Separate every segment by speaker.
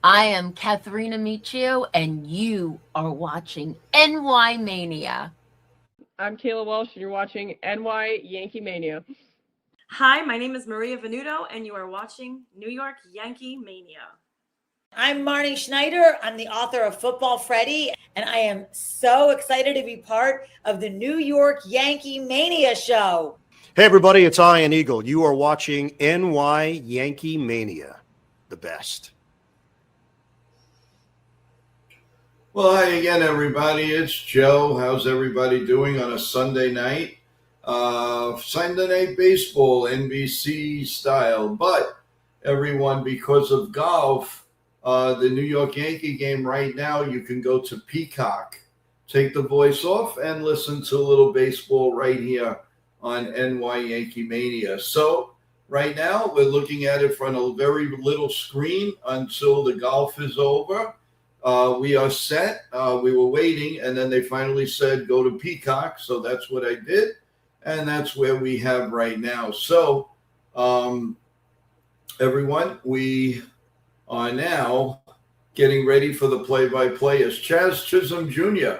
Speaker 1: I am Katharina Michio, and you are watching NY Mania.
Speaker 2: I'm Kayla Walsh, and you're watching NY Yankee Mania.
Speaker 3: Hi, my name is Maria Venuto, and you are watching New York Yankee Mania.
Speaker 4: I'm Marnie Schneider. I'm the author of Football Freddy, and I am so excited to be part of the New York Yankee Mania show.
Speaker 5: Hey, everybody, it's Ian Eagle. You are watching NY Yankee Mania, the best.
Speaker 6: Well, hi again, everybody. It's Joe. How's everybody doing on a Sunday night? Sunday Night Baseball, NBC style. But everyone, because of golf, the New York Yankee game right now, you can go to Peacock, take the voice off, and listen to a little baseball right here on NY Yankee Mania. So right now, we're looking at it from a very little screen until the golf is over. We are set. We were waiting, and then they finally said, go to Peacock. So that's what I did, and that's where we have right now. So, everyone, we are now getting ready for the play-by-play as Chaz Chisholm Jr.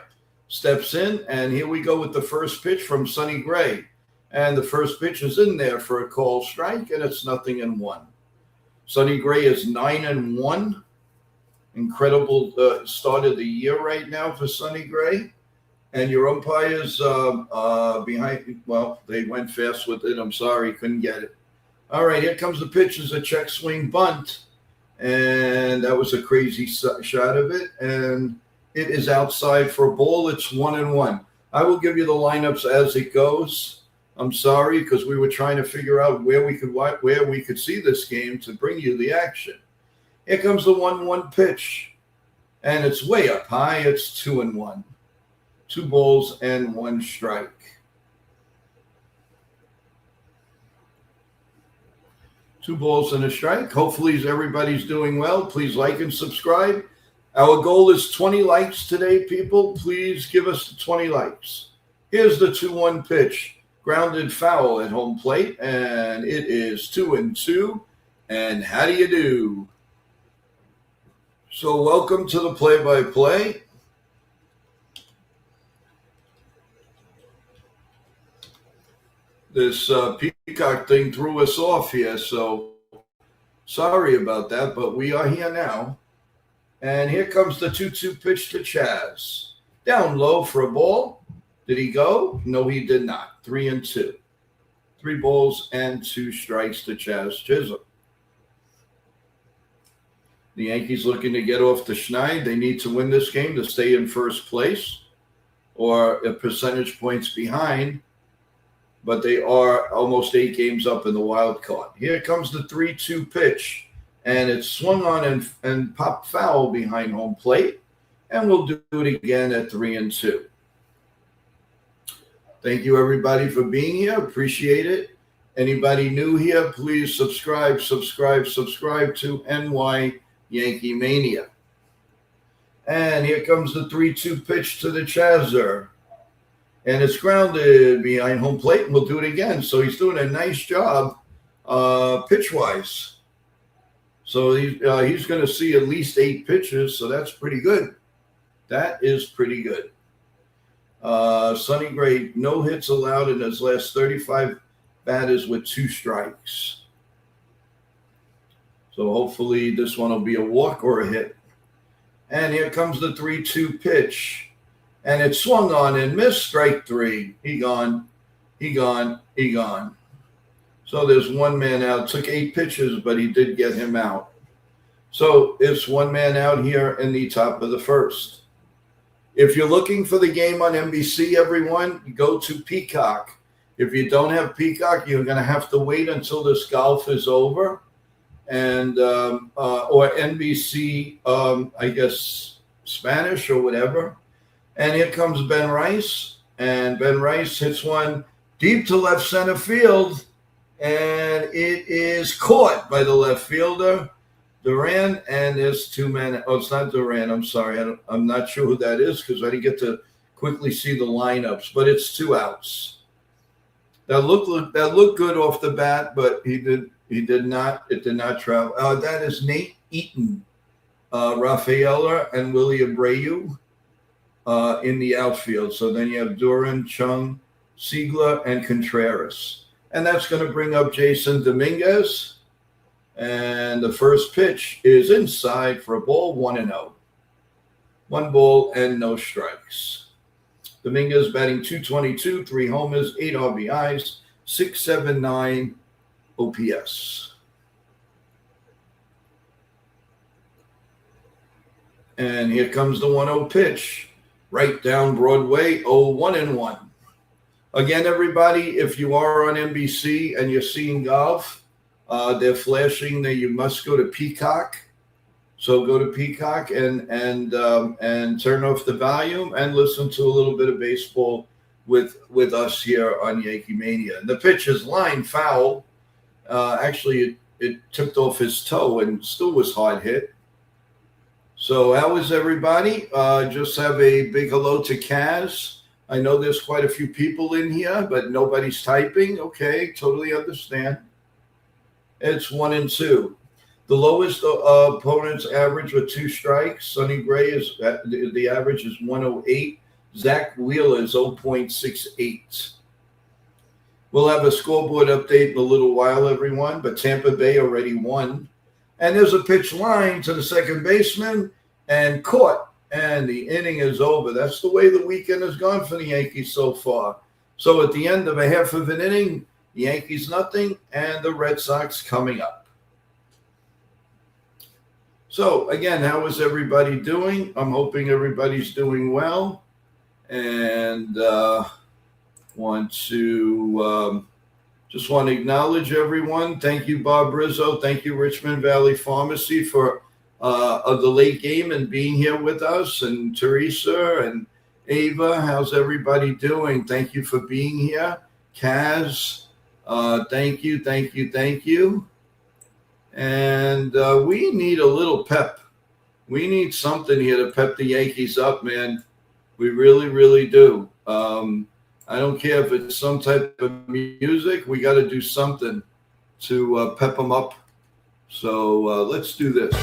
Speaker 6: steps in, and here we go with the first pitch from Sonny Gray. And the first pitch is in there for a called strike, and it's 0-1. Sonny Gray is 9-1. Incredible start of the year right now for Sonny Gray. And your umpires behind, well, they went fast with it. I'm sorry, couldn't get it. All right, here comes the pitch. Is a check swing bunt. And that was a crazy shot of it. And it is outside for a ball. It's 1-1. I will give you the lineups as it goes. I'm sorry, because we were trying to figure out where we could see this game to bring you the action. Here comes the 1-1 pitch, and it's way up high. It's 2-1. 2 balls and 1 strike. 2 balls and a strike. Hopefully everybody's doing well. Please like and subscribe. Our goal is 20 likes today, people. Please give us 20 likes. Here's the 2-1 pitch. Grounded foul at home plate, and it is 2-2. And how do you do? So welcome to the play-by-play. This Peacock thing threw us off here, so sorry about that, but we are here now. And here comes the 2-2 pitch to Chaz. Down low for a ball. Did he go? No, he did not. 3-2. 3 balls and 2 strikes to Chaz Chisholm. The Yankees looking to get off the schneid. They need to win this game to stay in first place or a percentage points behind, but they are almost 8 games up in the wild card. Here comes the 3-2 pitch, and it's swung on and popped foul behind home plate, and we'll do it again at 3-2. Thank you, everybody, for being here. Appreciate it. Anybody new here, please subscribe to NY Yankee Mania. And here comes the 3-2 pitch to the Chazer. And it's grounded behind home plate, and we'll do it again. So he's doing a nice job pitch-wise. So he's going to see at least 8 pitches, so that's pretty good. That is pretty good. Sonny Gray, no hits allowed in his last 35 batters with 2 strikes. So hopefully this one will be a walk or a hit. And here comes the 3-2 pitch. And it swung on and missed. Strike 3. He gone. So there's 1 man out. Took 8 pitches, but he did get him out. So it's 1 man out here in the top of the first. If you're looking for the game on NBC, everyone, go to Peacock. If you don't have Peacock, you're going to have to wait until this golf is over. And or NBC, I guess Spanish or whatever. And here comes Ben Rice, and Ben Rice hits one deep to left center field, and it is caught by the left fielder, Duran, and there's 2 men. Oh, it's not Duran. I'm sorry. I'm not sure who that is because I didn't get to quickly see the lineups, but it's 2 outs. That looked good off the bat, but he did not. It did not travel. That is Nate Eaton. Rafaela and Willie Abreu in the outfield. So then you have Duran, Chung, Siegler, and Contreras. And that's going to bring up Jason Dominguez. And the first pitch is inside for a ball, 1-0. 1 ball and no strikes. Dominguez batting .222, 3 homers, 8 RBIs, .679 OPS. And here comes the 1-0 pitch. Right down Broadway, 0-1-1. Again, everybody, if you are on NBC and you're seeing golf, they're flashing that you must go to Peacock. So go to Peacock and turn off the volume and listen to a little bit of baseball with us here on Yankee Mania. And the pitch is line foul. Actually, it tipped off his toe and still was hard hit. So how is everybody? Just have a big hello to Kaz. I know there's quite a few people in here, but nobody's typing. Okay, totally understand. It's 1-2. The lowest opponent's average with 2 strikes. Sonny Gray is the average is 108. Zach Wheeler is 0.68. We'll have a scoreboard update in a little while, everyone. But Tampa Bay already won. And there's a pitch line to the second baseman and caught. And the inning is over. That's the way the weekend has gone for the Yankees so far. So at the end of a half of an inning, the Yankees nothing and the Red Sox coming up. So again, how is everybody doing? I'm hoping everybody's doing well. And want to acknowledge everyone. Thank you, Bob Rizzo. Thank you, Richmond Valley Pharmacy, for the late game and being here with us. And Teresa and Ava, how's everybody doing? Thank you for being here. Kaz, thank you. And we need a little pep. We need something here to pep the Yankees up, man. We really, really do. I don't care if it's some type of music. We got to do something to pep them up. So let's do this.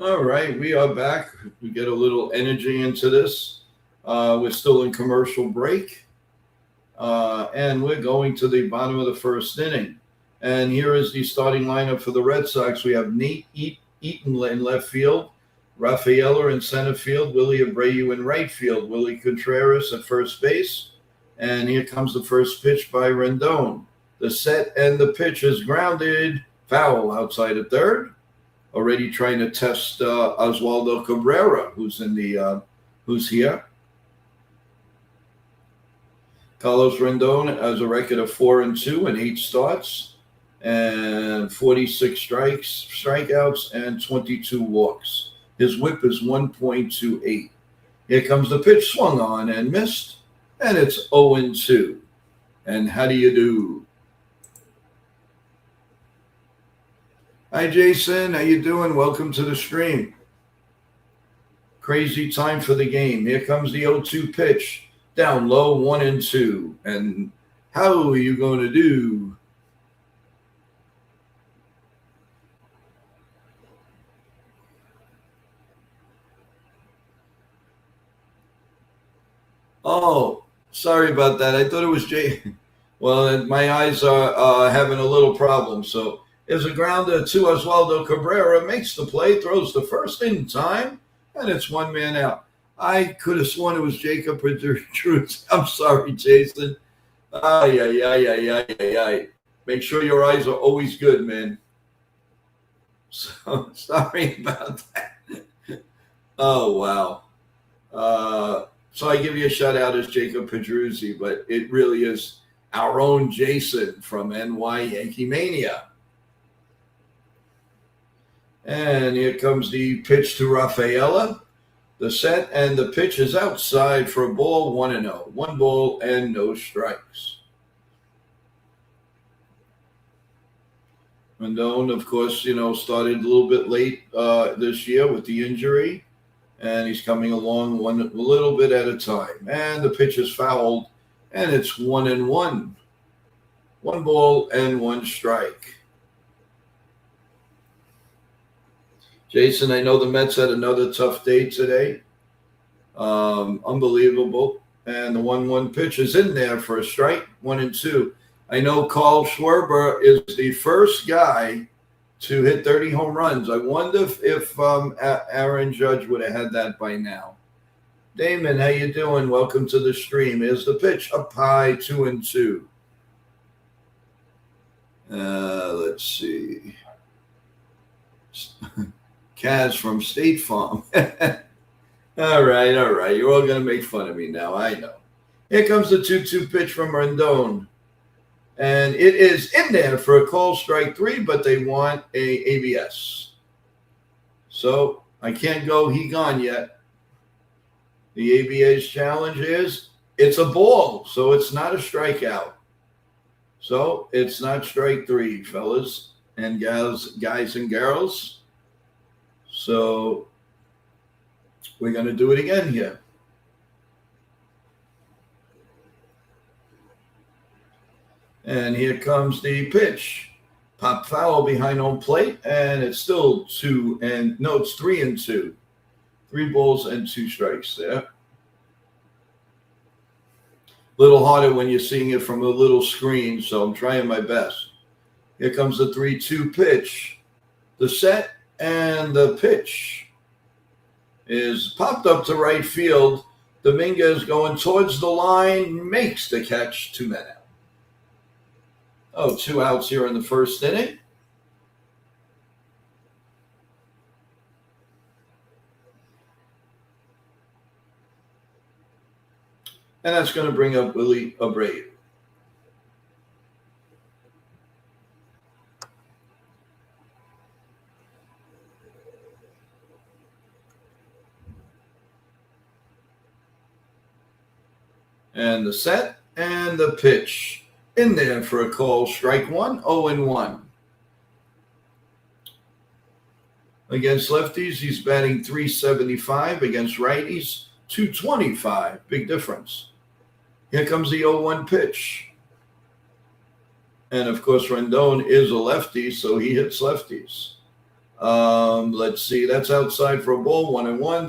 Speaker 6: All right, we are back. We get a little energy into this. We're still in commercial break. And we're going to the bottom of the first inning. And here is the starting lineup for the Red Sox. We have Nate Eaton in left field, Rafaela in center field, Willie Abreu in right field, Willie Contreras at first base. And here comes the first pitch by Rendon. The set and the pitch is grounded, foul outside at third. Already trying to test Oswaldo Cabrera, who's here. Carlos Rendon has a record of 4-2 in 8 starts, and 46 strikeouts, and 22 walks. His WHIP is 1.28. Here comes the pitch, swung on and missed, and it's 0-2. And how do you do? Hi, Jason. How you doing? Welcome to the stream. Crazy time for the game. Here comes the 0-2 pitch. Down low, 1-2. And how are you going to do? Oh, sorry about that. I thought it was Jay. Well, my eyes are having a little problem. So there's a grounder to Oswaldo Cabrera, makes the play, throws the first in time, and it's one man out. I could have sworn it was Jacob Pedrouse. I'm sorry, Jason. Ay, ay, ay, ay, ay, ay, ay. Make sure your eyes are always good, man. So sorry about that. Oh, wow. So I give you a shout out as Jacob Pedrouse, but it really is our own Jason from NY Yankee Mania. And here comes the pitch to Rafaela. The set and the pitch is outside for a ball, 1-0. 1 ball and no strikes. Rendon, of course, started a little bit late this year with the injury, and he's coming along a little bit at a time. And the pitch is fouled, and it's 1-1. 1 ball and 1 strike. Jason, I know the Mets had another tough day today. Unbelievable. And the 1-1 pitch is in there for a strike, 1-2. I know Carl Schwarber is the first guy to hit 30 home runs. I wonder if Aaron Judge would have had that by now. Damon, how you doing? Welcome to the stream. Here's the pitch, up high, 2-2. Let's see. Kaz from State Farm. All right. You're all going to make fun of me now. I know. Here comes the 2-2 pitch from Rendon. And it is in there for a call, strike 3, but they want a ABS. So I can't go he gone yet. The ABA's challenge is it's a ball, so it's not a strikeout. So it's not strike 3, fellas and gals, guys and girls. So we're going to do it again here. And here comes the pitch. Pop foul behind home plate, and it's still 3-2. 3 balls and 2 strikes there. Little harder when you're seeing it from a little screen, so I'm trying my best. Here comes the 3-2 pitch. The set and the pitch is popped up to right field. Dominguez going towards the line, makes the catch, 2 men out. 2 outs here in the first inning. And that's going to bring up Willie Abreu. And the set and the pitch. In there for a call, strike 1, 0-1. Against lefties, he's batting .375. Against righties, .225. Big difference. Here comes the 0-1 pitch. And, of course, Rendon is a lefty, so he hits lefties. Let's see. That's outside for a ball, 1-1.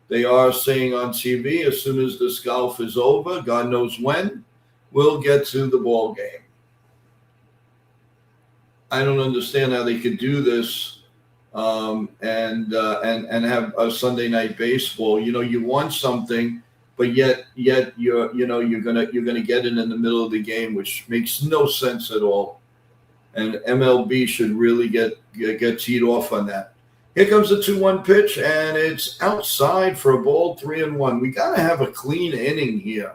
Speaker 6: They are saying on TV, as soon as this golf is over, God knows when, we'll get to the ball game. I don't understand how they could do this and have a Sunday night baseball. You want something, but yet you're gonna get it in the middle of the game, which makes no sense at all. And MLB should really get teed off on that. Here comes the 2-1 pitch, and it's outside for a ball, 3-1. We gotta have a clean inning here.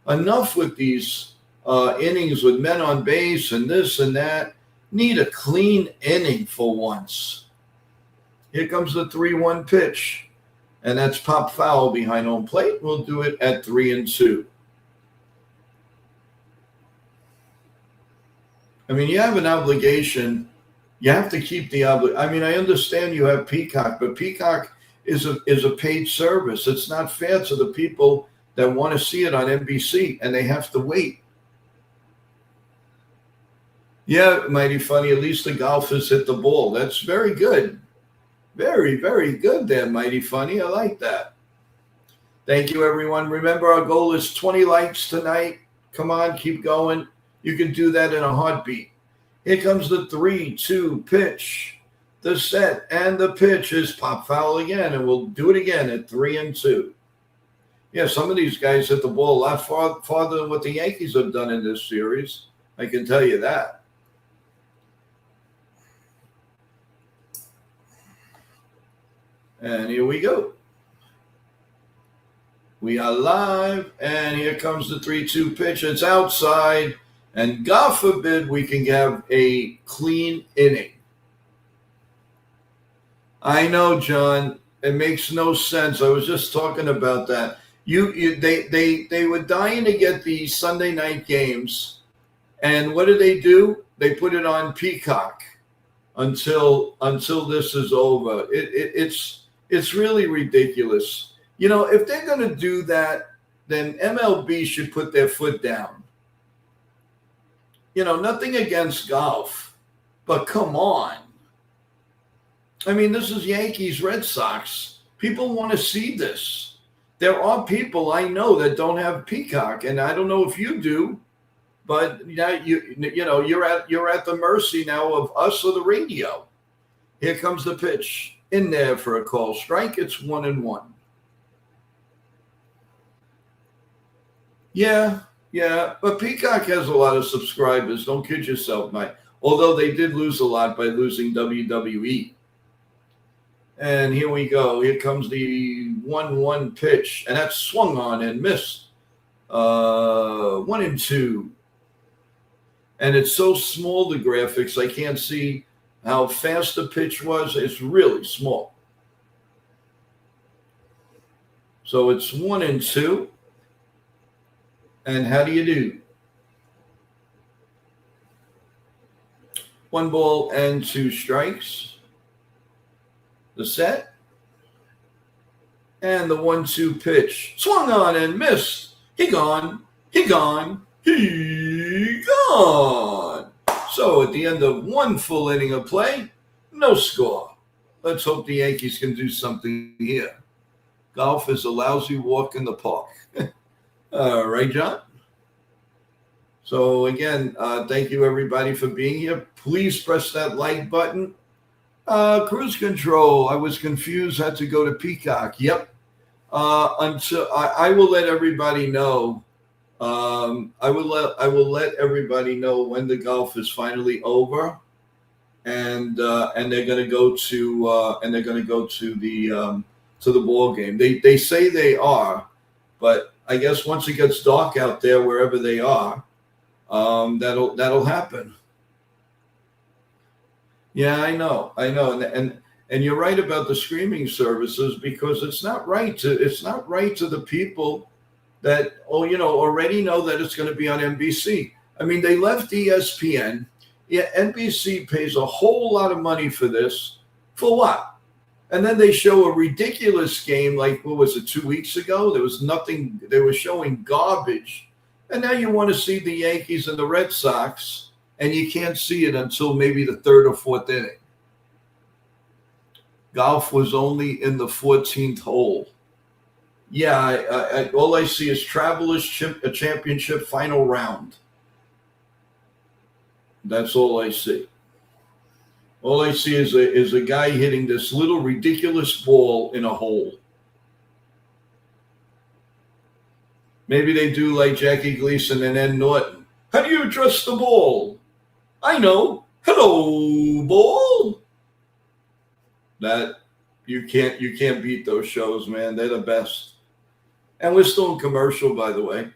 Speaker 6: Enough with these innings with men on base and this and that. Need a clean inning for once. Here comes the 3-1 pitch. And that's pop foul behind home plate. We'll do it at 3-2. I mean, you have an obligation. You have to keep the obligation. I mean, I understand you have Peacock, but Peacock is a paid service. It's not fair to the people that want to see it on NBC, and they have to wait. Yeah, mighty funny. At least the golfers hit the ball. That's very good. Very, very good there, mighty funny. I like that. Thank you, everyone. Remember, our goal is 20 likes tonight. Come on, keep going. You can do that in a heartbeat. Here comes the 3-2 pitch. The set and the pitch is pop foul again, and we'll do it again at 3-2. Yeah, some of these guys hit the ball a lot farther than what the Yankees have done in this series. I can tell you that. And here we go. We are live, and here comes the 3-2 pitch. It's outside, and God forbid we can have a clean inning. I know, John. It makes no sense. I was just talking about that. They were dying to get the Sunday night games, and what do? They put it on Peacock until this is over. It's really ridiculous. You know, if they're going to do that, then MLB should put their foot down. You know, nothing against golf, but come on. I mean, this is Yankees, Red Sox. People want to see this. There are people I know that don't have Peacock, and I don't know if you do, but now you're at the mercy now of us or the radio. Here comes the pitch in there for a call strike. It's 1-1. Yeah, but Peacock has a lot of subscribers. Don't kid yourself, Mike. Although they did lose a lot by losing WWE. And here we go. Here comes the 1-1 pitch, and that's swung on and missed. 1-2. And it's so small, the graphics, I can't see how fast the pitch was. It's really small. So it's 1-2. And how do you do? 1 ball and 2 strikes. The set. And the 1-2 pitch. Swung on and missed. He gone. So at the end of 1 full inning of play, no score. Let's hope the Yankees can do something here. Golf is a lousy walk in the park. All right, John. So again, thank you everybody for being here. Please press that like button. Cruise control. I was confused. Had to go to Peacock. Yep. Until I will let everybody know. I will let everybody know when the golf is finally over, and they're going to go to the ball game. They say they are, but I guess once it gets dark out there, wherever they are, that'll happen. Yeah, I know, and you're right about the streaming services, because it's not right to the people that already know that it's going to be on NBC. I mean, they left ESPN. Yeah, NBC pays a whole lot of money for this. For what? And then they show a ridiculous game like, what was it, 2 weeks ago? There was nothing. They were showing garbage. And now you want to see the Yankees and the Red Sox, and you can't see it until maybe the 3rd or 4th inning. Golf was only in the 14th hole. Yeah, all I see is Travelers Championship final round. That's all I see. All I see is a guy hitting this little ridiculous ball in a hole. Maybe they do like Jackie Gleason and Ed Norton. How do you address the ball? I know. Hello, ball. That you can't beat those shows, man. They're the best. And we're still in commercial, by the way.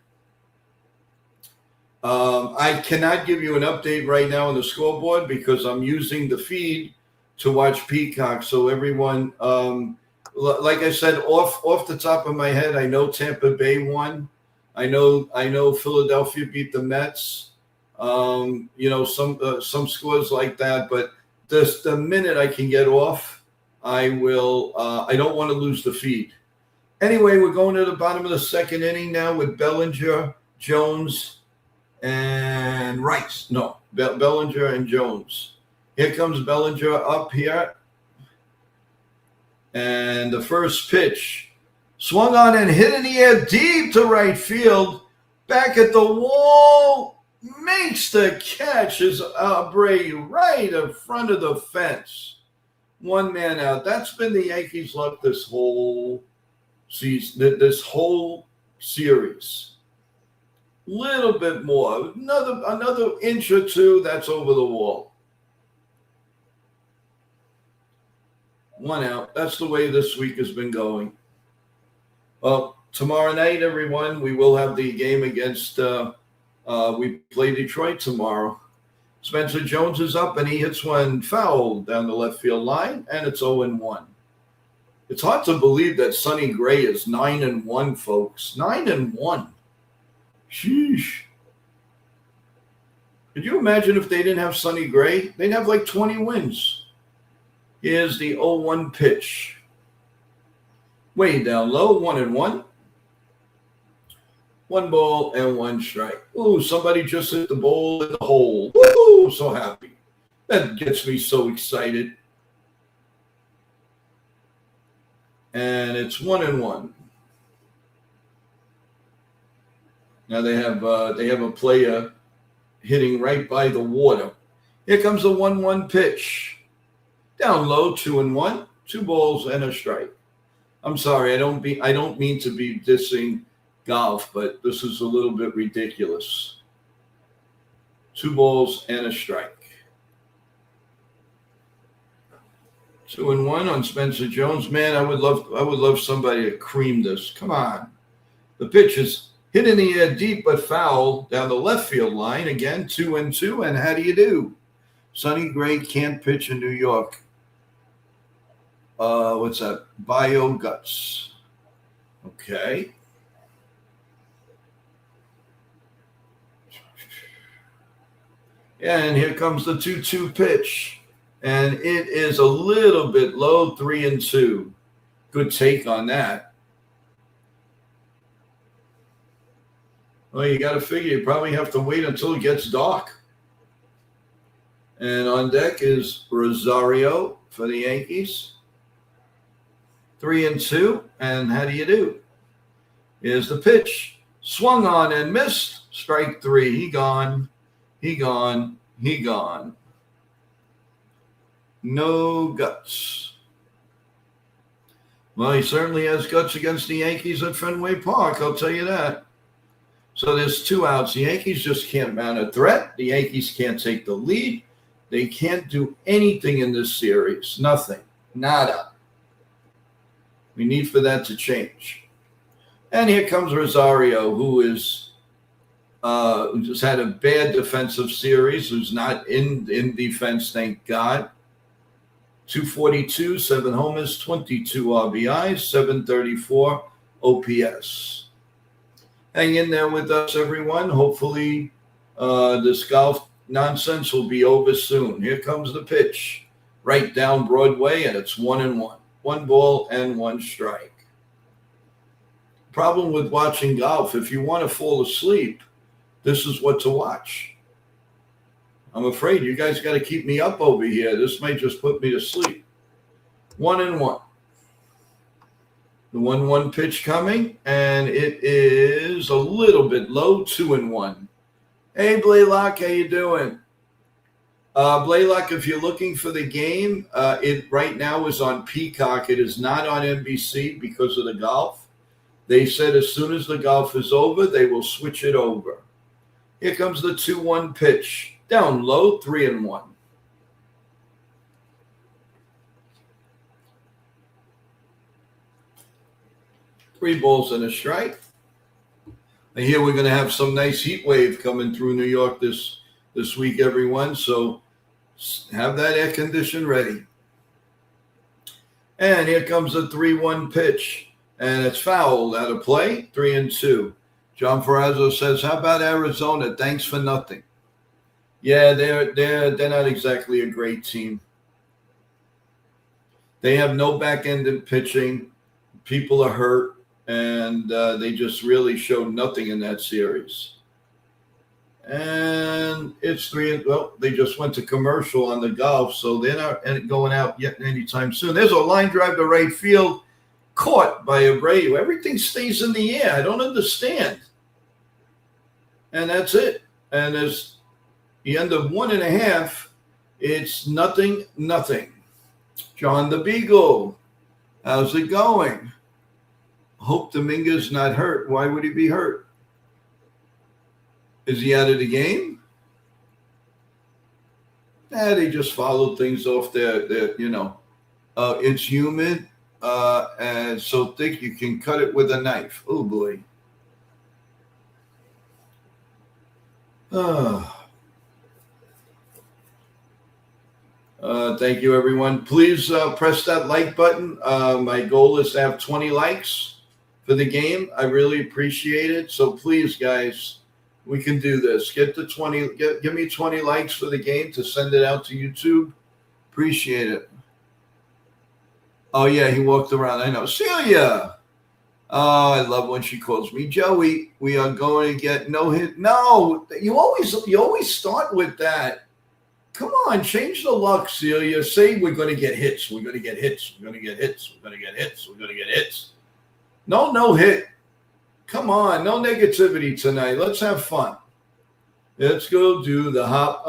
Speaker 6: I cannot give you an update right now on the scoreboard because I'm using the feed to watch Peacock. So everyone, like I said, off the top of my head, I know Tampa Bay won. I know Philadelphia beat the Mets. Some scores like that. But just the minute I can get off, I will. I don't want to lose the feed. Anyway, we're going to the bottom of the 2nd inning now with Bellinger, Jones, and Rice. No, Bellinger and Jones. Here comes Bellinger up here. And the first pitch, Swung on and hit in the air deep to right field. Back at the wall. Makes the catch as Bray right in front of the fence. One man out. That's been the Yankees' luck this whole season, this whole series. Little bit more. Another inch or two, that's over the wall. One out. That's the way this week has been going. Well, tomorrow night, everyone, we will have the game against we play Detroit tomorrow. Spencer Jones is up, and he hits one foul down the left field line, and it's 0-1. It's hard to believe that Sonny Gray is 9-1, folks. 9-1. Sheesh. Could you imagine if they didn't have Sonny Gray? They'd have like 20 wins. Here's the 0-1 pitch. Way down low, 1-1. 1 ball and 1 strike. Ooh, somebody just hit the ball in the hole. Woo, so happy. That gets me so excited. And it's 1-1. Now they have a player hitting right by the water. Here comes the 1-1 pitch. Down low, 2-1. 2 balls and a strike. I'm sorry, I don't mean to be dissing golf, but this is a little bit ridiculous. 2 balls and a strike. 2-1 on Spencer Jones. Man, I would love somebody to cream this. Come on. The pitch is hit in the air deep but foul down the left field line. Again, 2-2. And how do you do? Sonny Gray can't pitch in New York. What's that? Bio Guts. Okay. And here comes the 2-2 pitch. And it is a little bit low, 3-2. Good take on that. Well, you got to figure you probably have to wait until it gets dark. And on deck is Rosario for the Yankees. 3-2. And how do you do? Here's the pitch. Swung on and missed. Strike 3. He gone. He gone. He gone. No guts. Well, he certainly has guts against the Yankees at Fenway Park, I'll tell you that. So there's 2 outs. The Yankees just can't mount a threat. The Yankees can't take the lead. They can't do anything in this series. Nothing. Nada. We need for that to change. And here comes Rosario, who just had a bad defensive series, who's not in defense, thank God. 242, 7 homers, 22 RBIs, 734 OPS. Hang in there with us, everyone. Hopefully this golf nonsense will be over soon. Here comes the pitch. Right down Broadway, and it's 1-1. 1 ball and 1 strike. Problem with watching golf, if you want to fall asleep, this is what to watch. I'm afraid you guys got to keep me up over here. This may just put me to sleep. 1-1. The 1-1 pitch coming, and it is a little bit low, 2-1. Hey, Blaylock, how you doing? Blaylock, if you're looking for the game, it right now is on Peacock. It is not on NBC because of the golf. They said as soon as the golf is over, they will switch it over. Here comes the 2-1 pitch. Down low, 3-1. Three balls and a strike. And here we're going to have some nice heat wave coming through New York this week, everyone. So have that air condition ready. And here comes the 3-1 pitch. And it's fouled out of play, 3-2. John Ferrazzo says, how about Arizona? Thanks for nothing. Yeah, they're not exactly a great team. They have no back-ended pitching. People are hurt, and they just really showed nothing in that series. And it's 3. Well, they just went to commercial on the golf, so they're not going out yet anytime soon. There's a line drive to right field. caught by Abreu. Everything stays in the air. I don't understand. And that's it. And as the end of 1.5, it's 0-0. John the Beagle, how's it going? Hope Dominguez not hurt. Why would he be hurt? Is he out of the game? They just followed things off there. It's humid and so thick you can cut it with a knife. Oh, boy. Thank you, everyone. Please press that like button. My goal is to have 20 likes for the game. I really appreciate it. So please, guys, we can do this. Get the 20. Give me 20 likes for the game to send it out to YouTube. Appreciate it. Oh, yeah, he walked around. I know. Celia. Oh, I love when she calls me Joey. We are going to get no hit. No, you always start with that. Come on, change the luck, Celia. Say we're going to get hits. We're going to get hits. We're going to get hits. We're going to get hits. We're going to get hits. No hit. Come on, no negativity tonight. Let's have fun. Let's go do the hop.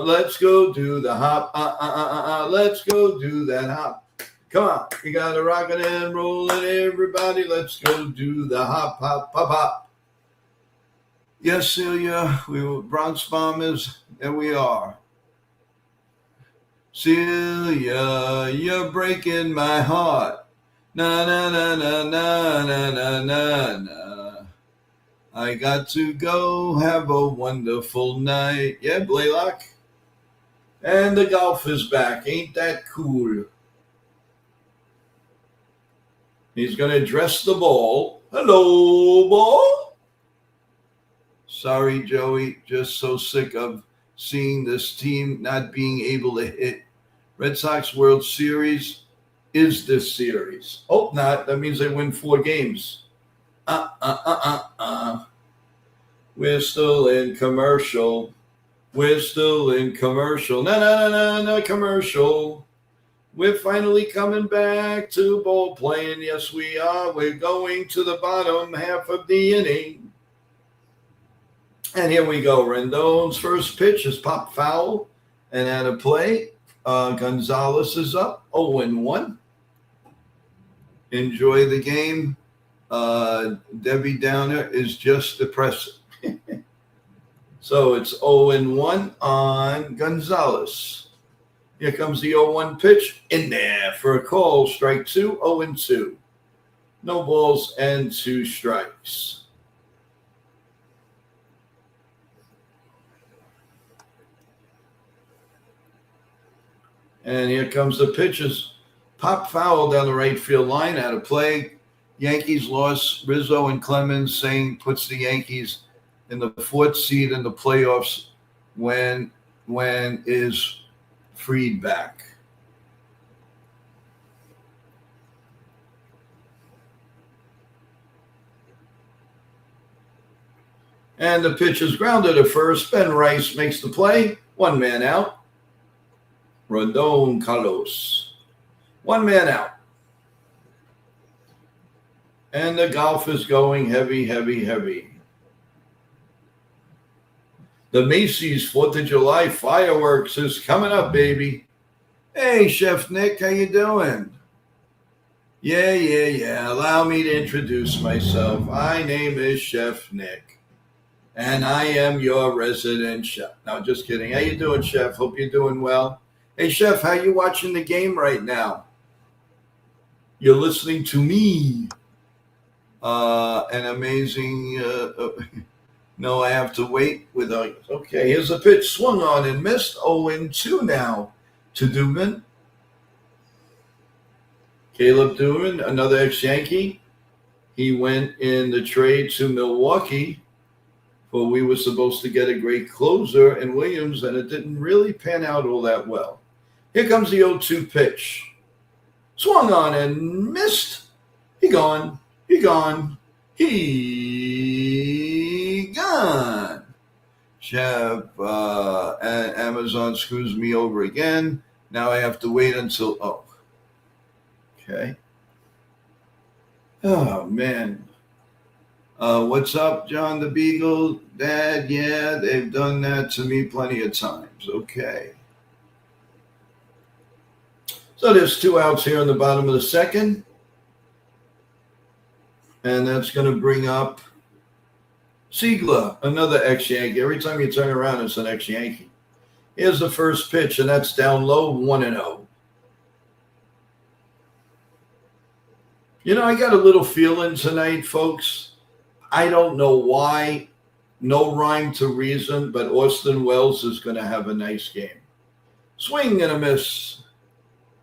Speaker 6: Let's go do the hop. Let's go do that hop. Come on, we got to rock it and roll it, everybody. Let's go do the hop, hop, hop, hop. Yes, Celia, we were Bronx Bombers, and we are. Celia, you're breaking my heart. Na na na na na na na na na. I got to go. Have a wonderful night. Yeah, Blaylock. And the golf is back. Ain't that cool? He's going to address the ball. Hello, ball. Sorry, Joey. Just so sick of seeing this team not being able to hit. Red Sox World Series is this series. Hope not. That means they win 4 games. We're still in commercial. We're still in commercial. No, commercial. We're finally coming back to ball playing. Yes, we are. We're going to the bottom half of the inning. And here we go. Rendon's first pitch is popped foul and out of play. Gonzalez is up 0-1. Enjoy the game. Debbie Downer is just depressing. So it's 0-1 on Gonzalez. Here comes the 0-1 pitch in there for a call. Strike 2, 0-2. No balls and 2 strikes. And here comes the pitches. Pop foul down the right field line out of play. Yankees lost. Rizzo and Clemens saying puts the Yankees in the 4th seed in the playoffs when is freed back. And the pitch is grounded at first. Ben Rice makes the play. 1 man out. Rondon Carlos. 1 man out. And the golf is going heavy, heavy, heavy. The Macy's 4th of July fireworks is coming up, baby. Hey, Chef Nick, how you doing? Yeah. Allow me to introduce myself. My name is Chef Nick, and I am your resident chef. No, just kidding. How you doing, Chef? Hope you're doing well. Hey, Chef, how you watching the game right now? You're listening to me. An amazing... No, I have to wait with okay, here's a pitch swung on and missed. 0-2 now to Dubin. Caleb Dubin, another ex-Yankee. He went in the trade to Milwaukee, but we were supposed to get a great closer in Williams, and it didn't really pan out all that well. Here comes the 0-2 pitch. Swung on and missed. He gone. Gone. Chef, Amazon screws me over again. Now I have to wait until, okay. Oh, man. What's up, John the Beagle? Dad, yeah, they've done that to me plenty of times. Okay. So there's 2 outs here in the bottom of the second. And that's going to bring up Siegler, another ex-Yankee. Every time you turn around, it's an ex-Yankee. Here's the first pitch, and that's down low, 1-0. You know, I got a little feeling tonight, folks. I don't know why, no rhyme to reason, but Austin Wells is going to have a nice game. Swing and a miss.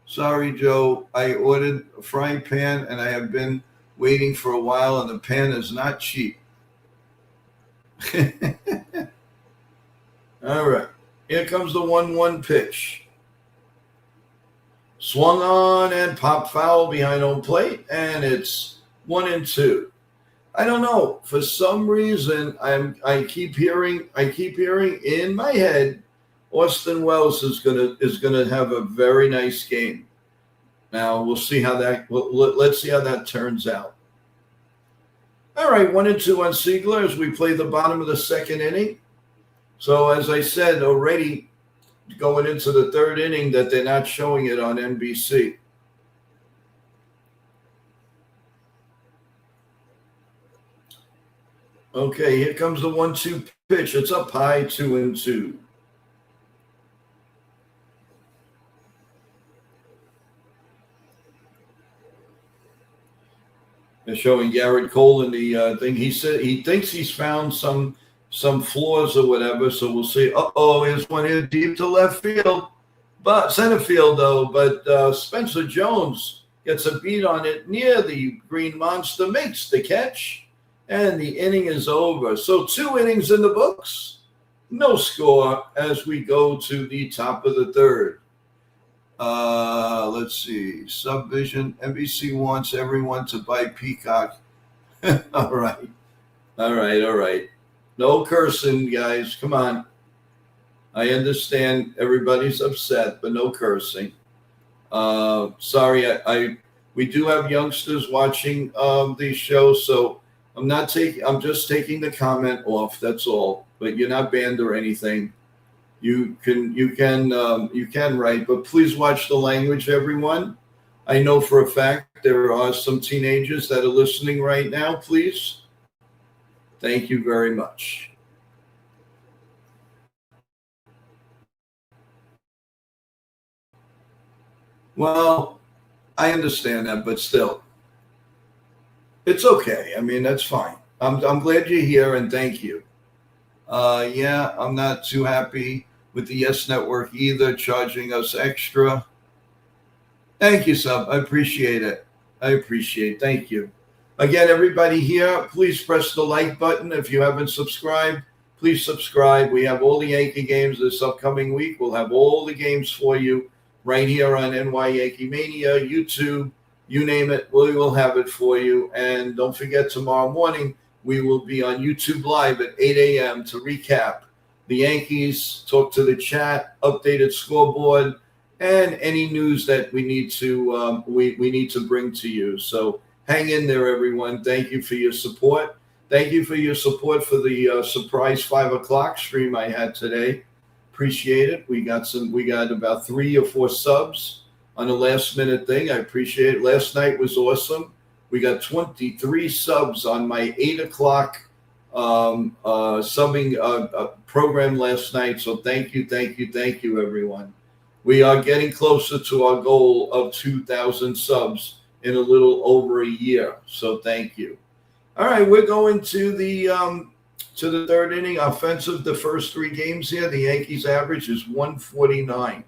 Speaker 6: Sorry, Joe. I ordered a frying pan, and I have been waiting for a while, and the pan is not cheap. All right. Here comes the 1-1 pitch. Swung on and popped foul behind home plate, and it's 1-2. I don't know. For some reason, I keep hearing in my head, Austin Wells is gonna have a very nice game. Now we'll see how that. Let's see how that turns out. All right, 1-2 on Siegler as we play the bottom of the second inning. So as I said already, going into the third inning, that they're not showing it on NBC. Okay, here comes the 1-2 pitch. It's up high, 2-2. They're showing Garrett Cole in the thing. He said he thinks he's found some flaws or whatever. So we'll see. Here's one here deep to left field, but center field though. But Spencer Jones gets a beat on it near the green monster, makes the catch, and the inning is over. So 2 innings in the books, no score as we go to the top of the third. Let's see. Subvision. NBC wants everyone to buy Peacock. All right. No cursing, guys. Come on. I understand everybody's upset, but no cursing. Sorry, we do have youngsters watching these shows, so I'm just taking the comment off. That's all. But you're not banned or anything. You can write, but please watch the language, everyone. I know for a fact there are some teenagers that are listening right now. Please. Thank you very much. Well, I understand that, but still, it's okay. I mean, that's fine. I'm glad you're here, and thank you. Yeah, I'm not too happy with the Yes Network either, charging us extra. Thank you, Sub. I appreciate it. Thank you. Again, everybody here, please press the like button. If you haven't subscribed, please subscribe. We have all the Yankee games this upcoming week. We'll have all the games for you right here on NY Yankee Mania, YouTube, you name it, we will have it for you. And don't forget, tomorrow morning, we will be on YouTube Live at 8 a.m. to recap the Yankees, talk to the chat, updated scoreboard, and any news that we need to we need to bring to you. So hang in there, everyone. Thank you for your support. Thank you for your support for the surprise 5 o'clock stream I had today. Appreciate it. We got about 3 or 4 subs on the last minute thing. I appreciate it. Last night was awesome. We got 23 subs on my 8 o'clock subbing program last night. So thank you, everyone. We are getting closer to our goal of 2,000 subs in a little over a year. So thank you. All right, we're going to the third inning. Offensive, the first 3 games here, the Yankees average is 149.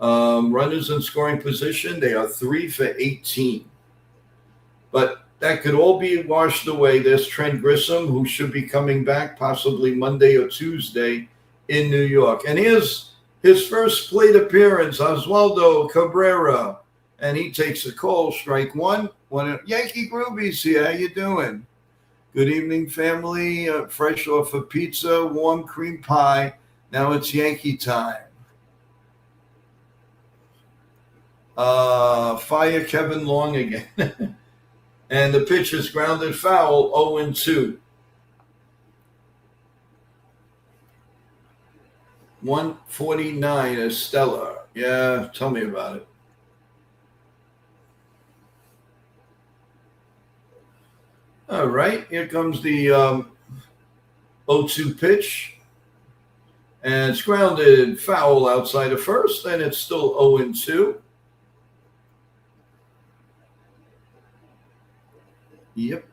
Speaker 6: Runners in scoring position, they are 3 for 18. But that could all be washed away. There's Trent Grisham, who should be coming back possibly Monday or Tuesday in New York. And here's his first plate appearance, Oswaldo Cabrera. And he takes a call, strike one. Yankee Groovies here. How you doing? Good evening, family. Fresh off of pizza, warm cream pie. Now it's Yankee time. Fire Kevin Long again. And the pitch is grounded foul, 0-2. 149 is Stella. Yeah, tell me about it. All right, here comes the 0-2 pitch. And it's grounded foul outside of first, and it's still 0-2. Yep.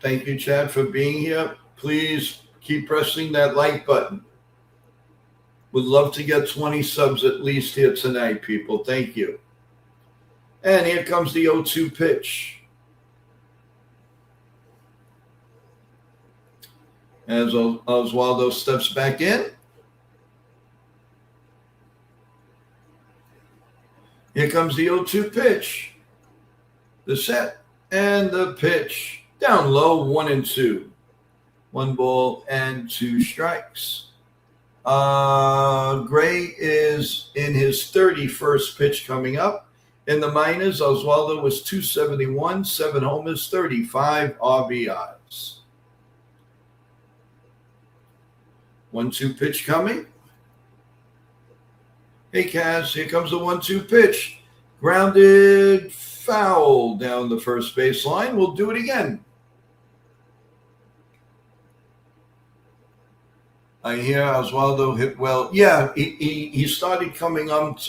Speaker 6: Thank you, Chad, for being here. Please keep pressing that like button. Would love to get 20 subs at least here tonight, people. Thank you. And here comes the 0-2 pitch. As Oswaldo steps back in. Here comes the 0-2 pitch. The set and the pitch. Down low, 1-2. 1 ball and 2 strikes. Gray is in his 31st pitch coming up. In the minors, Oswaldo was 271, 7 homers, 35 RBIs. 1-2 pitch coming. Hey, Kaz, here comes the 1-2 pitch. Grounded foul down the first baseline. We'll do it again. I hear Oswaldo hit well. Yeah, he started coming up.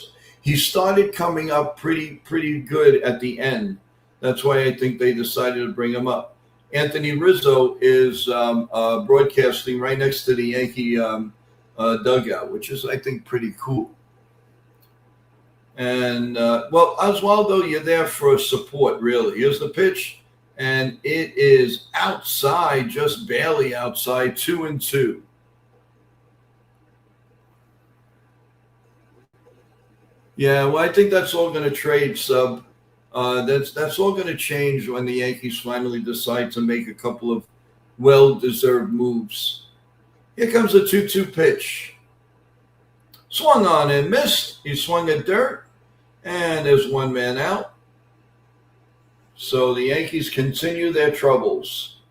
Speaker 6: He started coming up pretty good at the end. That's why I think they decided to bring him up. Anthony Rizzo is broadcasting right next to the Yankee dugout, which is, I think, pretty cool. And, well, Oswaldo, you're there for support, really. Here's the pitch, and it is outside, just barely outside, 2-2. Yeah, well, I think that's all going to trade, Sub. That's all going to change when the Yankees finally decide to make a couple of well-deserved moves. Here comes the 2-2 pitch. Swung on and missed. He swung at dirt, and there's one man out. So the Yankees continue their troubles.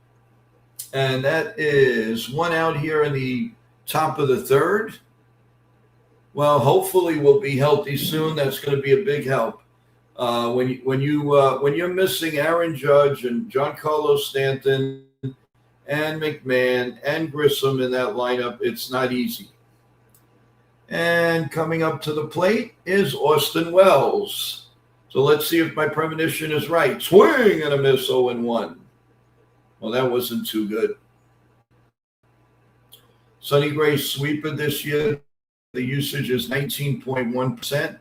Speaker 6: And that is one out here in the top of the third. Well, hopefully we'll be healthy soon. That's going to be a big help. When you're missing Aaron Judge and Giancarlo Stanton and McMahon and Grissom in that lineup, it's not easy. And coming up to the plate is Austin Wells. So let's see if my premonition is right. Swing and a miss, 0-1. Well, that wasn't too good. Sonny Gray sweeper this year. The usage is 19.1%,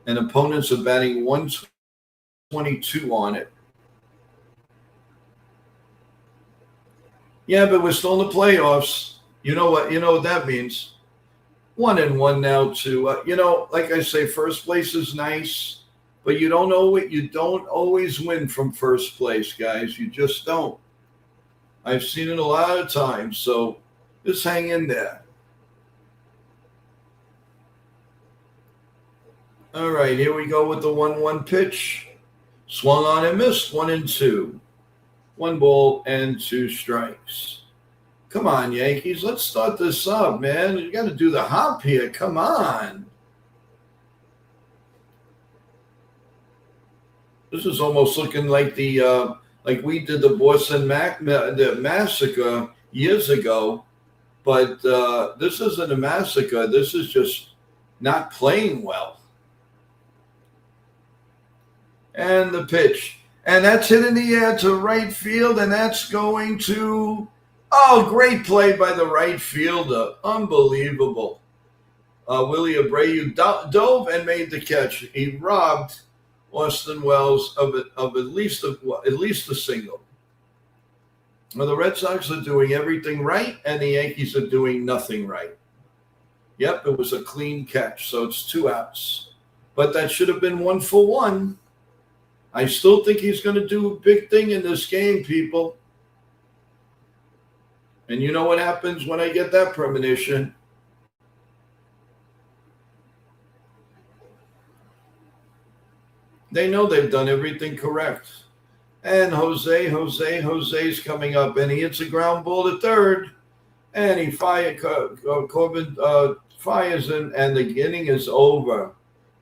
Speaker 6: and opponents are batting 122 on it. Yeah, but we're still in the playoffs. You know what that means. 1-1 now to like I say, first place is nice, but you don't always win from first place, guys. You just don't. I've seen it a lot of times, so just hang in there. All right, here we go with the 1-1 pitch. Swung on and missed, 1-2. 1 ball and 2 strikes. Come on, Yankees. Let's start this up, man. You got to do the hop here. Come on. This is almost looking like the like we did the Boston the massacre years ago, but this isn't a massacre. This is just not playing well. And the pitch. And that's hit in the air to right field, and that's going to... Oh, great play by the right fielder. Unbelievable. Willie Abreu dove and made the catch. He robbed Austin Wells of at least a single. Well, the Red Sox are doing everything right, and the Yankees are doing nothing right. Yep, it was a clean catch, so it's 2 outs. But that should have been 1 for 1. I still think he's going to do a big thing in this game, people. And you know what happens when I get that premonition? They know they've done everything correct. And Jose's coming up, and he hits a ground ball to third, and he Corbin fires in, and the inning is over.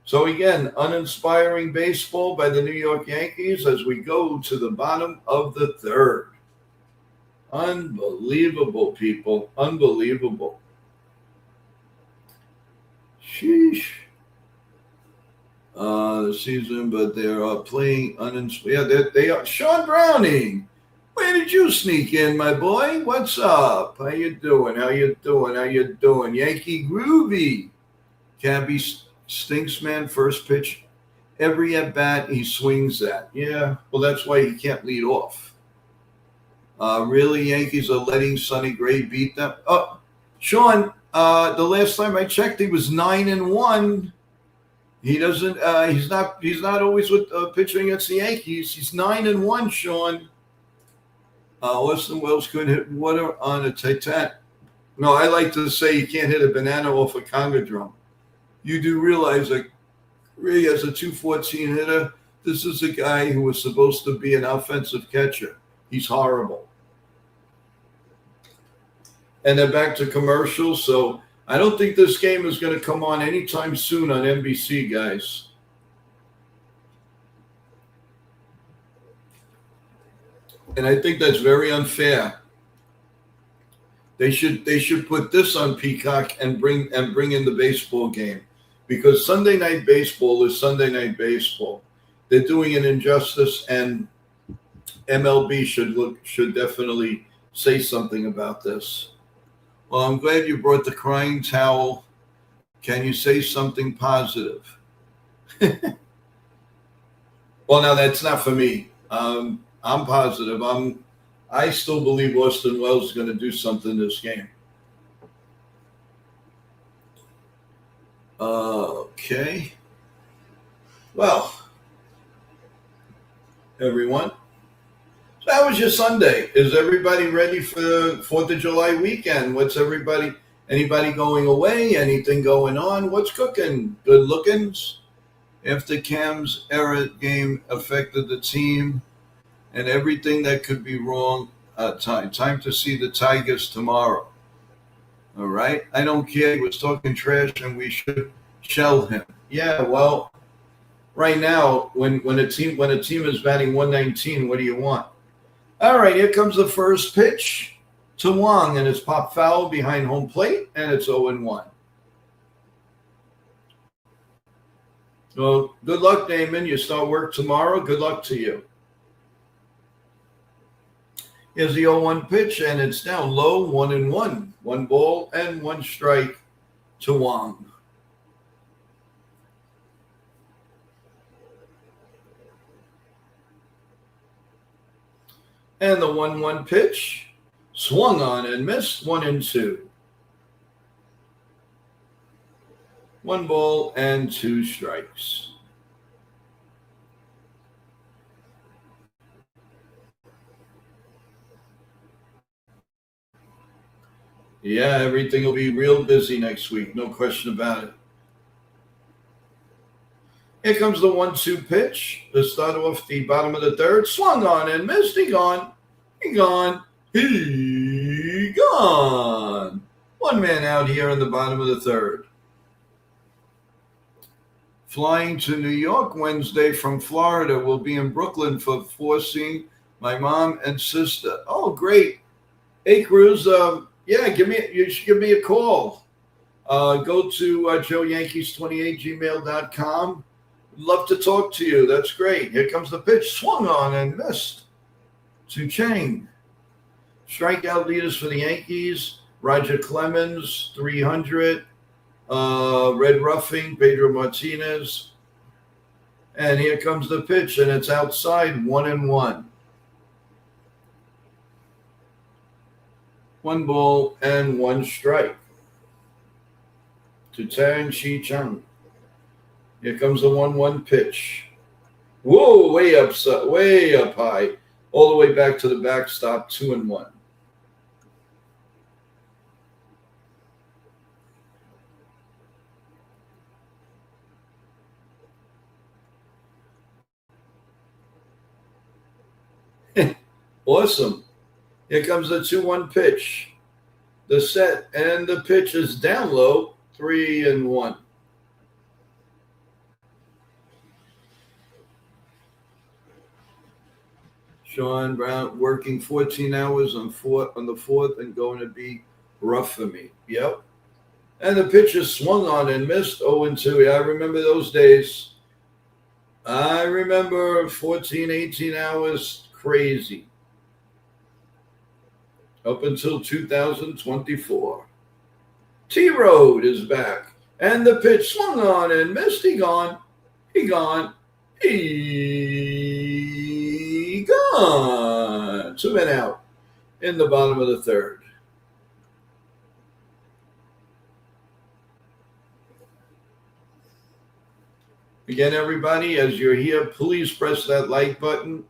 Speaker 6: So again, uninspiring baseball by the New York Yankees as we go to the bottom of the third. Unbelievable, people. Unbelievable. Sheesh. The season, but they're playing uninspired. Yeah, they are. Sean Browning, where did you sneak in, my boy? What's up? How you doing? How you doing? Yankee Groovy. Cabby stinks, man. First pitch. Every at bat he swings at. Yeah, well, that's why he can't lead off. Really, Yankees are letting Sonny Gray beat them? Oh, Sean, the last time I checked, he was 9-1. He doesn't. He's not always with pitching against the Yankees. He's 9-1, Sean. Austin Wells couldn't hit water on a Titan. No, I like to say you can't hit a banana off a conga drum. You do realize that Ray as a 214 hitter, this is a guy who was supposed to be an offensive catcher. He's horrible. And then back to commercials. So I don't think this game is going to come on anytime soon on NBC, guys. And I think that's very unfair. They should put this on Peacock and bring in the baseball game, because Sunday Night Baseball is Sunday Night Baseball. They're doing an injustice, and MLB should definitely say something about this. Well, I'm glad you brought the crying towel. Can you say something positive? Well, now that's not for me. I'm positive. I still believe Austin Wells is going to do something this game. Okay. Well, everyone. So that was your Sunday. Is everybody ready for the 4th of July weekend? Anybody going away? Anything going on? What's cooking? Good lookings? After Cam's error game affected the team and everything that could be wrong, time to see the Tigers tomorrow. All right? I don't care. He was talking trash and we should shell him. Yeah, well, right now, when a team is batting 119, what do you want? All right, here comes the first pitch to Wong, and it's popped foul behind home plate, and it's 0-1. Well, good luck, Damon. You start work tomorrow. Good luck to you. Here's the 0-1 pitch, and it's down low, 1-1. 1 ball and 1 strike to Wong. And the 1-1 pitch swung on and missed, 1-2. 1 ball and 2 strikes. Yeah, everything will be real busy next week. No question about it. Here comes the 1-2 pitch to start off the bottom of the third. Swung on and missed. He gone. He gone. He gone. 1 man out here in the bottom of the third. Flying to New York Wednesday from Florida. We'll be in Brooklyn for forcing my mom and sister. Oh, great. Hey, Cruz. You should give me a call. Go to joeyankees28gmail.com. Love to talk to you. That's great. Here comes the pitch. Swung on and missed to Chang. Strikeout leaders for the Yankees: Roger Clemens, 300. Red Ruffing, Pedro Martinez. And here comes the pitch, and it's outside, 1-1. 1 ball and 1 strike to Tang Chi Chung. Here comes the 1-1 pitch. Whoa, way up high, all the way back to the backstop, 2-1. Awesome. Here comes the 2-1 pitch. The set and the pitch is down low, 3-1. Sean Brown working 14 hours on the fourth and going to be rough for me. Yep. And the pitch is swung on and missed 0-2. Yeah, I remember those days. I remember 14, 18 hours. Crazy. Up until 2024. T-Road is back. And the pitch swung on and missed. He gone. He gone. He gone. 2 men out in the bottom of the third. Again, everybody, as you're here, please press that like button.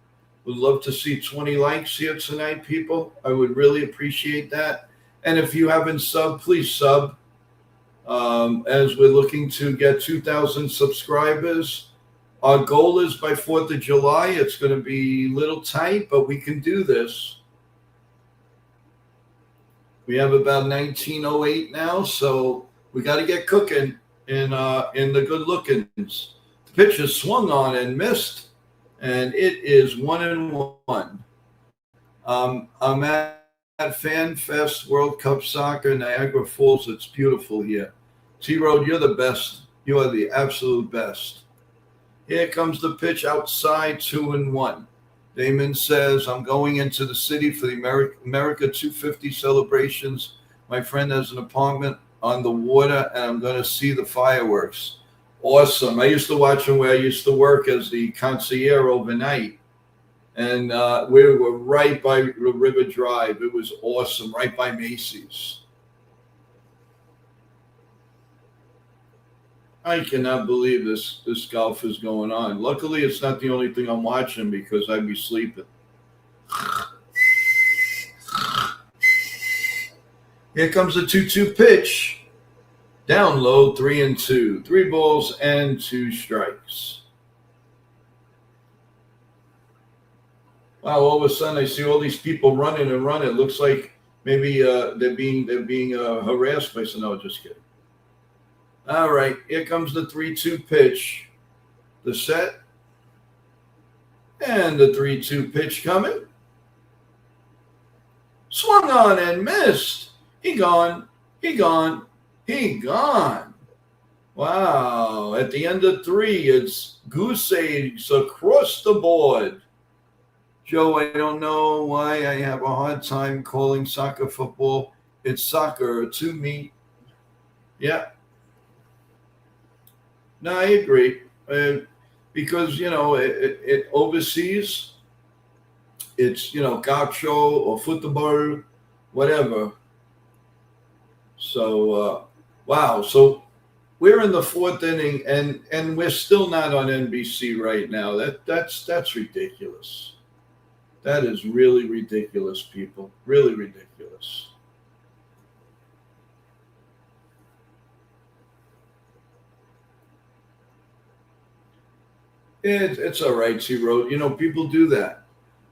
Speaker 6: Would love to see 20 likes here tonight, people. I would really appreciate that. And if you haven't subbed, please sub. As we're looking to get 2,000 subscribers. Our goal is by 4th of July. It's going to be a little tight, but we can do this. We have about 1908 now, so we got to get cooking in the good lookings. The pitch is swung on and missed, and it is 1-1. I'm at Fan Fest World Cup Soccer, Niagara Falls. It's beautiful here. T-Road, you're the best. You are the absolute best. Here comes the pitch outside, 2-1. Damon says, I'm going into the city for the America 250 celebrations. My friend has an apartment on the water, and I'm going to see the fireworks. Awesome. I used to watch them where I used to work as the concierge overnight. And we were right by River Drive. It was awesome, right by Macy's. I cannot believe this golf is going on. Luckily, it's not the only thing I'm watching because I'd be sleeping. Here comes the 2-2 pitch. Down low, 3-2. 3 balls and 2 strikes. Wow, all of a sudden I see all these people running and running. It looks like maybe they're being harassed by some. No, just kidding. All right, here comes the 3-2 pitch. The set. And the 3-2 pitch coming. Swung on and missed. He gone. He gone. He gone. Wow. At the end of 3, it's goose eggs across the board. Joe, I don't know why I have a hard time calling soccer football. It's soccer to me. Yeah. No, I agree. Because, it overseas, it's, gaucho or football, whatever. So, wow. So we're in the 4th inning and we're still not on NBC right now. That's ridiculous. That is really ridiculous, people. Really ridiculous. It's all right, T-Road. People do that.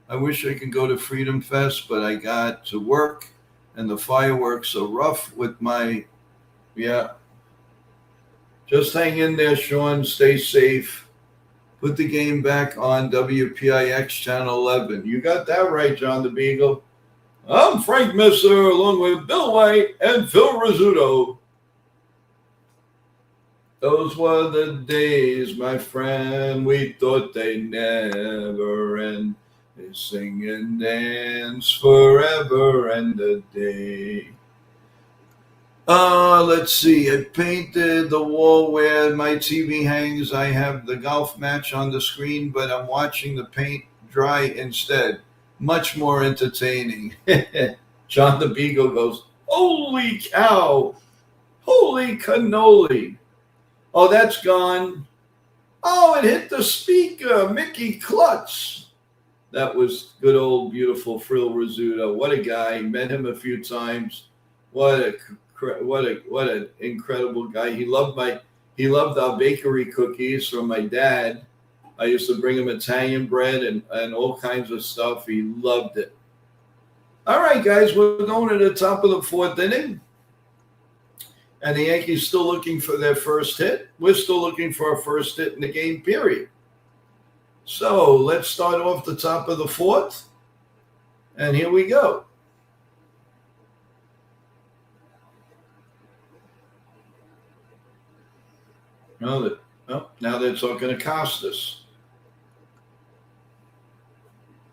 Speaker 6: I wish I could go to Freedom Fest, but I got to work, and the fireworks are rough with my, yeah. Just hang in there, Sean. Stay safe. Put the game back on WPIX Channel 11. You got that right, John the Beagle. I'm Frank Messer, along with Bill White and Phil Rizzuto. Those were the days, my friend, we thought they'd never end. They sing and dance forever and a day. Let's see. I painted the wall where my TV hangs. I have the golf match on the screen, but I'm watching the paint dry instead. Much more entertaining. John the Beagle goes, holy cow. Holy cannoli. Oh, that's gone. Oh, it hit the speaker. Mickey Klutz. That was good old beautiful Phil Rizzuto. What a guy. Met him a few times. What an incredible guy. He loved our bakery cookies from my dad. I used to bring him Italian bread and all kinds of stuff. He loved it. All right, guys, we're going to the top of the fourth inning. And the Yankees still looking for their first hit. We're still looking for our first hit in the game, period. So let's start off the top of the fourth. And here we go. Now they're talking to Costas.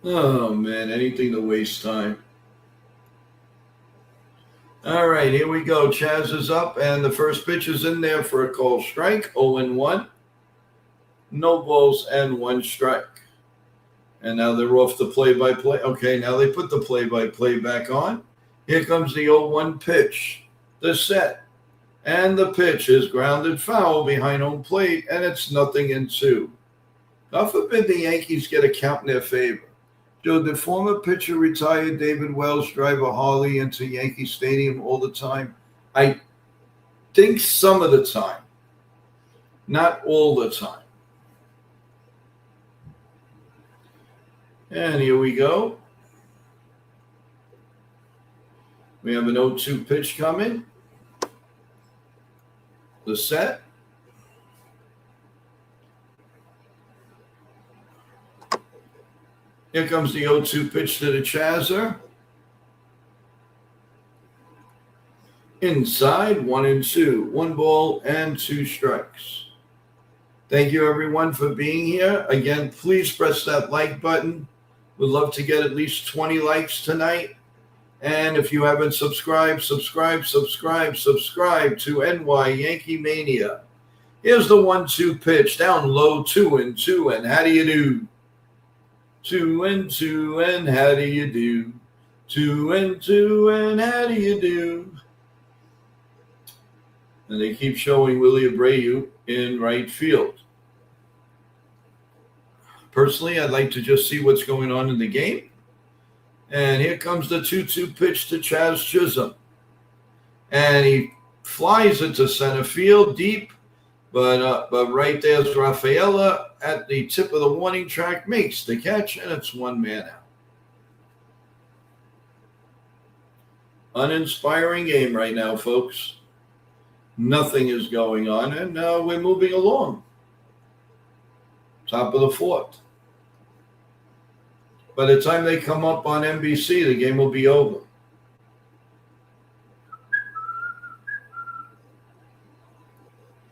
Speaker 6: Oh, man, anything to waste time. All right, here we go. Chaz is up, and the first pitch is in there for a called strike. 0-1. No balls and 1 strike. And now they're off the play-by-play. Okay, now they put the play-by-play back on. Here comes the 0-1 pitch. The set. And the pitch is grounded foul behind home plate, and it's 0-2. God forbid the Yankees get a count in their favor. Did the former pitcher retired David Wells drive a Harley into Yankee Stadium all the time? I think some of the time. Not all the time. And here we go. We have an 0-2 pitch coming. The set. Here comes the 0-2 pitch to the Chaser. Inside, 1-2. 1 ball and 2 strikes. Thank you, everyone, for being here. Again, please press that like button. We'd love to get at least 20 likes tonight. And if you haven't subscribed to NY Yankee Mania. Here's the 1-2 pitch. Down low, 2-2. And how do you do? 2-2, and how do you do? 2-2, and how do you do? And they keep showing Willie Abreu in right field. Personally, I'd like to just see what's going on in the game. And here comes the 2-2 pitch to Chaz Chisholm. And he flies it to center field deep. But right there's Rafaela at the tip of the warning track, makes the catch, and it's 1 man out. Uninspiring game right now, folks. Nothing is going on, and we're moving along. Top of the fourth. By the time they come up on NBC, the game will be over.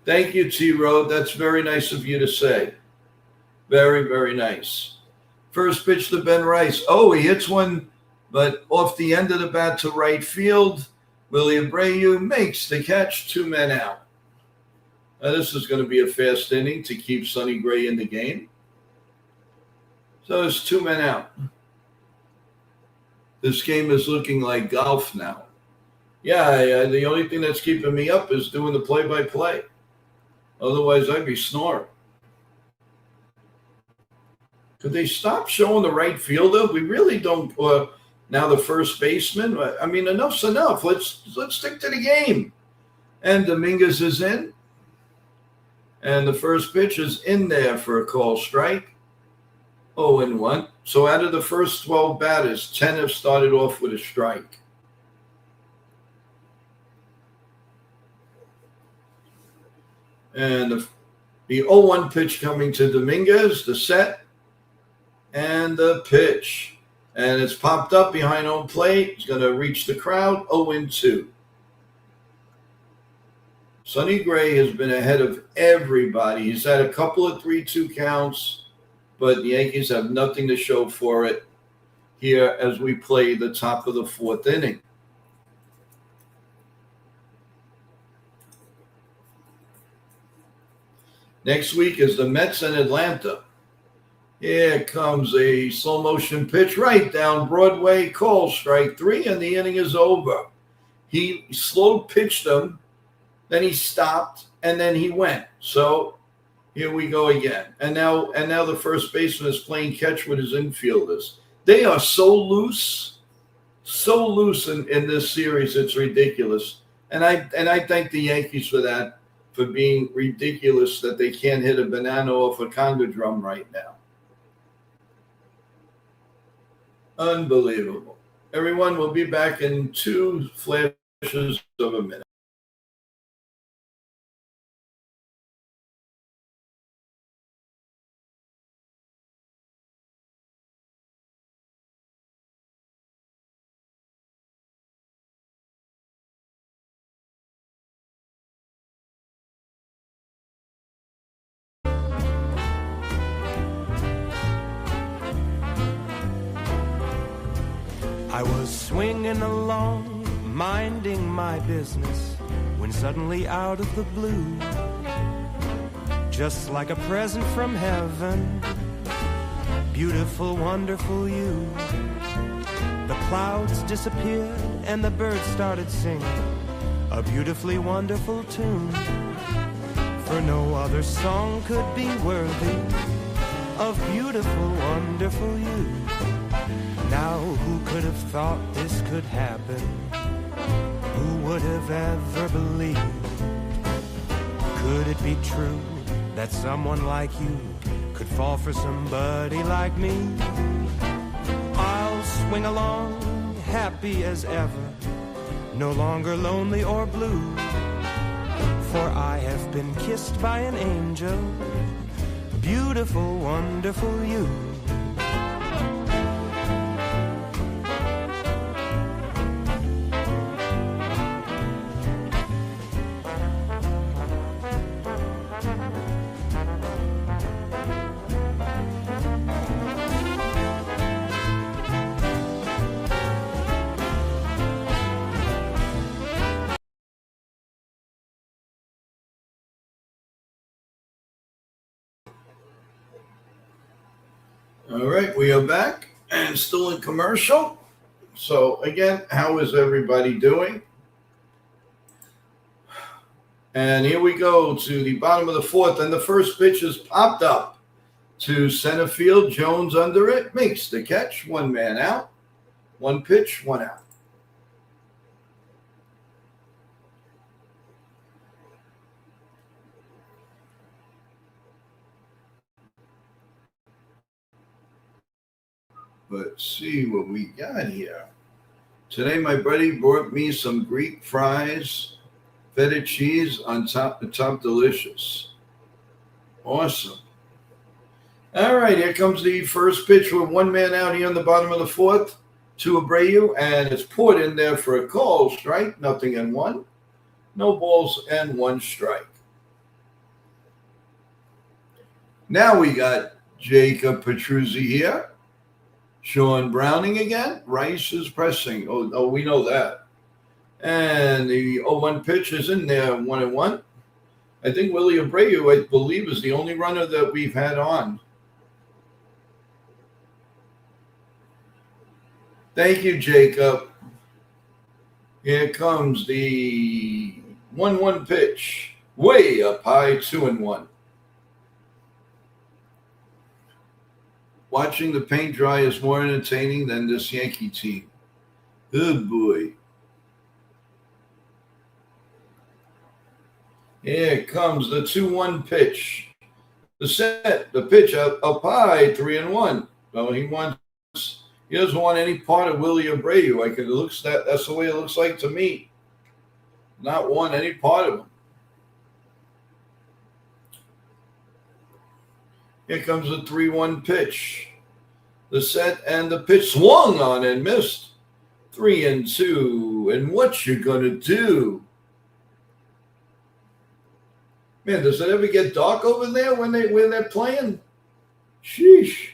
Speaker 6: Thank you, T-Road. That's very nice of you to say. Very, very nice. First pitch to Ben Rice. Oh, he hits one, but off the end of the bat to right field. Willie Abreu makes the catch, 2 men out. Now, this is going to be a fast inning to keep Sonny Gray in the game. So it's 2 men out. This game is looking like golf now. Yeah, the only thing that's keeping me up is doing the play-by-play. Otherwise, I'd be snoring. Could they stop showing the right fielder? We really don't. Now the first baseman. I mean, enough's enough. Let's stick to the game. And Dominguez is in. And the first pitch is in there for a call strike. 0-1. So out of the first 12 batters, 10 have started off with a strike. And the 0-1 pitch coming to Dominguez, the set, and the pitch. And it's popped up behind home plate. It's going to reach the crowd, 0-2. Sonny Gray has been ahead of everybody. He's had a couple of 3-2 counts, but the Yankees have nothing to show for it here as we play the top of the fourth inning. Next week is the Mets and Atlanta. Here comes a slow motion pitch right down Broadway, call strike 3, and the inning is over. He slow pitched them, then he stopped, and then he went. So here we go again. And now the first baseman is playing catch with his infielders. They are so loose in this series, it's ridiculous. And I thank the Yankees for that, for being ridiculous that they can't hit a banana off a conga drum right now. Unbelievable. Everyone will be back in 2 flashes of a minute.
Speaker 7: I was swinging along, minding my business, when suddenly out of the blue, just like a present from heaven, beautiful, wonderful you. The clouds disappeared and the birds started singing a beautifully wonderful tune, for no other song could be worthy of beautiful, wonderful you. Now who could have thought this could happen? Who would have ever believed? Could it be true that someone like you could fall for somebody like me? I'll swing along, happy as ever, no longer lonely or blue, for I have been kissed by an angel, beautiful, wonderful you.
Speaker 6: All right, we are back and still in commercial. So again, how is everybody doing? And here we go to the bottom of the 4th, and the first pitch is popped up to center field. Jones under it, makes the catch. 1 man out. 1 pitch, 1 out. Let's see what we got here. Today, my buddy brought me some Greek fries, feta cheese on top, delicious. Awesome. All right, here comes the first pitch with 1 man out here on the bottom of the 4th to Abreu, and it's put in there for a call strike. 0-1. No balls and 1 strike. Now we got Jacob Petruzzi here. Sean Browning again. Rice is pressing. Oh, we know that. And the 0-1 pitch is in there, 1-1. I think Willie Abreu, I believe, is the only runner that we've had on. Thank you, Jacob. Here comes the 1-1 pitch. Way up high, 2-1. Watching the paint dry is more entertaining than this Yankee team. Good boy. Here comes the 2-1 pitch. The set, the pitch up high, 3-1. Well, he doesn't want any part of Willie Abreu. That's the way it looks like to me. Not want any part of him. Here comes the 3-1 pitch. The set and the pitch swung on and missed. 3-2. And what you gonna do? Man, does it ever get dark over there when they're playing? Sheesh.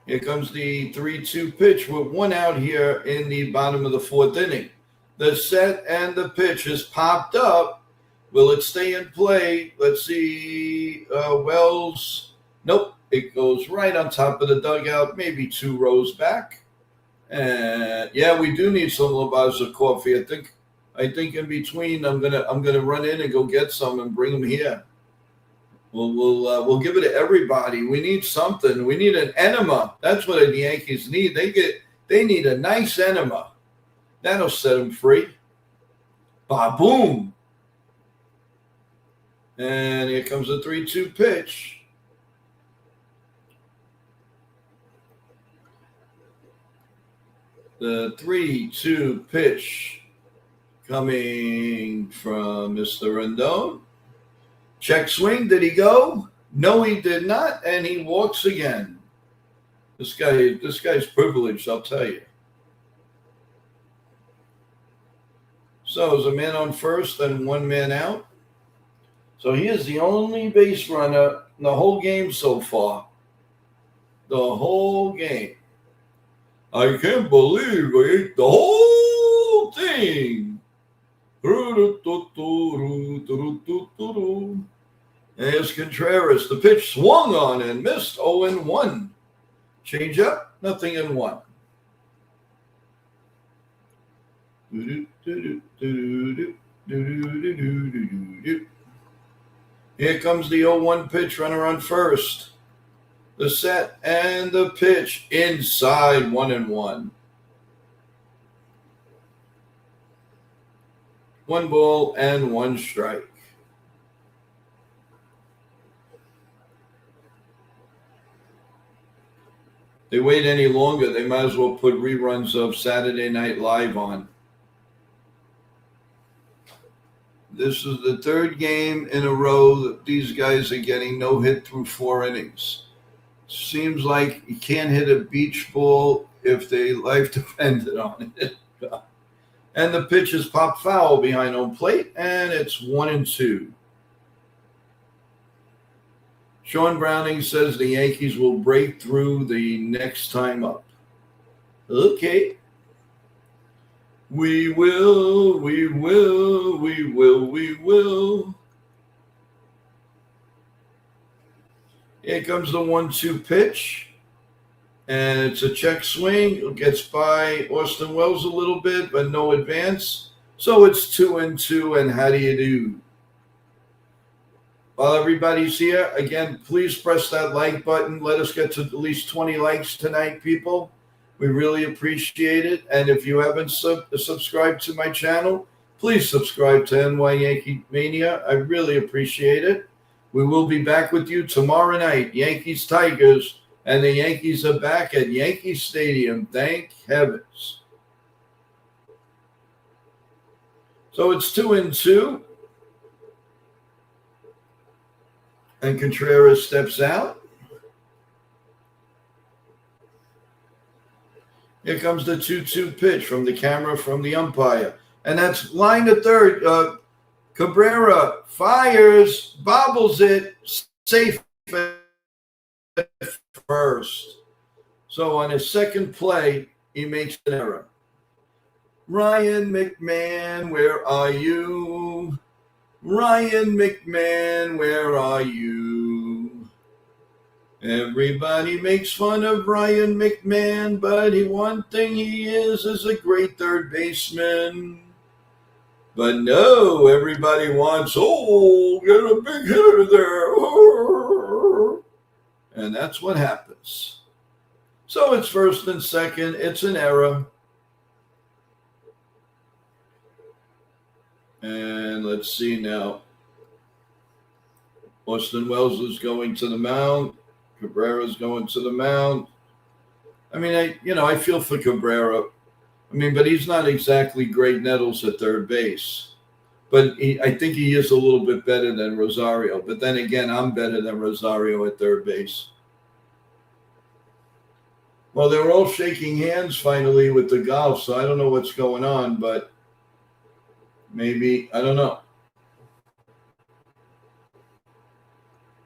Speaker 6: Here comes the 3-2 pitch with 1 out here in the bottom of the 4th inning. The set and the pitch is popped up. Will it stay in play? Let's see. Wells. Nope. It goes right on top of the dugout, maybe 2 rows back. And yeah, we do need some Lavazza coffee. I think in between I'm gonna run in and go get some and bring them here. We'll give it to everybody. We need something. We need an enema. That's what the Yankees need. They need a nice enema. That'll set them free. Ba-boom. And here comes the 3-2 pitch. The 3-2 pitch coming from Mr. Rendon. Check swing. Did he go? No, he did not, and he walks again. This guy's privileged, I'll tell you. So there's a man on first and one man out. So he is the only base runner in the whole game so far. The whole game. I can't believe I ate the whole thing. There's Contreras. The pitch swung on and missed 0-1. Change up, nothing in one. Here comes the 0-1 pitch, runner on first. The set and the pitch inside 1-1. 1 ball and 1 strike. They wait any longer, they might as well put reruns of Saturday Night Live on. This is the third game in a row that these guys are getting no hit through 4 innings. Seems like you can't hit a beach ball if their life depended on it. And the pitch is popped foul behind home plate, and it's 1-2. Sean Browning says the Yankees will break through the next time up. Okay. We will. Here comes the 1-2 pitch. And it's a check swing. It gets by Austin Wells a little bit, but no advance. So it's 2-2, and how do you do? While everybody's here, again, please press that like button. Let us get to at least 20 likes tonight, people. We really appreciate it. And if you haven't subscribed to my channel, please subscribe to NY Yankee Mania. I really appreciate it. We will be back with you tomorrow night, Yankees Tigers, and the Yankees are back at Yankee Stadium. Thank heavens. So it's 2-2. And Contreras steps out. Here comes the 2-2 pitch from the camera from the umpire. And that's line to third. Cabrera fires, bobbles it, safe at first. So on his second play, he makes an error. Ryan McMahon, where are you? Ryan McMahon, where are you? Everybody makes fun of Ryan McMahon, but one thing he is a great third baseman. But no, everybody wants, get a big hitter there. And that's what happens. So it's first and second. It's an error. And let's see now. Austin Wells is going to the mound. Cabrera's going to the mound. I mean, I feel for Cabrera. I mean, but he's not exactly Great Nettles at third base. But I think he is a little bit better than Rosario. But then again, I'm better than Rosario at third base. Well, they were all shaking hands finally with the golf, so I don't know what's going on, but maybe, I don't know.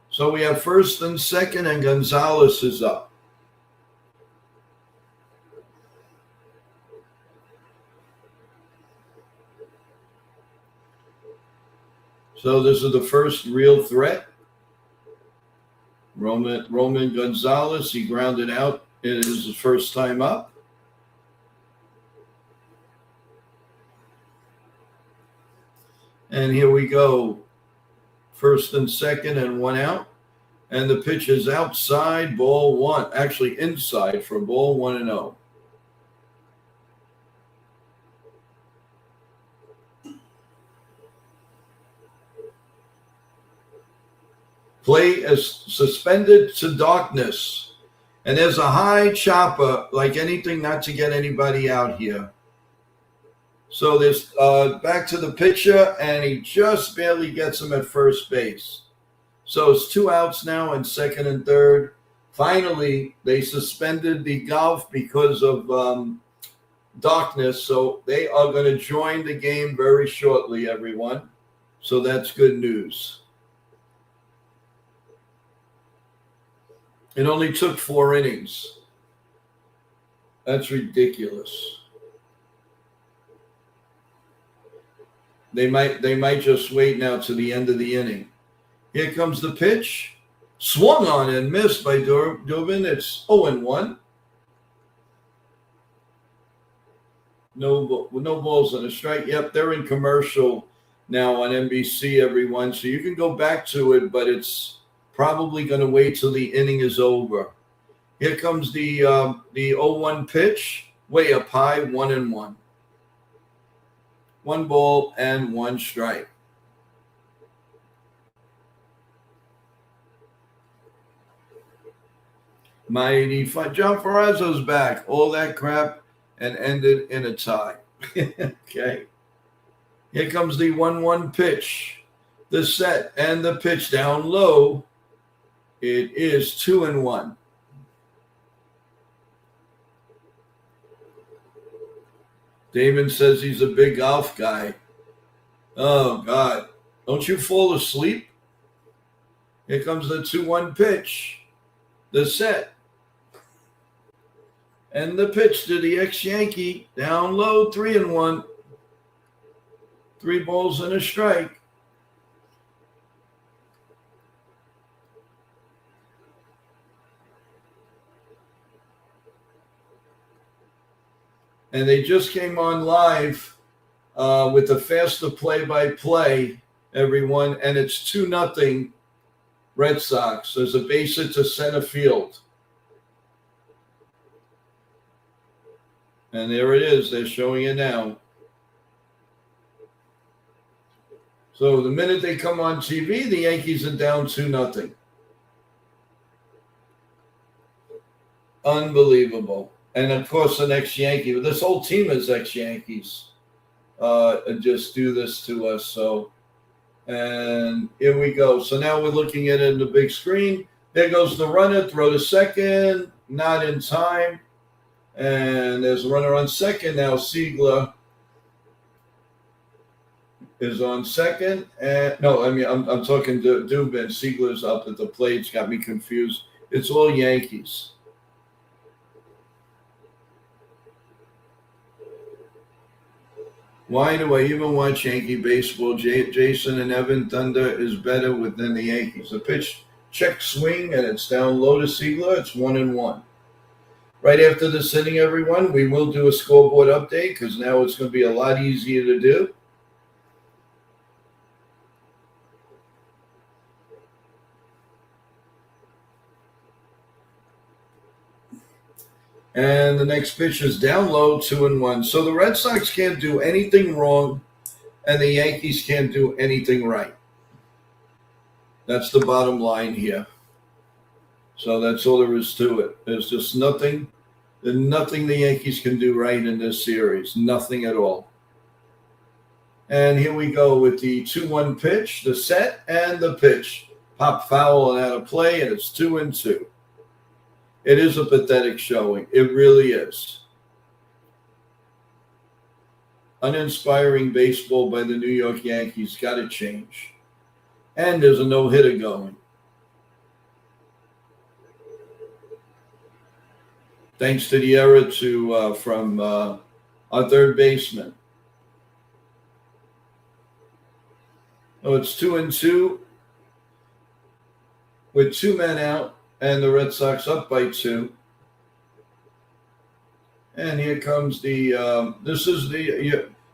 Speaker 6: So we have first and second, and Gonzalez is up. So this is the first real threat. Roman Gonzalez, he grounded out. It is his first time up. And here we go. First and second and one out. And the pitch is outside, ball one. Actually inside for ball 1-0. Play is suspended to darkness And there's a high chopper, like anything not to get anybody out here. So there's back to the pitcher, and he just barely gets him at first base. So it's 2 outs now in second and third. Finally, they suspended the golf because of darkness, so they are going to join the game very shortly, everyone. So that's good news. It only took 4 innings. That's ridiculous. They might just wait now to the end of the inning. Here comes the pitch. Swung on and missed by Dubin. It's 0-1. No balls on a strike. Yep, they're in commercial now on NBC, everyone. So you can go back to it, but it's probably going to wait till the inning is over. Here comes the 0-1 pitch. Way up high, 1-1. 1 ball and 1 strike. Mighty fun. John Ferrazzo's back. All that crap and ended in a tie. Okay. Here comes the 1-1 pitch. The set and the pitch down low. It is 2-1. Damon says he's a big golf guy. Oh, God. Don't you fall asleep? Here comes the 2-1 pitch. The set. And the pitch to the ex-Yankee. Down low, 3-1. 3 balls and a strike. And they just came on live with the faster play-by-play, everyone. And it's 2-0 Red Sox. There's a base hit to center field. And there it is. They're showing it now. So the minute they come on TV, the Yankees are down 2-0. Unbelievable. And, of course, an ex-Yankee. This whole team is ex-Yankees. Just do this to us. So, and here we go. So now we're looking at it in the big screen. There goes the runner. Throw to second. Not in time. And there's a runner on second. Now Siegler is on second. And no, I mean, I'm talking to Dubin. Siegler's up at the plate. It's got me confused. It's all Yankees. Why do I even watch Yankee baseball? Jason and Evan Thunder is better than the Yankees. The pitch check swing, and it's down low to Siegler. It's 1-1. Right after this inning, everyone, we will do a scoreboard update because now it's going to be a lot easier to do. And the next pitch is down low, 2-1. So the Red Sox can't do anything wrong, and the Yankees can't do anything right. That's the bottom line here. So that's all there is to it. There's just nothing the Yankees can do right in this series. Nothing at all. And here we go with the 2-1 pitch, the set, and the pitch. Pop foul and out of play, and it's 2-2. It is a pathetic showing. It really is. Uninspiring baseball by the New York Yankees. Got to change. And there's a no-hitter going. Thanks to the error from our third baseman. Oh, it's 2-2 with 2 men out, and the Red Sox up by 2. And here comes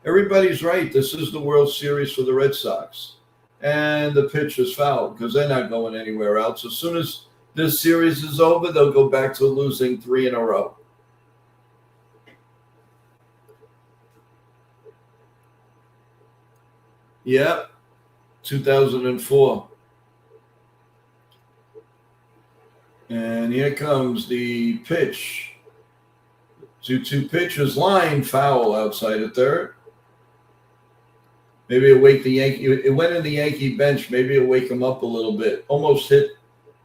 Speaker 6: everybody's right. This is the World Series for the Red Sox. And the pitch is fouled because they're not going anywhere else. As soon as this series is over, they'll go back to losing 3 in a row. Yep, 2004. And here comes the pitch. 2-2 pitch is line foul outside at third. Maybe it'll wake the Yankee. It went in the Yankee bench. Maybe it'll wake him up a little bit. Almost hit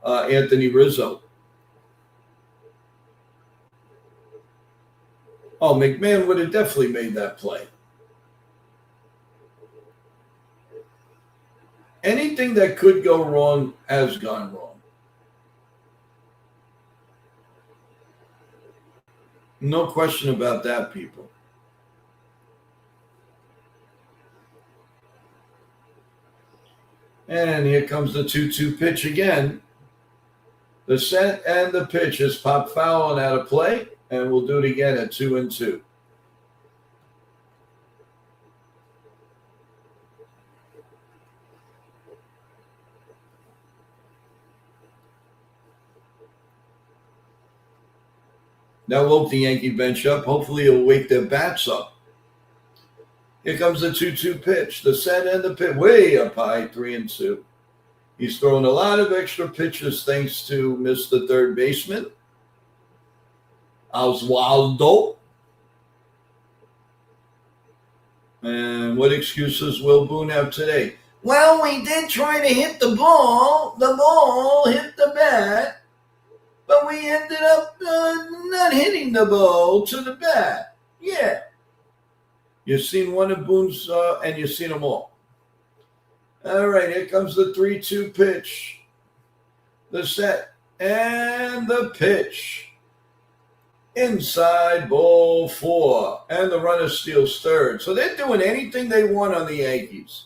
Speaker 6: Anthony Rizzo. Oh, McMahon would have definitely made that play. Anything that could go wrong has gone wrong. No question about that, people. And here comes the 2-2 pitch again. The set and the pitch is pop foul and out of play, and we'll do it again at 2-2. That woke the Yankee bench up. Hopefully it'll wake their bats up. Here comes the 2-2 pitch. The set and the pitch way up high, 3-2. He's thrown a lot of extra pitches thanks to Mr. Third Baseman, Oswaldo. And what excuses will Boone have today? Well, we did try to hit the ball. The ball hit the bat. But we ended up not hitting the ball to the bat. Yeah. You've seen one of Boone's, and you've seen them all. All right, here comes the 3-2 pitch. The set and the pitch. Inside ball 4. And the runner steals third. So they're doing anything they want on the Yankees.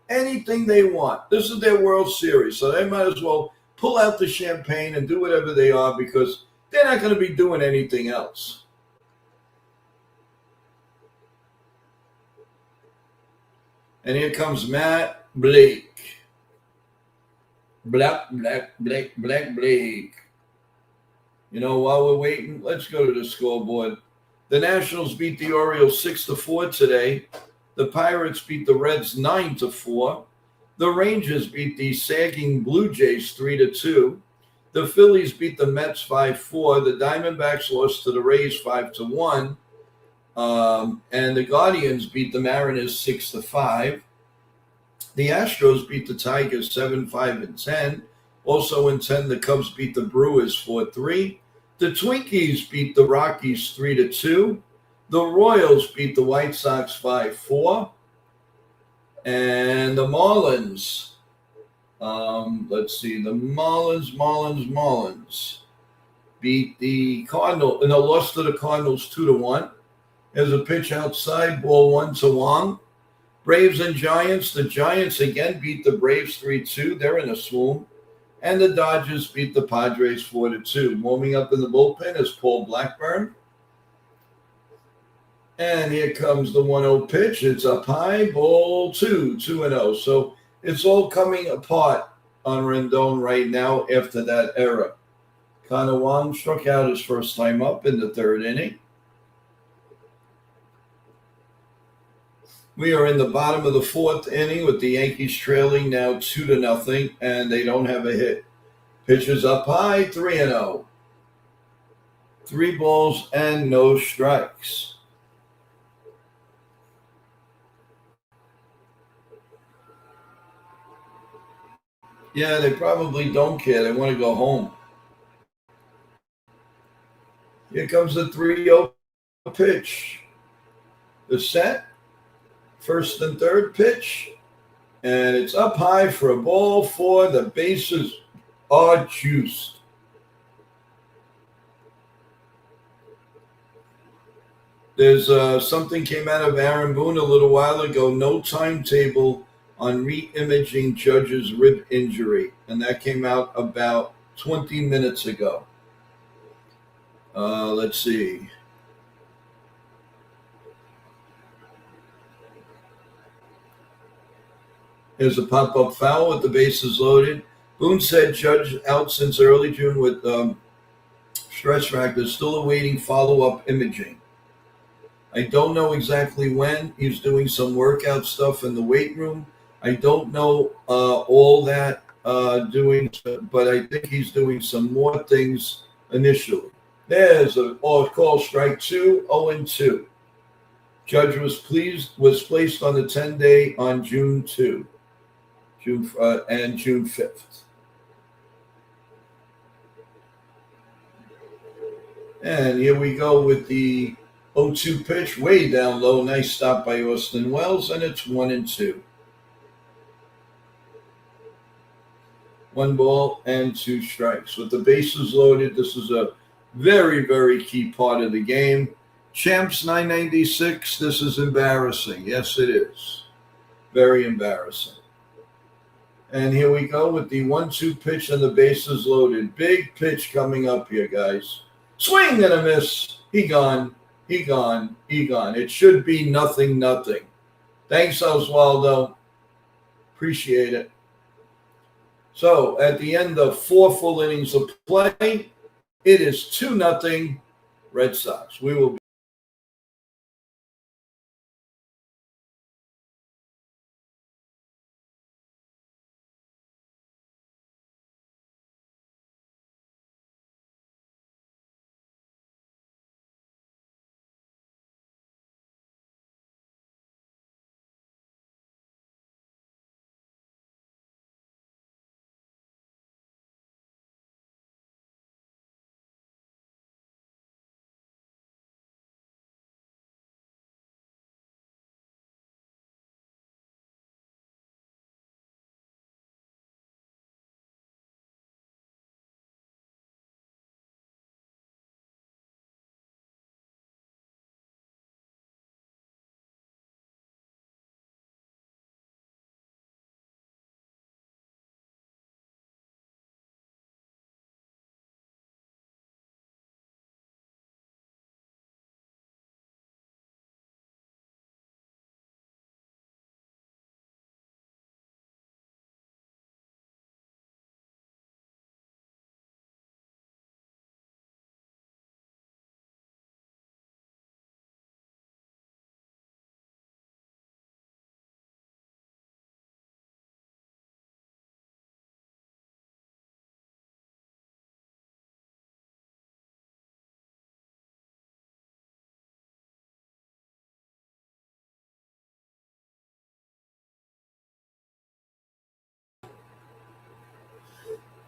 Speaker 6: Anything they want. This is their World Series, so they might as well pull out the champagne and do whatever they are because they're not going to be doing anything else. And here comes Matt Blake. Blake. You know, while we're waiting, let's go to the scoreboard. The Nationals beat the Orioles 6-4 today. The Pirates beat the Reds 9-4. The Rangers beat the sagging Blue Jays 3-2. The Phillies beat the Mets 5-4. The Diamondbacks lost to the Rays 5-1. And the Guardians beat the Mariners 6-5. The Astros beat the Tigers 7-5-10. Also in 10, the Cubs beat the Brewers 4-3. The Twinkies beat the Rockies 3-2. The Royals beat the White Sox 5-4. And the Marlins, let's see, the Marlins beat the Cardinals, and they lost to the Cardinals 2-1. There's a pitch outside, ball 1 to Wong. Braves and Giants, the Giants again beat the Braves 3-2. They're in a swoon. And the Dodgers beat the Padres 4-2. Warming up in the bullpen is Paul Blackburn. And here comes the 1-0 pitch. It's up high, ball 2-0. So it's all coming apart on Rendon right now after that era. Connor Wong struck out his first time up in the third inning. We are in the bottom of the fourth inning with the Yankees trailing now 2-0, and they don't have a hit. Pitch is up high, 3-0. 3 balls and no strikes. Yeah, they probably don't care. They want to go home. Here comes the 3-0 pitch. The set, first and third pitch, and it's up high for a ball 4. The bases are juiced. There's something came out of Aaron Boone a little while ago, no timetable on re-imaging Judge's rib injury, and that came out about 20 minutes ago. Let's see. Here's a pop-up foul with the bases loaded. Boone said Judge out since early June with stress fractures, still awaiting follow-up imaging. I don't know exactly when. He's doing some workout stuff in the weight room. I don't know all that. but I think he's doing some more things initially. There's a call strike 2, 0-2. Judge was placed on the 10-day on June 2, and June 5th. And here we go with the 0-2 pitch, way down low. Nice stop by Austin Wells, and it's 1-2. 1 ball and 2 strikes. With the bases loaded, this is a very, very key part of the game. Champs 996, this is embarrassing. Yes, it is. Very embarrassing. And here we go with the 1-2 pitch and the bases loaded. Big pitch coming up here, guys. Swing and a miss. He gone. He gone. He gone. It should be 0-0. Thanks, Oswaldo. Appreciate it. So at the end of 4 full innings of play, it is 2-0 Red Sox. We will be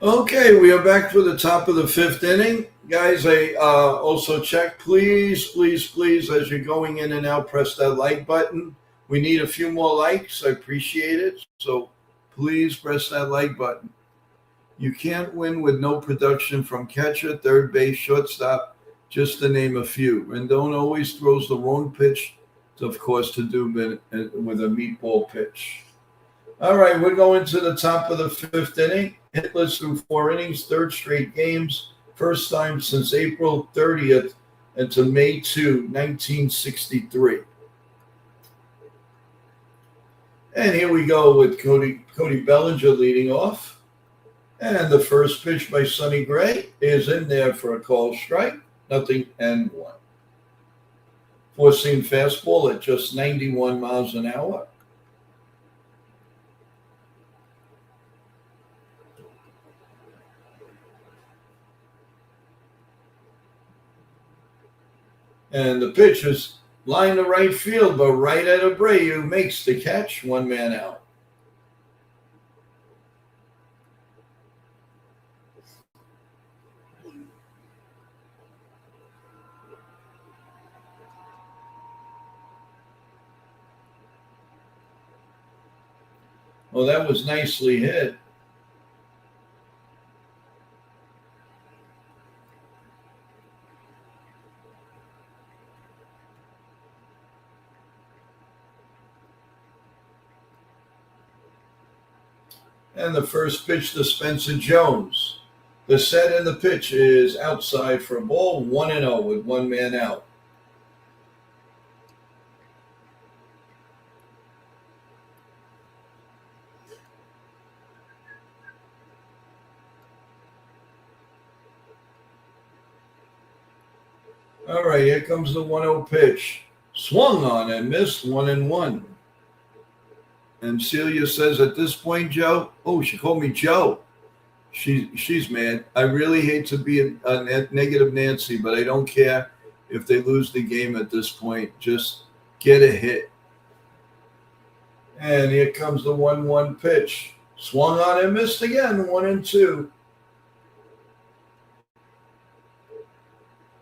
Speaker 6: okay. We are back for the top of the 5th inning. Guys, I also check, please, please, please, as you're going in and out, press that like button. We need a few more likes. I appreciate it. So please press that like button. You can't win with no production from catcher, third base, shortstop, just to name a few. Rendon always throws the wrong pitch, of course, to do with a meatball pitch. All right, we're going to the top of the 5th inning. Hitless through 4 innings, 3rd straight games. First time since April 30th into May 2, 1963. And here we go with Cody Bellinger leading off. And the first pitch by Sonny Gray is in there for a call strike. 0-1. 4-seam fastball at just 91 miles an hour. And the pitch is line to right field, but right at Abreu makes the catch, 1 man out. Well, that was nicely hit. And the first pitch to Spencer Jones. The set and the pitch is outside for a ball, 1-0 with 1 man out. All right, here comes the 1-0 pitch. Swung on and missed, 1-1. And Celia says, at this point, Joe, oh, she called me Joe. She's mad. I really hate to be a negative Nancy, but I don't care if they lose the game at this point. Just get a hit. And here comes the 1-1 pitch. Swung on and missed again, 1-2.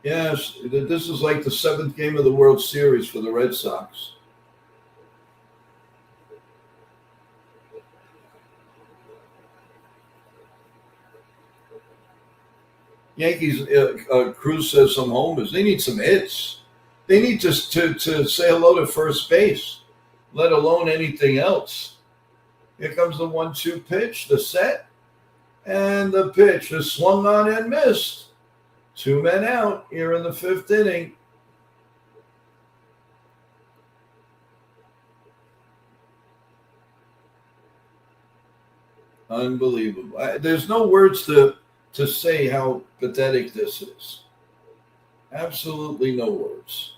Speaker 6: Yes, this is like the 7th game of the World Series for the Red Sox. Yankees, Cruz says some homers. They need some hits. They need to say hello to first base, let alone anything else. Here comes the 1-2 pitch, the set, and the pitch is swung on and missed. 2 men out here in the 5th inning. Unbelievable. There's no words to say how pathetic this is. Absolutely no words.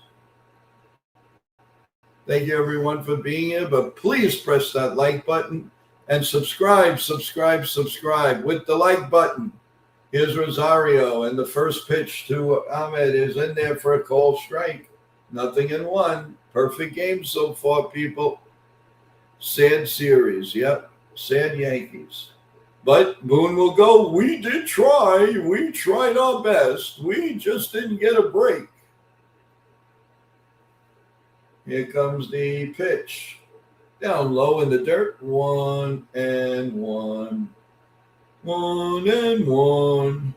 Speaker 6: Thank you, everyone, for being here. But please press that like button and subscribe with the like button. Here's Rosario, and the first pitch to Ahmed is in there for a called strike. 0-1. Perfect game so far, people. Sad series. Yep. Sad Yankees. But Boone will go, we did try. We tried our best. We just didn't get a break. Here comes the pitch. Down low in the dirt. 1-1. 1-1.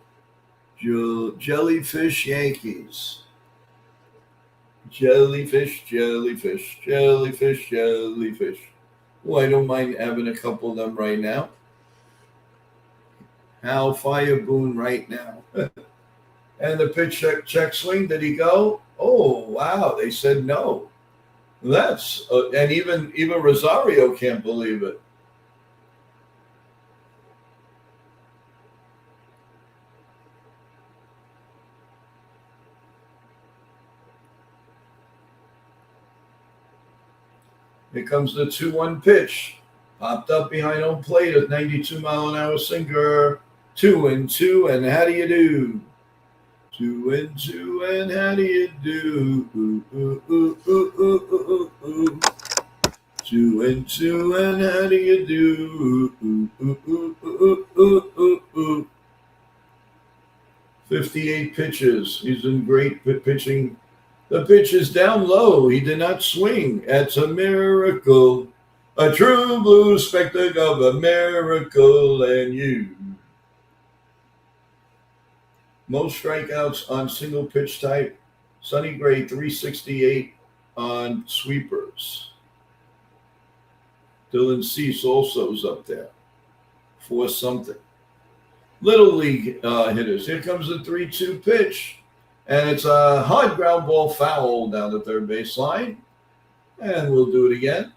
Speaker 6: Jellyfish Yankees. Jellyfish. Oh, I don't mind having a couple of them right now. Hal Fire Boone right now. And the pitch check swing. Did he go? Oh, wow. They said no. That's and even Rosario can't believe it. Here comes the 2-1 pitch. Popped up behind home plate, a 92-mile-an-hour sinker. 2-2, and how do you do? 2-2, and how do you do? 2-2, and how do you do? 58 pitches. He's in great pitching. The pitch is down low. He did not swing. That's a miracle. A true blue spectacle of a miracle, and you. Most strikeouts on single pitch type. Sonny Gray, 368 on sweepers. Dylan Cease also is up there for something. Little league hitters. Here comes the 3-2 pitch. And it's a hard ground ball foul down the third baseline. And we'll do it again.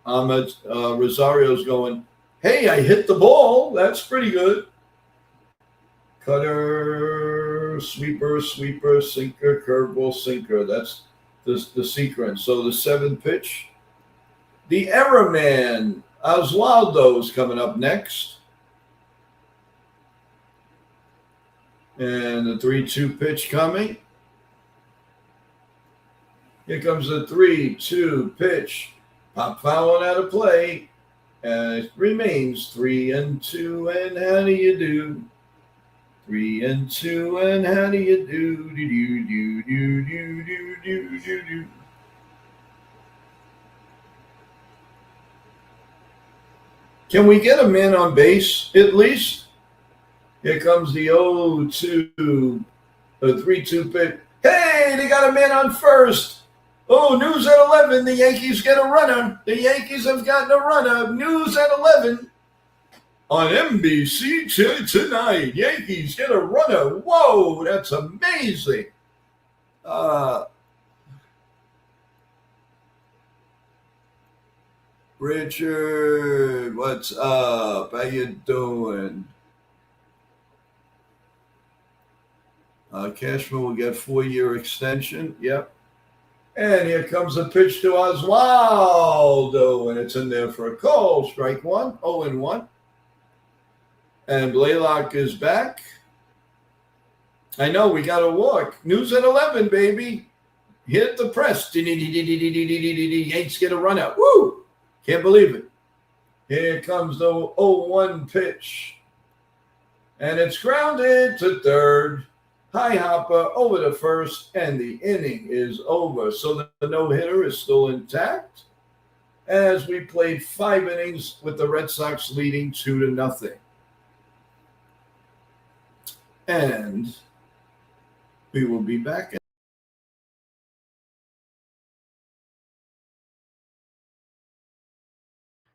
Speaker 6: Ahmed Rosario's going, hey, I hit the ball. That's pretty good. Cutter, sweeper, sinker, curveball, sinker. That's the sequence. So the 7th pitch. The error man, Oswaldo's coming up next. And the 3-2 pitch coming. Here comes the 3-2 pitch. Pop foul out of play. And it remains 3-2. And how do you do? 3-2. And how do you do? Do. Can we get a man on base at least? Here comes the 0-2, the 3-2 pitch. Hey, they got a man on first. Oh, news at 11. The Yankees get a runner. The Yankees have gotten a runner. News at 11 on NBC tonight. Yankees get a runner. Whoa, that's amazing. Richard, what's up? How you doing? Cashman will get 4-year extension. Yep. And here comes a pitch to Oswaldo, and it's in there for a call. Strike one, 0-1. And Blaylock is back. I know, we got to walk. News at 11, baby. Hit the press. Yanks get a run out. Woo! Can't believe it. Here comes the 0-1 pitch. And it's grounded to third. High hopper over to first, and the inning is over. So the no-hitter is still intact as we played 5 innings with the Red Sox leading 2-0. And we will be back.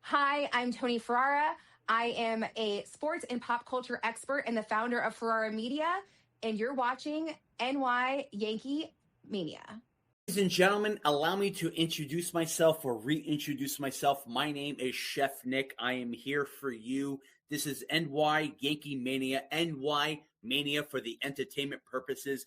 Speaker 8: Hi, I'm Tony Ferrara. I am a sports and pop culture expert and the founder of Ferrara Media, and you're watching NY Yankee Mania.
Speaker 9: Ladies and gentlemen, allow me to introduce myself or reintroduce myself. My name is Chef Nick. I am here for you. This is NY Yankee Mania, NY Mania for the entertainment purposes.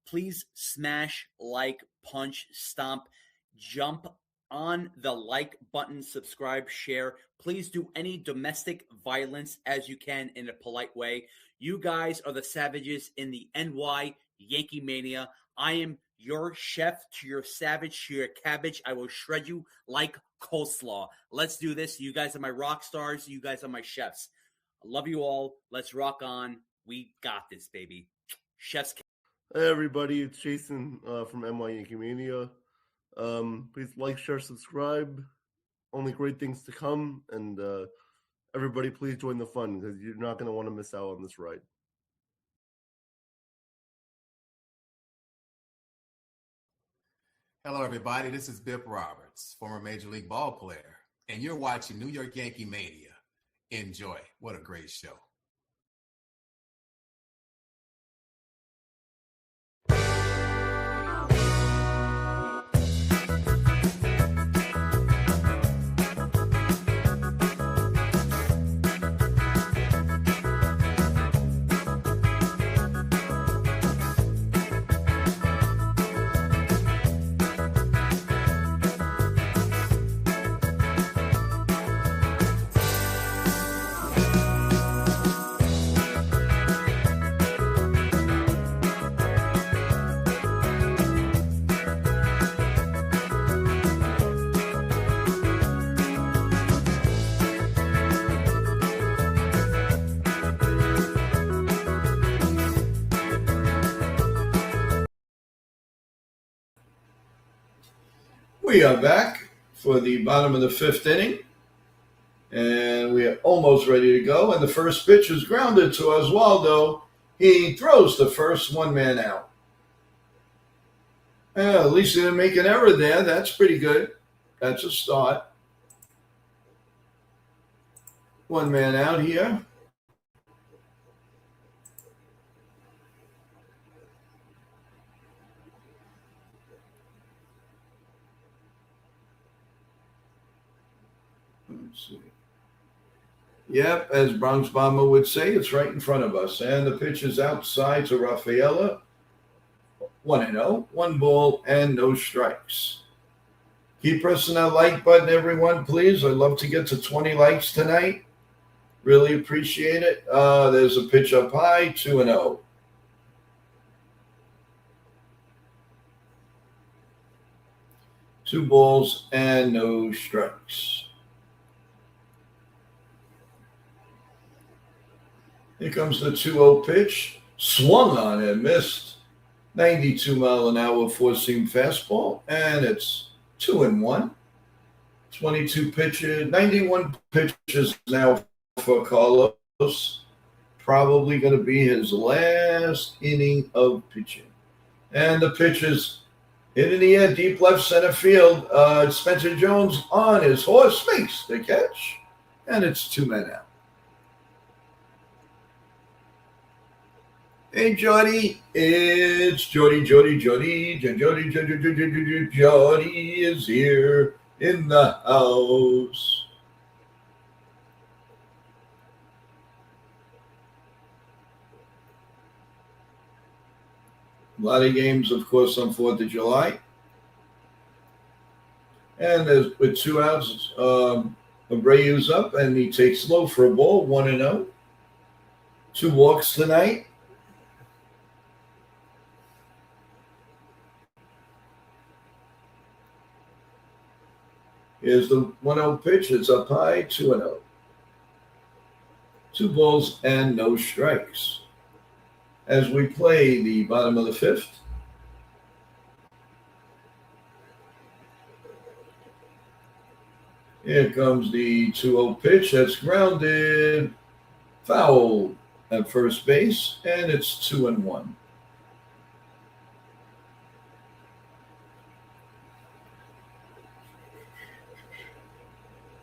Speaker 9: Please smash, like, punch, stomp, jump on the like button, subscribe, share. Please do any domestic violence as you can in a polite way. You guys are the savages in the NY Yankee Mania. I am your chef to your savage to your cabbage. I will shred you like coleslaw. Let's do this. You guys are my rock stars. You guys are my chefs. I love you all. Let's rock on. We got this, baby. Chef's.
Speaker 10: Hey everybody, it's Jason from NY Yankee Mania. Please like, share, subscribe. Only great things to come. And everybody, please join the fun because you're not going to want to miss out on this ride.
Speaker 11: Hello, everybody. This is Bip Roberts, former Major League ball player, and you're watching New York Yankee Mania. Enjoy. What a great show.
Speaker 6: We are back for the bottom of the 5th inning, and we are almost ready to go. And the first pitch is grounded to Oswaldo. He throws the first, 1 man out. At least he didn't make an error there. That's pretty good. That's a start. 1 man out here. Let's see. Yep, as Bronx Bomber would say, it's right in front of us. And the pitch is outside to Rafaela. 1-0, 1 ball, and no strikes. Keep pressing that like button, everyone, please. I'd love to get to 20 likes tonight. Really appreciate it. There's a pitch up high, 2-0. Two balls and no strikes. Here comes the 2-0 pitch. Swung on and missed. 92 mile an hour 4-seam fastball, and it's 2-1. 22 pitches, 91 pitches now for Carlos. Probably going to be his last inning of pitching. And the pitch is hit in the air, deep left center field. Spencer Jones on his horse makes the catch, and it's 2 men out. Hey, Jody, it's Jody is here in the house. A lot of games, of course, on 4th of July. And with 2 outs, Abreu's up, and he takes low for a ball, 1-0. 2 walks tonight. Here's the 1-0 pitch. It's up high, 2-0. 2 balls and no strikes. As we play the bottom of the 5th. Here comes the 2-0 pitch. That's grounded. Foul at first base, and it's 2-1.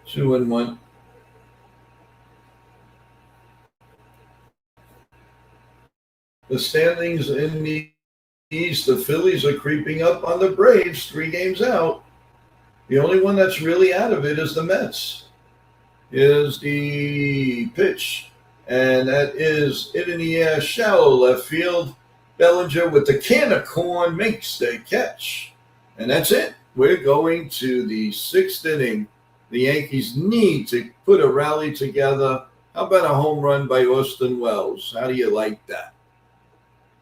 Speaker 6: Two and one. The standings in the East, the Phillies are creeping up on the Braves, 3 games out. The only one that's really out of it is the Mets. Is the pitch, and that is it in the air, shallow left field. Bellinger with the can of corn makes the catch. And that's it. We're going to the 6th inning. The Yankees need to put a rally together. How about a home run by Austin Wells? How do you like that?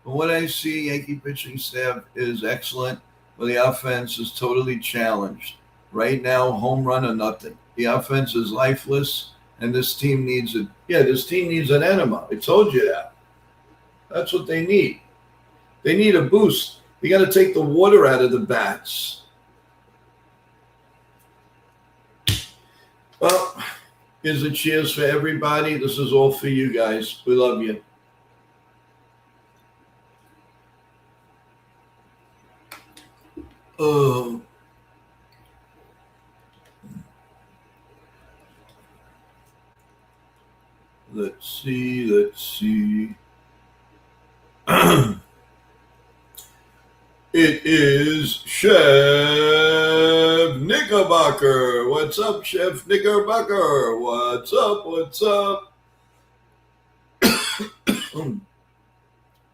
Speaker 6: From what I see, Yankee pitching staff is excellent, but the offense is totally challenged. Right now, home run or nothing. The offense is lifeless, and this team needs it. Yeah, this team needs an enema. I told you that. That's what they need. They need a boost. You got to take the water out of the bats. Well, here's a cheers for everybody. This is all for you guys. We love you. Oh. Let's see. It is Chef Knickerbocker. What's up, Chef Knickerbocker? What's up?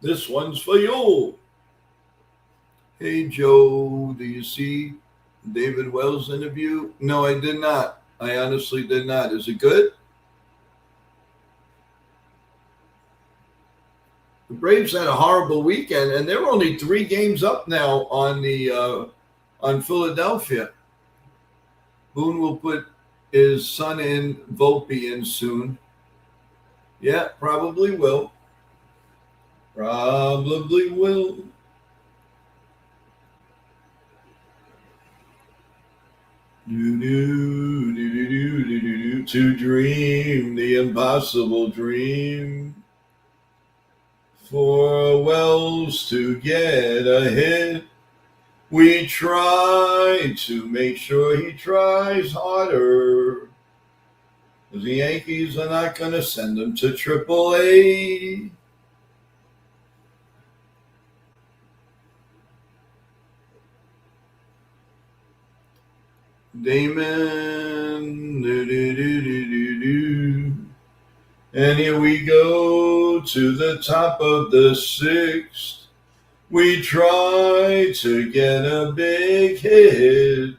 Speaker 6: This one's for you. Hey, Joe, do you see David Wells' interview? No, I did not. I honestly did not. Is it good? The Braves had a horrible weekend, and they're only 3 games up now on Philadelphia. Boone will put his son in, Volpe in soon. Yeah, probably will. To dream the impossible dream. For Wells to get a hit, we try to make sure he tries harder. The Yankees are not going to send him to AAA. Damon, and here we go to the top of the 6th. We try to get a big hit.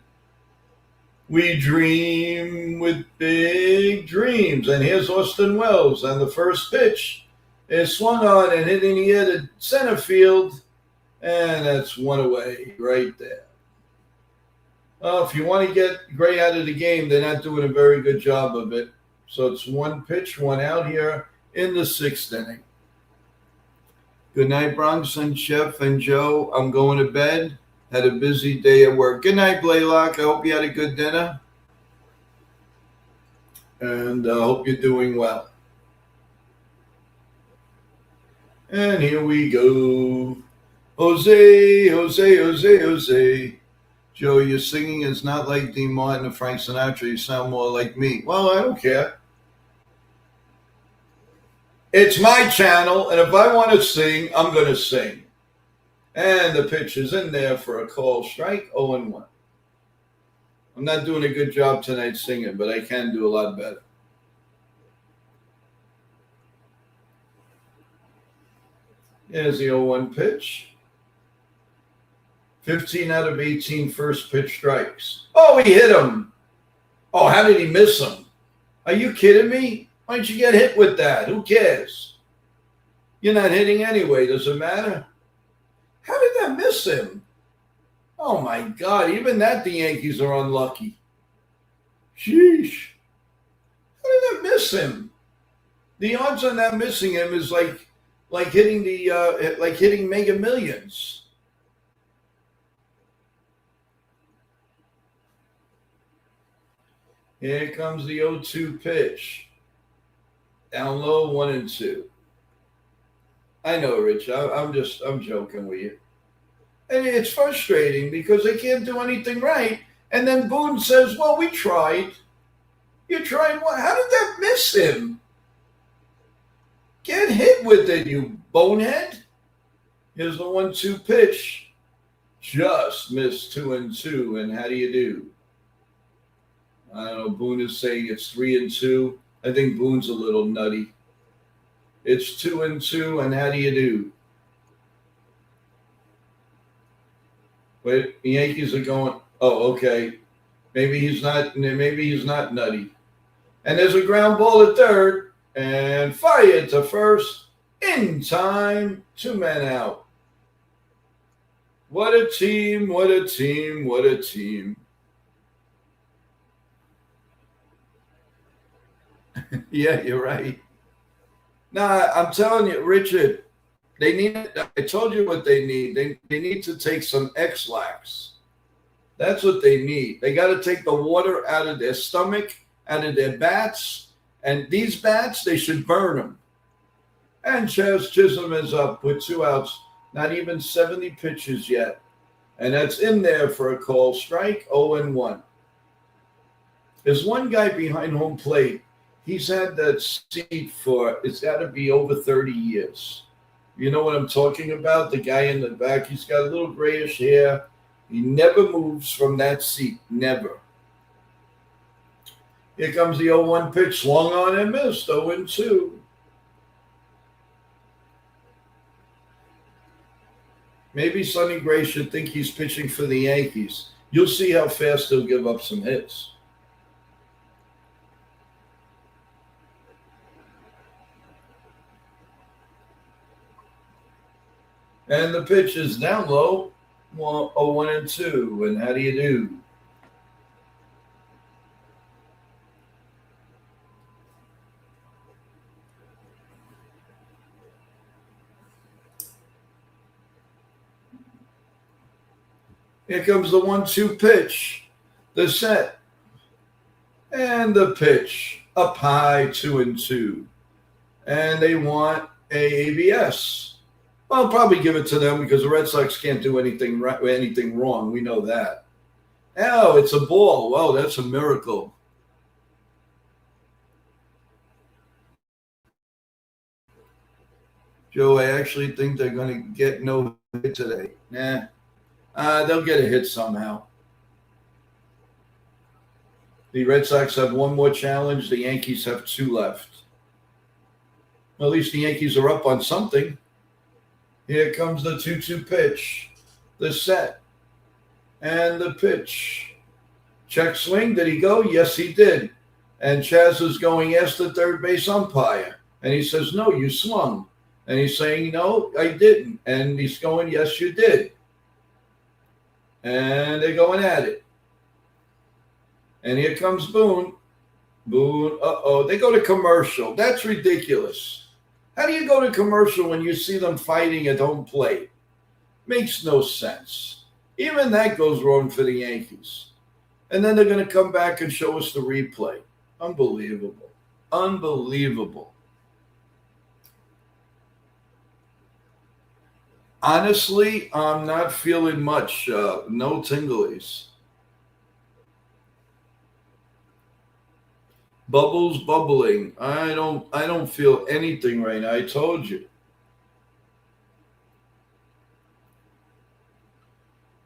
Speaker 6: We dream with big dreams. And here's Austin Wells, and the first pitch is swung on and hit in the air to center field, and that's 1 away right there. If you want to get Gray out of the game, they're not doing a very good job of it. So it's 1 pitch, 1 out here in the 6th inning. Good night, Bronx and Chef and Joe. I'm going to bed. Had a busy day at work. Good night, Blaylock. I hope you had a good dinner. And I hope you're doing well. And here we go. Jose. Joe, your singing is not like Dean Martin or Frank Sinatra. You sound more like me. Well, I don't care. It's my channel, and if I want to sing, I'm going to sing. And the pitch is in there for a call strike, 0-1. I'm not doing a good job tonight singing, but I can do a lot better. Here's the 0-1 pitch. 15 out of 18 first pitch strikes. Oh, he hit him. Oh, how did he miss him? Are you kidding me? Why don't you get hit with that? Who cares? You're not hitting anyway. Does it matter? How did that miss him? Oh, my God. Even that, the Yankees are unlucky. Sheesh. How did that miss him? The odds on that missing him is like hitting hitting Mega Millions. Here comes the 0-2 pitch. Down low, 1-2. I know, Rich. I'm joking with you. And it's frustrating because they can't do anything right. And then Boone says, well, we tried. You tried what? How did that miss him? Get hit with it, you bonehead. Here's the 1-2 pitch. Just missed 2-2. And how do you do? I don't know. Boone is saying it's 3-2. I think Boone's a little nutty. It's 2-2. And how do you do? Wait, the Yankees are going. Oh, okay. Maybe he's not nutty. And there's a ground ball at third. And fired to first. In time. 2 men out. What a team. What a team. What a team. Yeah, you're right. Nah, I'm telling you, Richard, I told you what they need. They need to take some X-Lax. That's what they need. They got to take the water out of their stomach, out of their bats. And these bats, they should burn them. And Chaz Chisholm is up with 2 outs. Not even 70 pitches yet. And that's in there for a call strike, 0-1. There's one guy behind home plate. He's had that seat for, it's got to be over 30 years. You know what I'm talking about? The guy in the back, he's got a little grayish hair. He never moves from that seat. Never. Here comes the 0-1 pitch. Swung on and missed. 0-2. Maybe Sonny Gray should think he's pitching for the Yankees. You'll see how fast he'll give up some hits. And the pitch is down low. 0-1-2. And how do you do? Here comes the 1-2 pitch. The set. And the pitch. Up high, 2-2. And they want a ABS. I'll probably give it to them because the Red Sox can't do anything wrong. We know that. Oh, it's a ball. Wow, that's a miracle. Joe, I actually think they're going to get no hit today. Nah. They'll get a hit somehow. The Red Sox have 1 more challenge. The Yankees have 2 left. Well, at least the Yankees are up on something. Here comes the 2-2 pitch. The set. And the pitch. Check swing. Did he go? Yes, he did. And Chaz is going, ask the third base umpire. And he says, no, you swung. And he's saying, no, I didn't. And he's going, yes, you did. And they're going at it. And here comes Boone. Boone, they go to commercial. That's ridiculous. How do you go to commercial when you see them fighting at home plate? Makes no sense. Even that goes wrong for the Yankees. And then they're going to come back and show us the replay. Unbelievable. Unbelievable. Honestly, I'm not feeling much. No tinglies. Bubbles bubbling. I don't feel anything right now. I told you.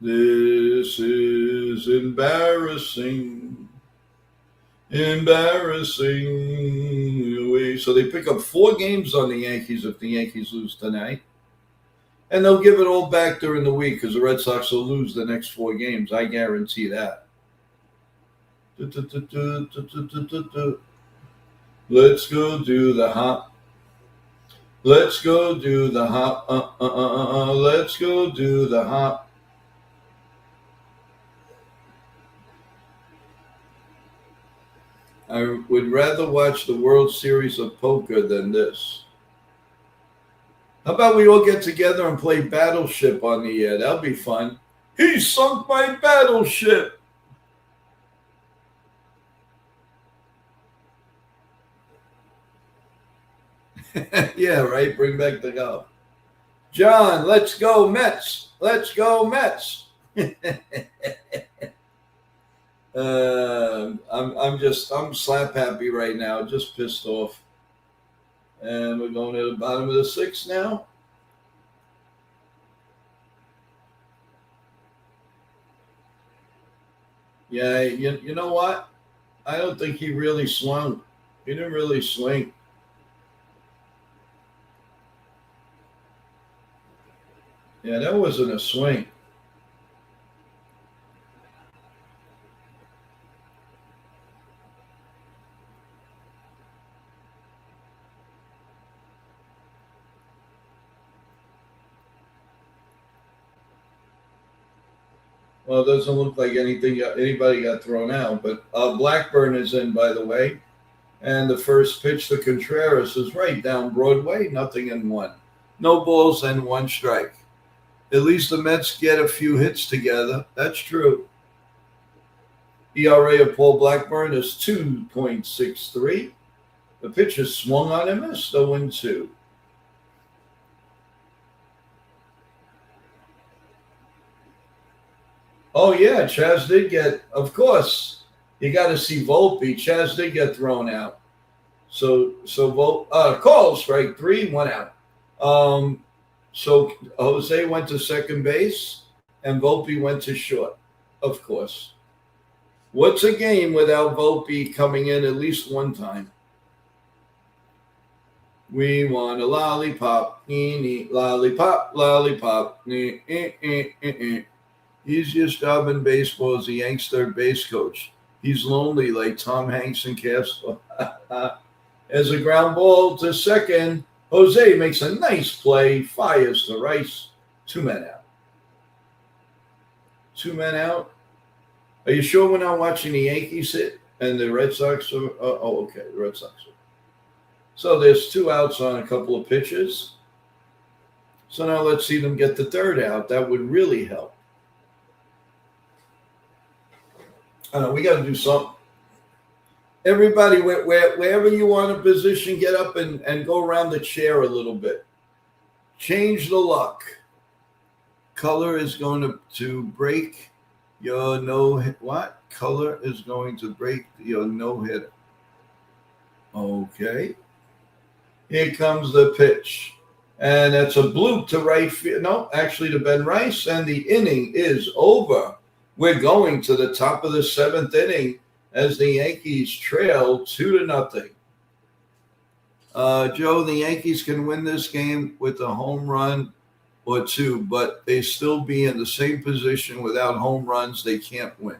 Speaker 6: This is embarrassing. Embarrassing. So they pick up 4 games on the Yankees if the Yankees lose tonight. And they'll give it all back during the week because the Red Sox will lose the next 4 games. I guarantee that. Let's go do the hop. Let's go do the hop. Let's go do the hop. I would rather watch the World Series of Poker than this. How about we all get together and play Battleship on the air? That'll be fun. He sunk my battleship. Yeah, right. Bring back the golf. John, let's go Mets. Let's go Mets. I'm slap happy right now. Just pissed off. And we're going to the bottom of the 6th now. Yeah, you know what? I don't think he really swung. He didn't really swing. Yeah, that wasn't a swing. Well, it doesn't look like anybody got thrown out, but Blackburn is in, by the way. And the first pitch to Contreras is right down Broadway, 0-1. No balls and 1 strike. At least the Mets get a few hits together. That's true. ERA of Paul Blackburn is 2.63. The pitch is swung on him, missed 0-2. Oh, yeah, Chaz did get, of course, you got to see Volpe. Chaz did get thrown out. So call strike 3, 1 out. So Jose went to second base and Volpe went to short, of course. What's a game without Volpe coming in at least one time? We want a lollipop, lollipop, lollipop. Easiest job in baseball is the Yanks third base coach. He's lonely like Tom Hanks in Castle. As a ground ball to second, Jose makes a nice play, fires to Rice. 2 men out. 2 men out. Are you sure we're not watching the Yankees hit and the Red Sox? Okay, the Red Sox. So there's 2 outs on a couple of pitches. So now let's see them get the third out. That would really help. We got to do something. Everybody, wherever you want a position, get up and go around the chair a little bit. Change the luck. Color is going to break your no-hit. What? Color is going to break your no-hitter. Okay. Here comes the pitch. And that's a bloop to right field. No, actually to Ben Rice. And the inning is over. We're going to the top of the 7th inning as the Yankees trail 2-0. Joe, the Yankees can win this game with a home run or 2, but they still be in the same position without home runs. They can't win.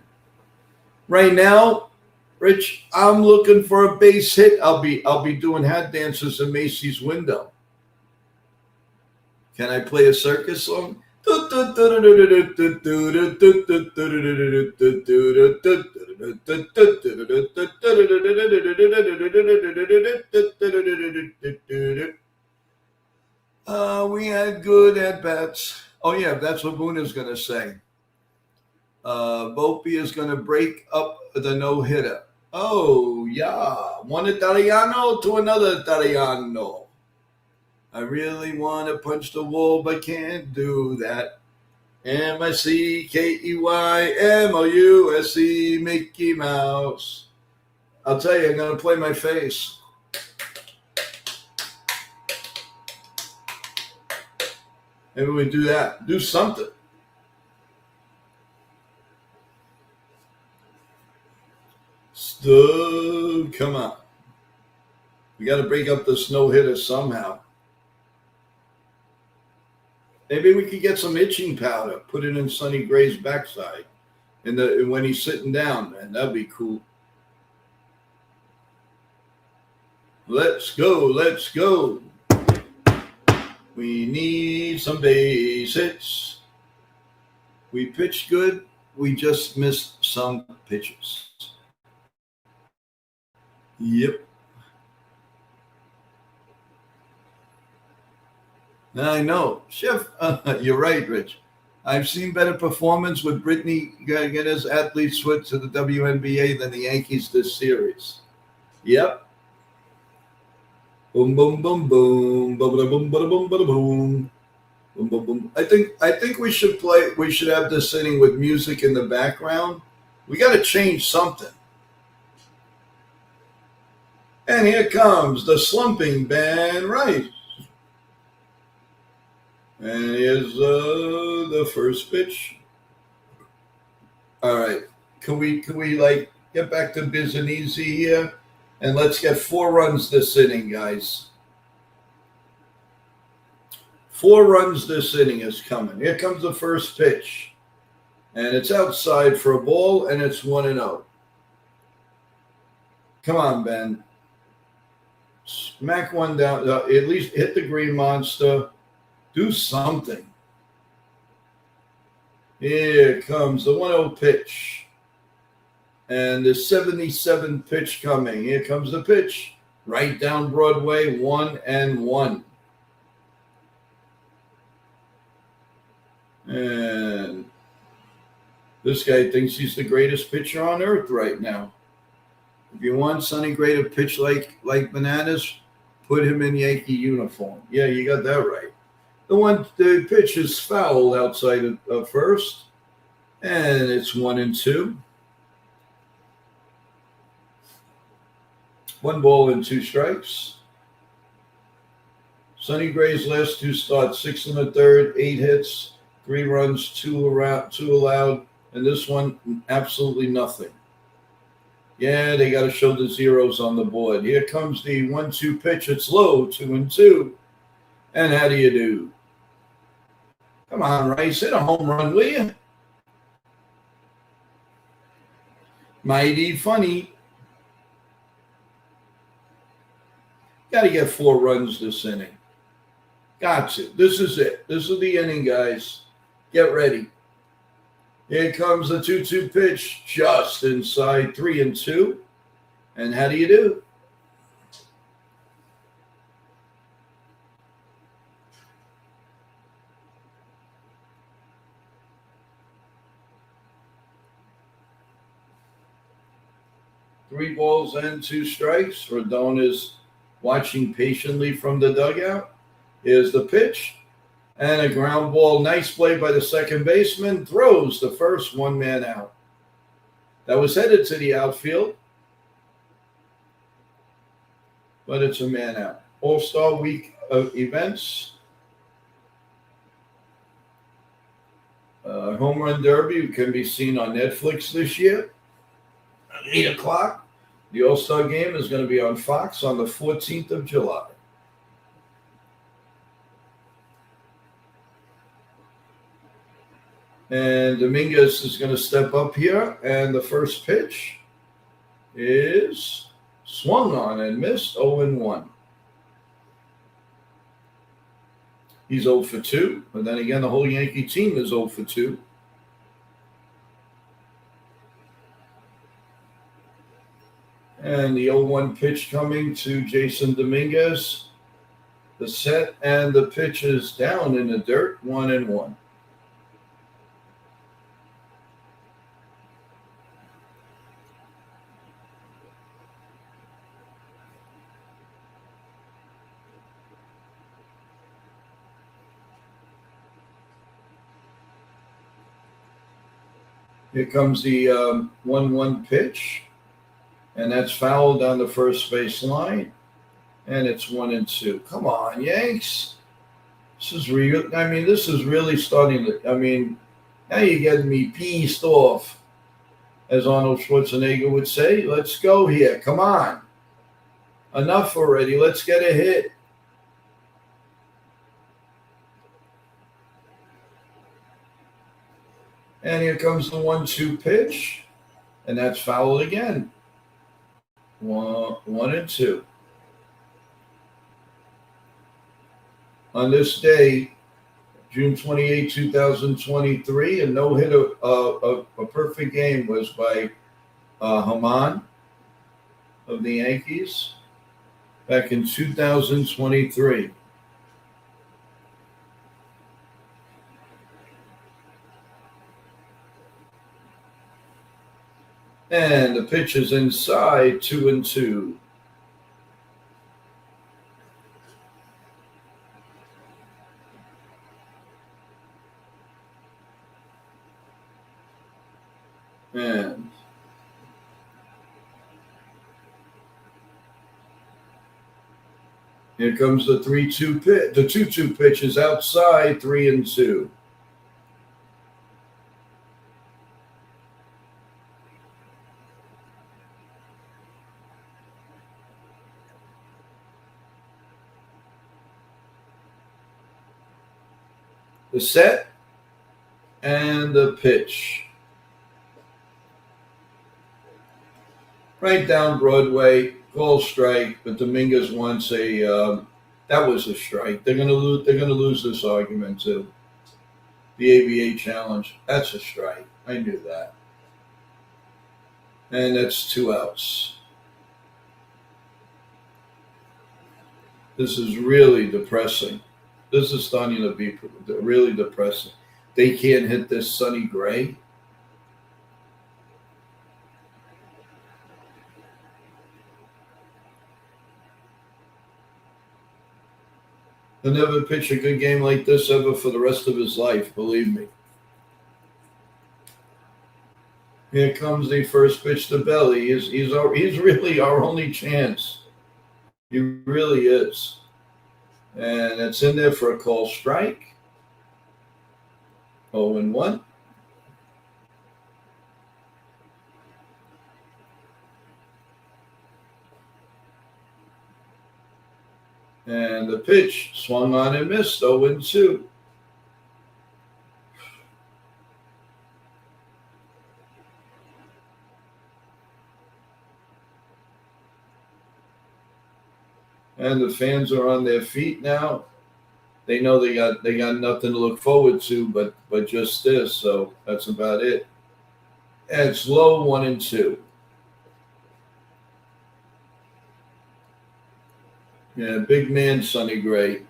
Speaker 6: Right now, Rich, I'm looking for a base hit. I'll be doing hat dances in Macy's window. Can I play a circus song? We had good at-bats. Oh, yeah, that's what Buna's going to say. Volpe is going to break up the no-hitter. Oh, yeah. One Italiano to another Italiano. I really want to punch the wall, but can't do that. MICKEYMOUSE, Mickey Mouse. I'll tell you, I'm going to play my face. Maybe we do that. Do something. Come on. We got to break up this no-hitter somehow. Maybe we could get some itching powder, put it in Sonny Gray's backside, and when he's sitting down, man, that'd be cool. Let's go, let's go. We need some base hits. We pitched good. We just missed some pitches. Yep. I know. Chef, you're right, Rich. I've seen better performance with Brittany Gaines athletes switch to the WNBA than the Yankees this series. Yep. Boom, boom, boom, boom, boom, boom, boom, boom, boom, boom, boom, boom, boom. I think we should play. We should have this inning with music in the background. We got to change something. And here comes the slumping Ben Rice. And here's the first pitch. All right. Can we like get back to biz and easy here? And let's get 4 runs this inning, guys. 4 runs this inning is coming. Here comes the first pitch. And it's outside for a ball, and it's 1-0. Come on, Ben. Smack one down. At least hit the green monster. Do something. Here comes the 1-0 pitch. And the 77 pitch coming. Here comes the pitch. Right down Broadway, 1-1. And this guy thinks he's the greatest pitcher on earth right now. If you want Sonny Gray to pitch like bananas, put him in Yankee uniform. Yeah, you got that right. The pitch is fouled outside of first, and it's 1-2. 1 ball and 2 strikes. Sonny Gray's last 2 starts, 6 1/3, 8 hits, 3 runs, 2 allowed, and this one absolutely nothing. Yeah, they got to show the zeros on the board. Here comes the 1-2 pitch. It's low, 2-2. And how do you do? Come on, Rice, hit a home run, will you? Mighty funny. Got to get 4 runs this inning. Got to. This is it. This is the inning, guys. Get ready. Here comes the 2-2 pitch, just inside 3-2. And how do you do? Three balls and 2 strikes. Rodon is watching patiently from the dugout. Here's the pitch. And a ground ball. Nice play by the second baseman. Throws the first 1-man out. That was headed to the outfield. But it's a man out. All-Star Week of events. Home Run Derby can be seen on Netflix this year. 8 o'clock. The All-Star Game is going to be on Fox on the 14th of July. And Dominguez is going to step up here. And the first pitch is swung on and missed, 0-1. He's 0 for 2. But then again, the whole Yankee team is 0 for 2. And the 0-1 pitch coming to Jason Dominguez. The set and the pitch is down in the dirt, 1-1. Here comes the 1-1 pitch. And that's fouled on the first base line. And it's 1-2. Come on, Yanks. This is real. I mean, this is really starting to. I mean, now you're getting me pissed off, as Arnold Schwarzenegger would say. Let's go here. Come on. Enough already. Let's get a hit. And here comes the 1-2 pitch, and that's fouled again. 1-2. On this day, June 28, 2023, a no-hitter, a perfect game was by Haman of the Yankees back in 2023. And the pitch is inside, 2-2. And here comes the 3-2 pitch. The 2-2 pitch is outside, 3-2. The set and the pitch. Right down Broadway, call strike, but Dominguez wants a that was a strike. They're gonna lose this argument too. The ABA challenge, that's a strike. I knew that. And that's 2 outs. This is really depressing. This is starting to be really depressing. They can't hit this Sonny Gray. He'll never pitch a good game like this ever for the rest of his life, believe me. Here comes the first pitch to Belly. He's really our only chance. He really is. And it's in there for a call strike. 0-1. And the pitch swung on and missed, 0-2. And the fans are on their feet now. They know they got nothing to look forward to, but just this. So that's about it. And it's low, 1-2. Yeah, big man, Sonny Gray.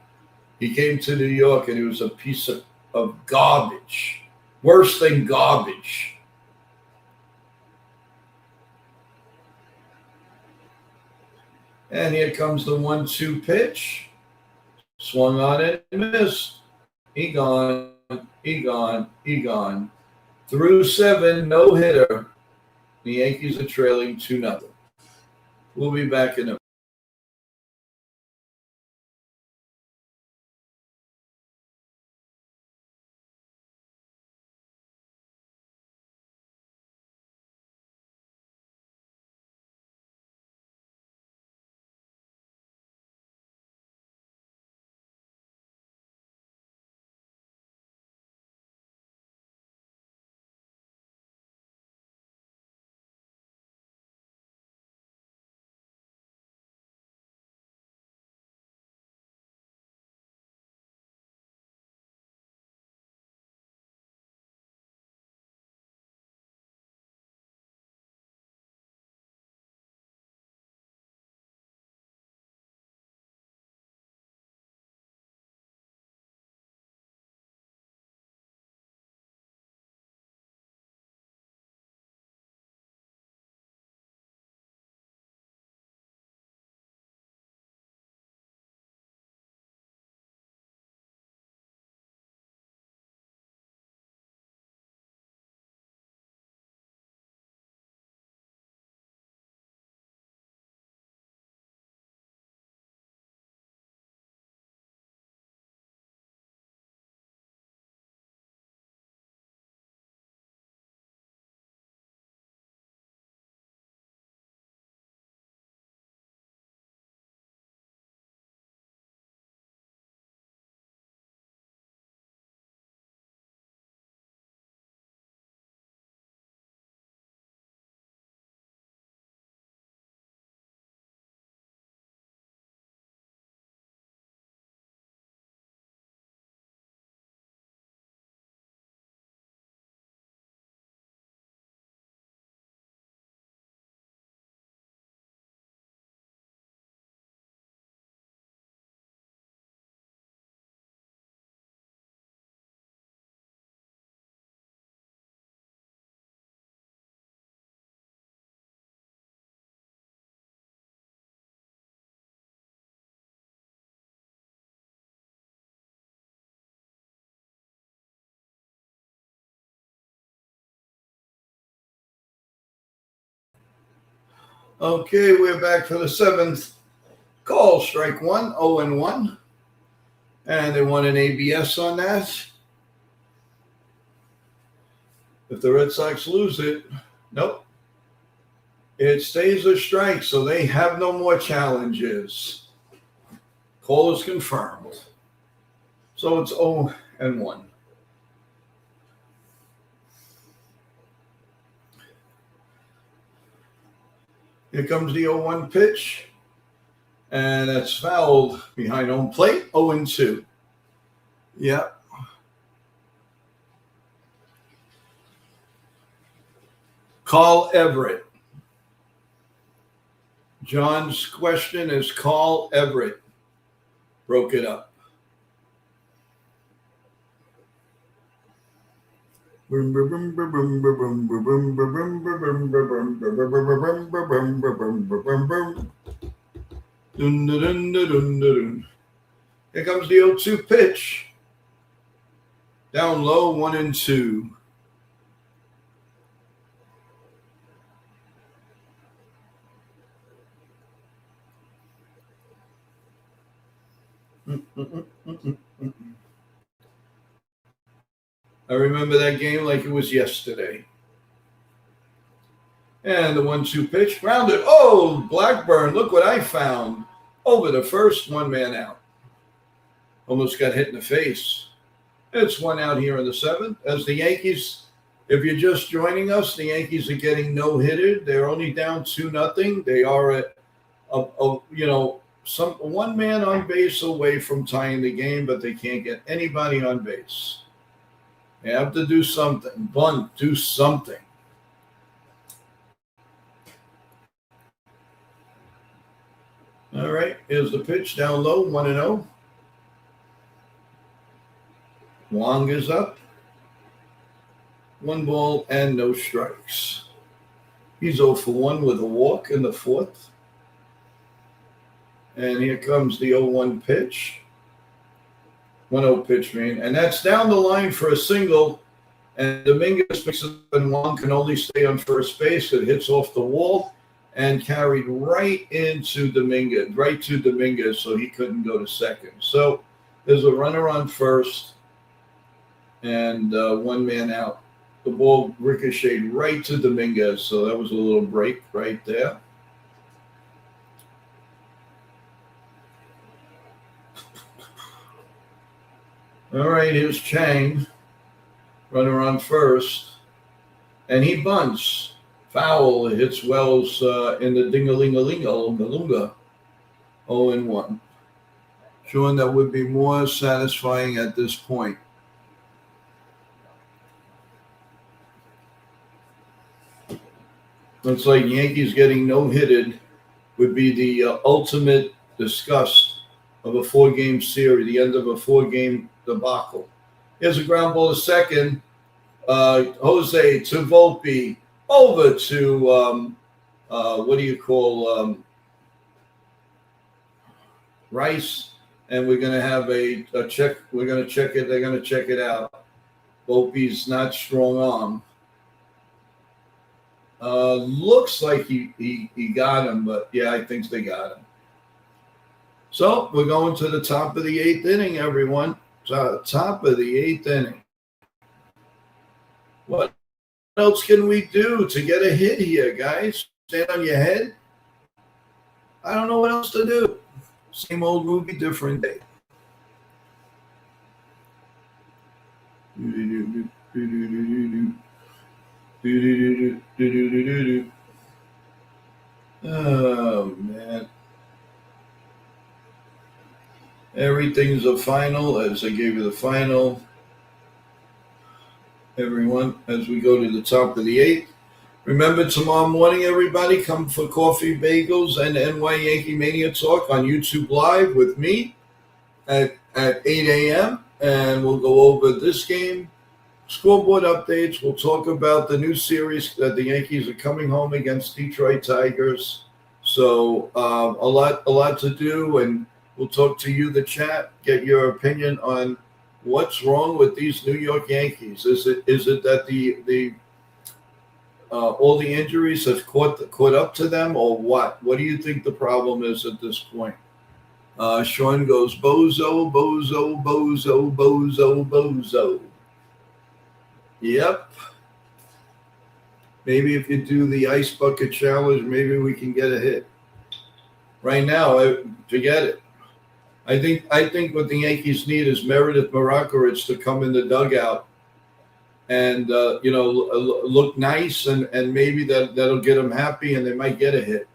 Speaker 6: He came to New York and he was a piece of garbage. Worse than garbage. And here comes the 1-2 pitch. Swung on it and missed. He gone. Through 7, no hitter. The Yankees are trailing 2-0. We'll be back in a Okay, we're back for the seventh call. Strike one, 0-1. And they want an ABS on that. If the Red Sox lose it, nope. It stays a strike, so they have no more challenges. Call is confirmed. So it's 0-1. Here comes the 0-1 pitch. And that's fouled behind home plate, 0-2. Yep. Carl Everett. John's question is Carl Everett broke it up. Here comes the 0-2 pitch. Down low, 1-2. I remember that game like it was yesterday. And the 1-2 pitch, grounded. Oh, Blackburn, look what I found. Over the first, one man out. Almost got hit in the face. It's one out here in the seventh. As the Yankees, if you're just joining us, the Yankees are getting no-hitted. They're only down 2-0. They are at, one man on base away from tying the game, but they can't get anybody on base. They have to do something. Bunt, do something. All right, here's the pitch down low, 1-0. Wong is up. 1 ball and no strikes. He's 0 for 1 with a walk in the fourth. And here comes the 0-1 pitch. 1-0 pitch, and that's down the line for a single. And Dominguez picks up, and Wong can only stay on first base. It hits off the wall and carried right to Dominguez, so he couldn't go to second. So there's a runner on first and 1 man out. The ball ricocheted right to Dominguez, so that was a little break right there. All right, here's Chang, runner on first, and he bunts. Foul, it hits Wells in the ding-a-ling-a-ling-a-lunga, 0-1. Showing that would be more satisfying at this point. Looks like Yankees getting no-hitted would be the ultimate disgust of a 4-game series, the end of a 4-game debacle. Here's a ground ball to second. Jose to Volpe, over to Rice, and we're going to have a check. We're going to check it. They're going to check it out. Volpe's not strong arm. Looks like he got him, but yeah, I think they got him. So we're going to the top of the 8th inning, everyone. Top of the 8th inning. What else can we do to get a hit here, guys? Stand on your head? I don't know what else to do. Same old movie, different day. Oh, man. Everything's a final, as I gave you the final. Everyone, as we go to the top of the 8th. Remember, tomorrow morning, everybody, come for coffee, bagels, and NY Yankee Mania Talk on YouTube Live with me at 8 a.m. And we'll go over this game, scoreboard updates. We'll talk about the new series that the Yankees are coming home against Detroit Tigers. So a lot to do, and we'll talk to you, the chat, get your opinion on what's wrong with these New York Yankees. Is it that the all the injuries have caught up to them, or what? What do you think the problem is at this point? Sean goes, bozo, bozo, bozo, bozo, bozo. Yep. Maybe if you do the ice bucket challenge, maybe we can get a hit. Right now, forget it. I think what the Yankees need is Meredith Marakovich to come in the dugout and look nice, and maybe that'll get them happy, and they might get a hit.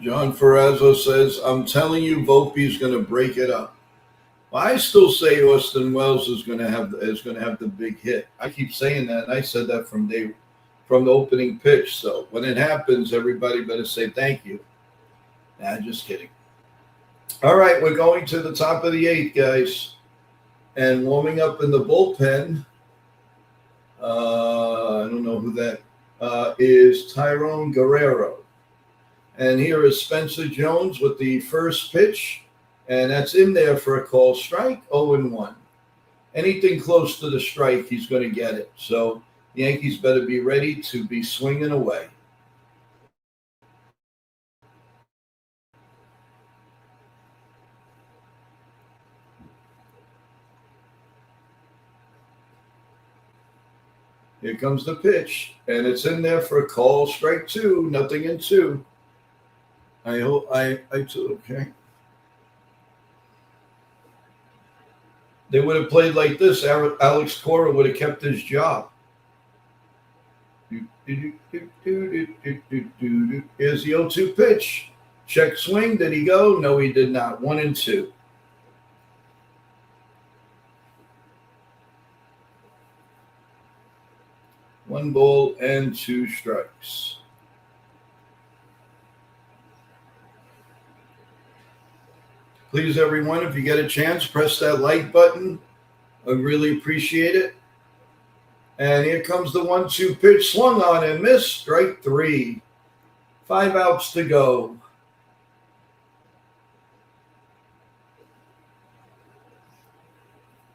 Speaker 6: John Ferrazzo says, I'm telling you, Volpe's going to break it up. Well, I still say Austin Wells is going to have the big hit. I keep saying that, and I said that from the opening pitch. So when it happens, everybody better say thank you. Nah, just kidding. All right, we're going to the top of the 8th, guys, and warming up in the bullpen. I don't know who that is. Tyrone Guerrero. And here is Spencer Jones with the first pitch, and that's in there for a call strike, 0-1. Anything close to the strike, he's going to get it. So the Yankees better be ready to be swinging away. Here comes the pitch, and it's in there for a call strike 2, nothing in 2. I hope okay. They would have played like this. Alex Cora would have kept his job. Here's the 0-2 pitch. Check swing. Did he go? No, he did not. 1-2. One ball and 2 strikes. Please, everyone, if you get a chance, press that like button. I really appreciate it. And here comes the 1-2 pitch. Swung on and missed. Strike 3. 5 outs to go.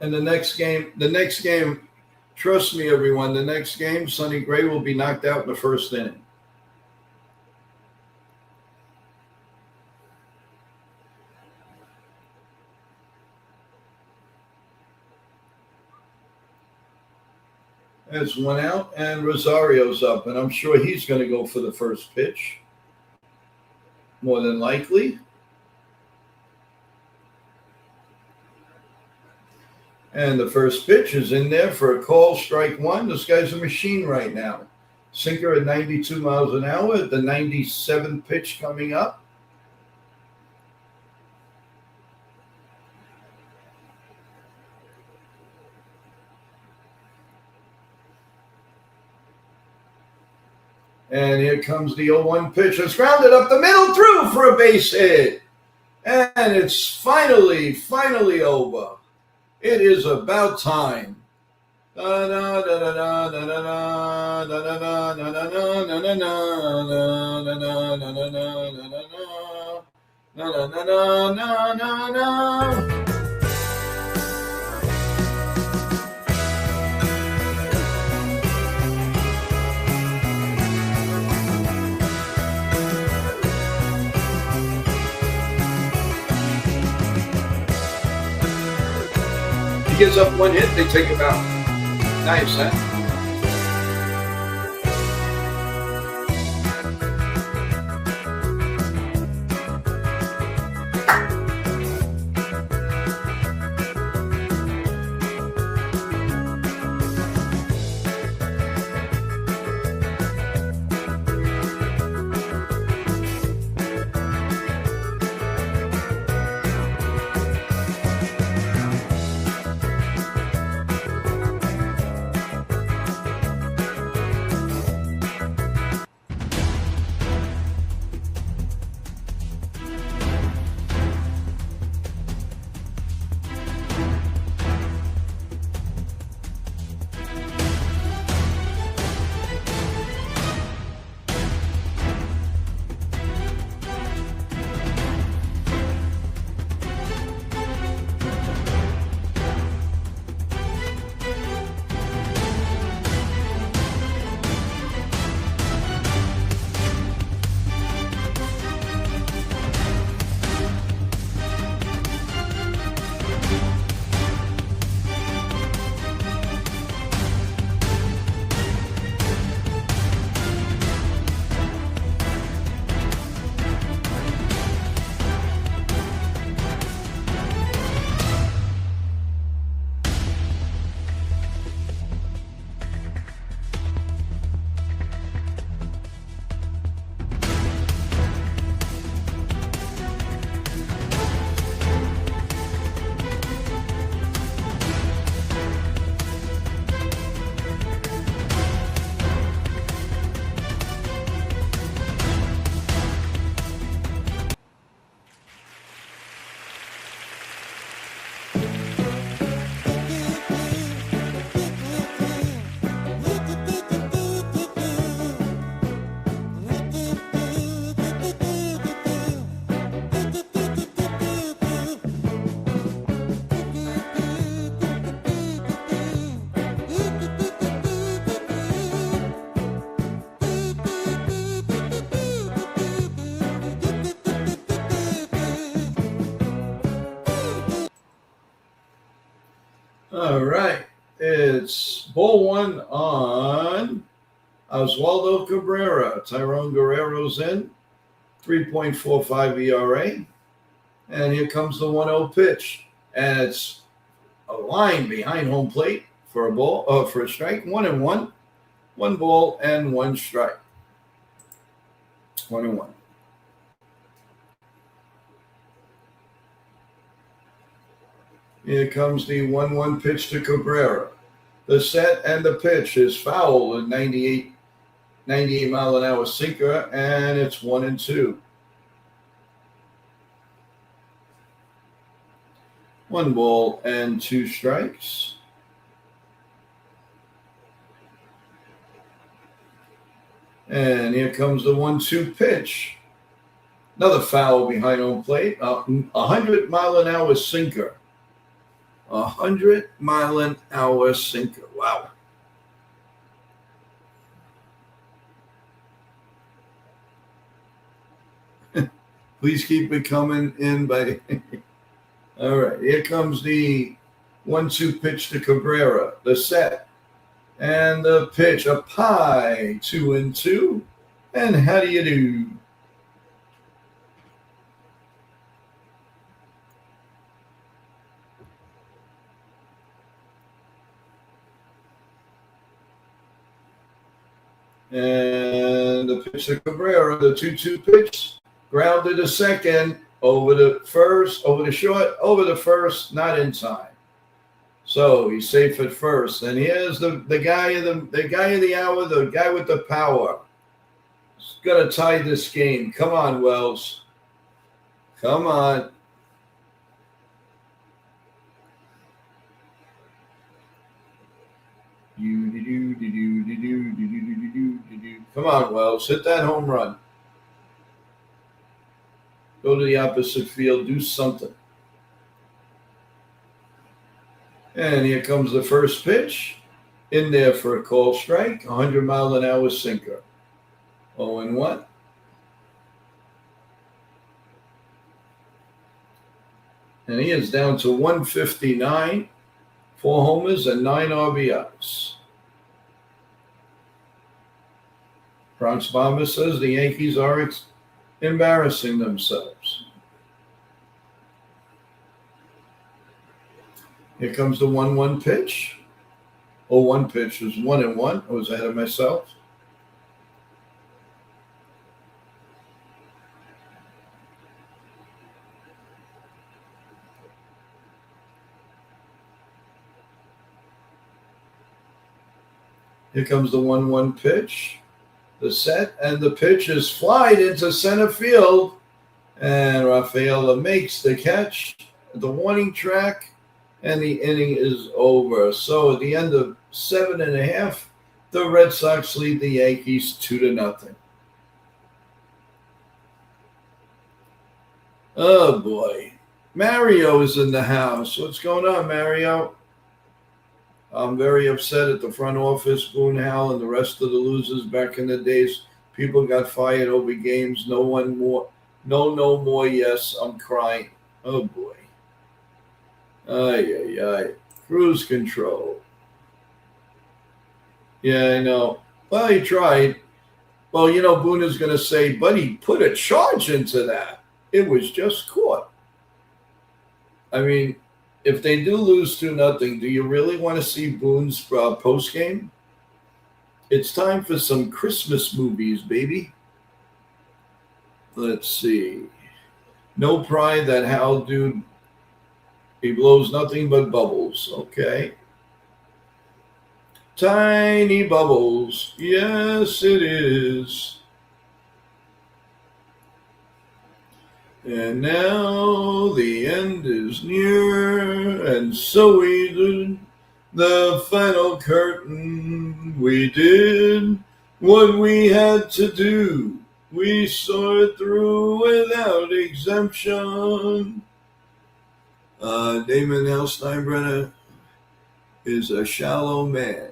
Speaker 6: And the next game, trust me, everyone, the next game, Sonny Gray will be knocked out in the first inning. That's 1 out, and Rosario's up, and I'm sure he's going to go for the first pitch, more than likely. And the first pitch is in there for a call, strike 1. This guy's a machine right now. Sinker at 92 miles an hour, the 97th pitch coming up. And here comes the 0-1 pitch. It's grounded up the middle, through for a base hit. And it's finally over. It is about time. He gives up 1 hit, they take him out. Nice, huh? All right. It's ball one on Oswaldo Cabrera. Tyrone Guerrero's in. 3.45 ERA. And here comes the 1-0 pitch. And it's a line behind home plate for a strike. 1-1. 1 ball and 1 strike. 1-1. Here comes the 1-1 pitch to Cabrera. The set and the pitch is foul, a 98 mile an hour sinker, and it's 1-2. 1 ball and 2 strikes. And here comes the 1-2 pitch. Another foul behind home plate. 100 mile an hour sinker. 100 mile an hour sinker. Wow. Please keep it coming in by. All right. Here comes the 1-2 pitch to Cabrera. The set and the pitch. A pie. 2-2. And how do you do? And the pitch to Cabrera, the 2-2 pitch, grounded to second, over the first, over the short, over the first, not in time. So he's safe at first. And here's the guy of the hour, the guy with the power. He's gonna tie this game. Come on, Wells. Come on. Come on, Wells. Hit that home run. Go to the opposite field. Do something. And here comes the first pitch. In there for a call strike. 100 mile an hour sinker. 0-1. And he is down to 159. 4 homers and 9 RBIs. Bronx Bomber says the Yankees are embarrassing themselves. Here comes the 1-1 pitch. 0-1 pitch is 1-1. I was ahead of myself. Here comes the 1-1 pitch. The set and the pitch is flied into center field. And Rafaela makes the catch at the warning track. And the inning is over. So at the end of 7.5, the Red Sox lead the Yankees 2-0. Oh, boy. Mario is in the house. What's going on, Mario? I'm very upset at the front office, Boone Howell, and the rest of the losers. Back in the days, people got fired over games. No more. Yes, I'm crying. Oh, boy. Ay. Cruise control. Yeah, I know. Well, he tried. Well, Boone is going to say, but he put a charge into that. It was just caught. I mean, if they do lose 2-0, do you really want to see Boone's post game? It's time for some Christmas movies, baby. Let's see. No pride, that Hal dude. He blows nothing but bubbles. Okay. Tiny bubbles. Yes, it is. And now the end is near, and so we did the final curtain. We did what we had to do. We saw it through without exemption. Damon L. Steinbrenner is a shallow man.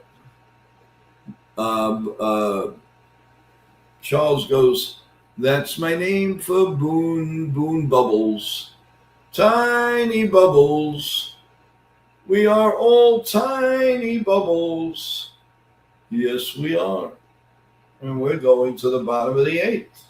Speaker 6: Charles goes, that's my name for Boone Bubbles. Tiny bubbles. We are all tiny bubbles. Yes, we are. And we're going to the bottom of the eighth.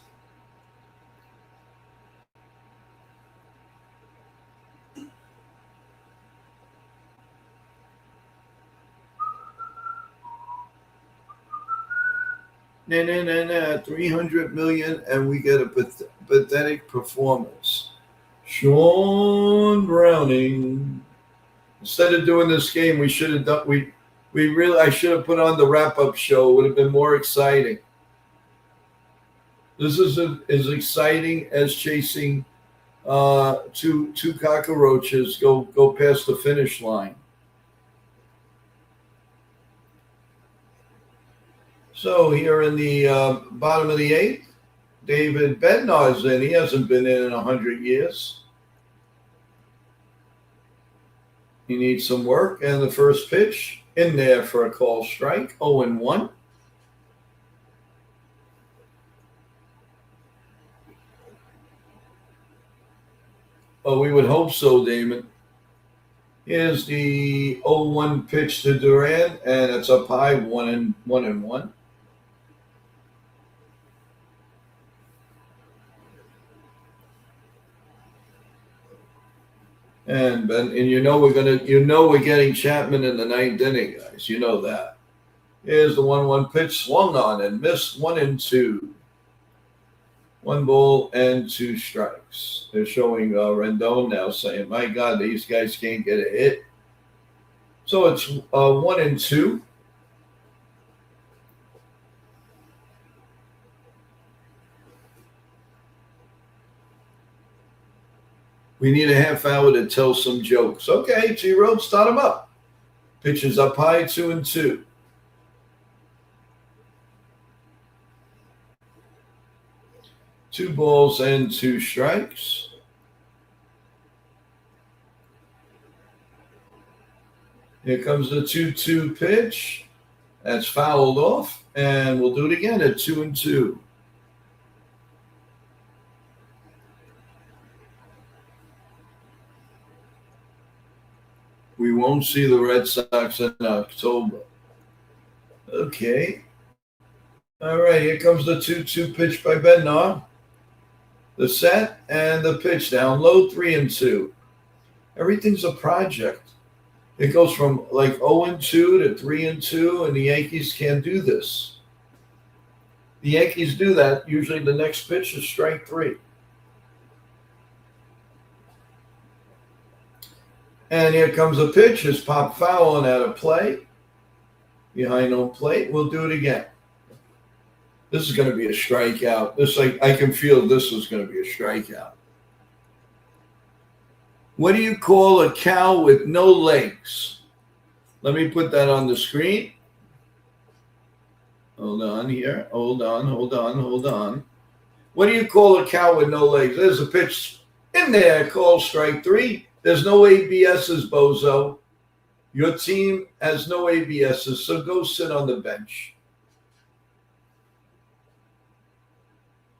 Speaker 6: Nah, 300 million, and we get a pathetic performance. Sean Browning. Instead of doing this game, we should have done. I should have put on the wrap-up show. It would have been more exciting. This is as exciting as chasing two cockroaches go past the finish line. So here in the bottom of the eighth, David Bednar's in. He hasn't been in 100 years. He needs some work. And the first pitch in there for a call strike, 0-1. Oh, we would hope so, Damon. Here's the 0-1 pitch to Duran, and it's up high, 1-1. And we're getting Chapman in the ninth inning, guys. You know that. Here's the 1-1 pitch, swung on and missed, 1-2. 1 ball and 2 strikes. They're showing Rendon now saying, my God, these guys can't get a hit. So it's 1-2. We need a half hour to tell some jokes. Okay, T-Road, start them up. Pitches up high, 2-2. Two balls and 2 strikes. Here comes the 2-2 pitch. That's fouled off, and we'll do it again at 2-2. We won't see the Red Sox in October. Okay. All right, here comes the 2-2 pitch by Bednar. The set and the pitch down low, 3-2. Everything's a project. It goes from like 0-2 to 3-2, and the Yankees can't do this. The Yankees do that. Usually the next pitch is strike 3. And here comes a pitch. It's pop foul and out of play. Behind home plate. We'll do it again. This is going to be a strikeout. I can feel this is going to be a strikeout. What do you call a cow with no legs? Let me put that on the screen. Hold on here. Hold on. What do you call a cow with no legs? There's a pitch in there called strike 3. There's no ABSs, Bozo. Your team has no ABSs, so go sit on the bench.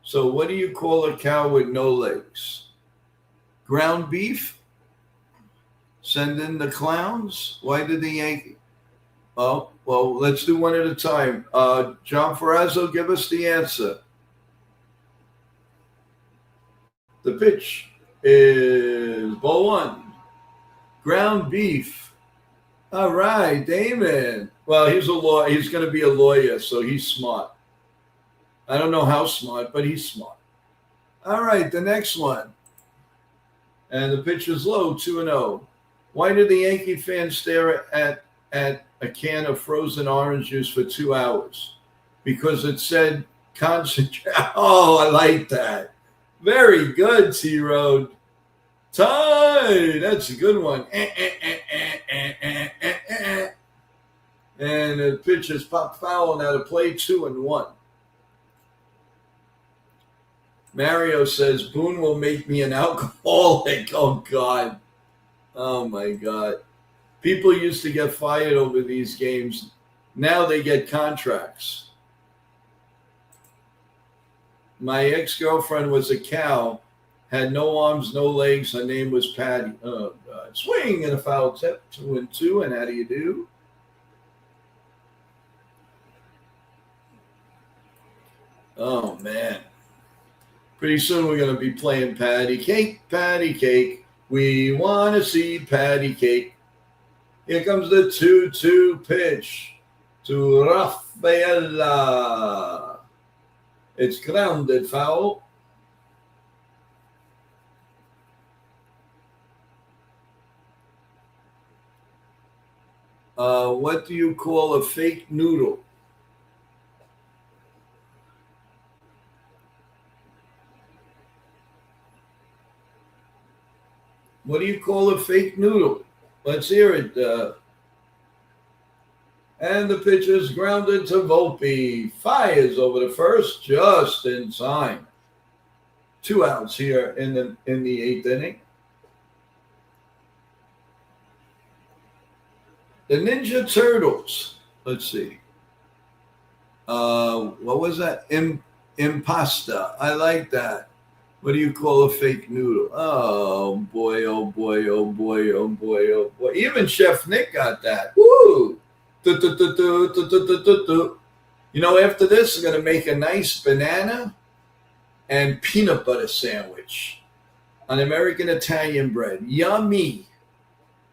Speaker 6: So what do you call a cow with no legs? Ground beef? Send in the clowns? Why did the Yankees? Oh, well, let's do one at a time. John Ferrazzo, give us the answer. The pitch is ball 1. Ground beef. All right, Damon. Well, he's a lawyer. He's going to be a lawyer, so he's smart. I don't know how smart, but he's smart. All right, the next one. And the pitch is low, 2-0. Why did the Yankee fans stare at a can of frozen orange juice for 2 hours? Because it said concentrate. Oh, I like that. Very good, T-Road. Tie. That's a good one. And the pitch is pop foul and out of play, 2-1. Mario says, Boone will make me an alcoholic. Oh, God. Oh, my God. People used to get fired over these games. Now they get contracts. My ex-girlfriend was a cow, Had no arms, no legs. Her name was Patty. Swing and a foul tip. 2-2. And how do you do? Oh, man. Pretty soon we're going to be playing Patty Cake, Patty Cake. We want to see Patty Cake. Here comes the 2-2 pitch to Rafaela. It's grounded foul. What do you call a fake noodle? What do you call a fake noodle? Let's hear it. And the pitch is grounded to Volpe. Fires over the first just in time. 2 outs here in the 8th inning. The Ninja Turtles. Let's see. What was that? Impasta. I like that. What do you call a fake noodle? Oh, boy, oh, boy, oh, boy, oh, boy, oh, boy. Even Chef Nick got that. Woo! You know, after this, I'm going to make a nice banana and peanut butter sandwich on American Italian bread. Yummy.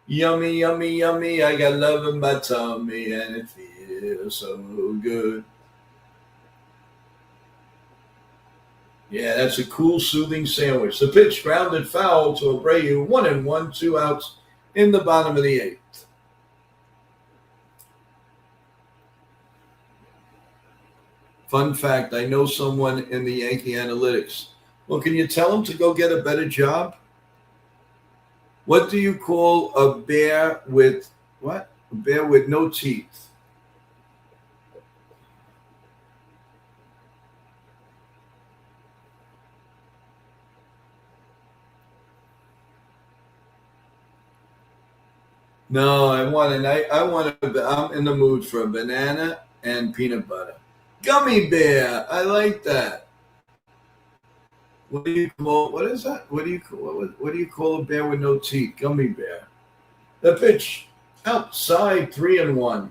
Speaker 6: Yummy, yummy, yummy. I got love in my tummy, and it feels so good. Yeah, that's a cool, soothing sandwich. The pitch grounded foul to Abreu. 1-1, 2 outs in the bottom of the 8th. Fun fact, I know someone in the Yankee analytics. Well, can you tell him to go get a better job? What do you call a bear with what? A bear with no teeth. No, I'm in the mood for a banana and peanut butter. Gummy bear. I like that. What is that? What do you call a bear with no teeth? Gummy bear. The pitch outside 3-1.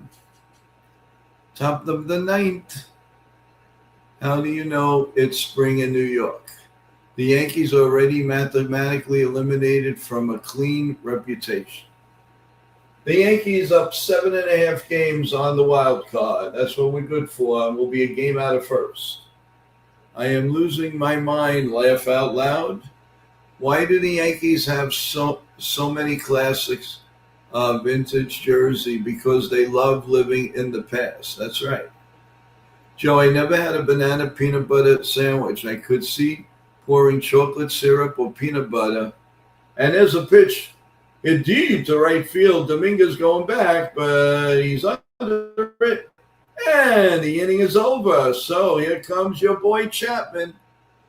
Speaker 6: Top of the 9th. How do you know it's spring in New York? The Yankees are already mathematically eliminated from a clean reputation. The Yankees up 7.5 games on the wild card. That's what we're good for. And we'll be a game out of first. I am losing my mind. Laugh out loud. Why do the Yankees have so many classics vintage jersey? Because they love living in the past. That's right. Joe, I never had a banana peanut butter sandwich. I could see pouring chocolate syrup or peanut butter. And there's a pitch. Indeed, to right field. Dominguez going back, but he's under it. And the inning is over. So here comes your boy Chapman.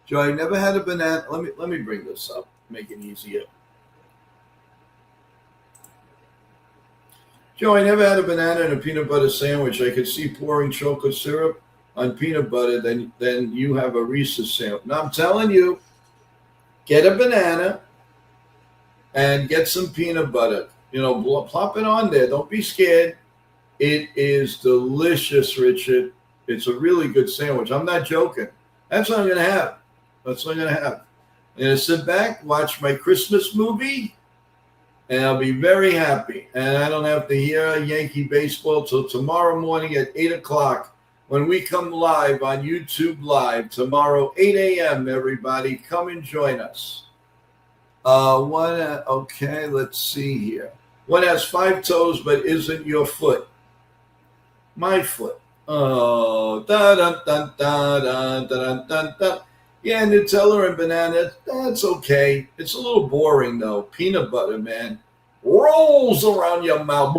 Speaker 6: Joe, I never had a banana. Let me bring this up. Make it easier. Joe, I never had a banana and a peanut butter sandwich. I could see pouring chocolate syrup on peanut butter. Then you have a Reese's sandwich. Now I'm telling you, get a banana and get some peanut butter. You know, plop it on there. Don't be scared. It is delicious, Richard. It's a really good sandwich. I'm not joking. That's what I'm going to have. I'm going to sit back, watch my Christmas movie, and I'll be very happy. And I don't have to hear Yankee baseball till tomorrow morning at 8 o'clock when we come live on YouTube Live. Tomorrow, 8 a.m., everybody. Come and join us. Okay, let's see here. One has 5 toes but isn't your foot. My foot. Oh, da-da-da-da-da-da-da-da. Yeah, Nutella and banana, that's okay. It's a little boring, though. Peanut butter, man. Rolls around your mouth.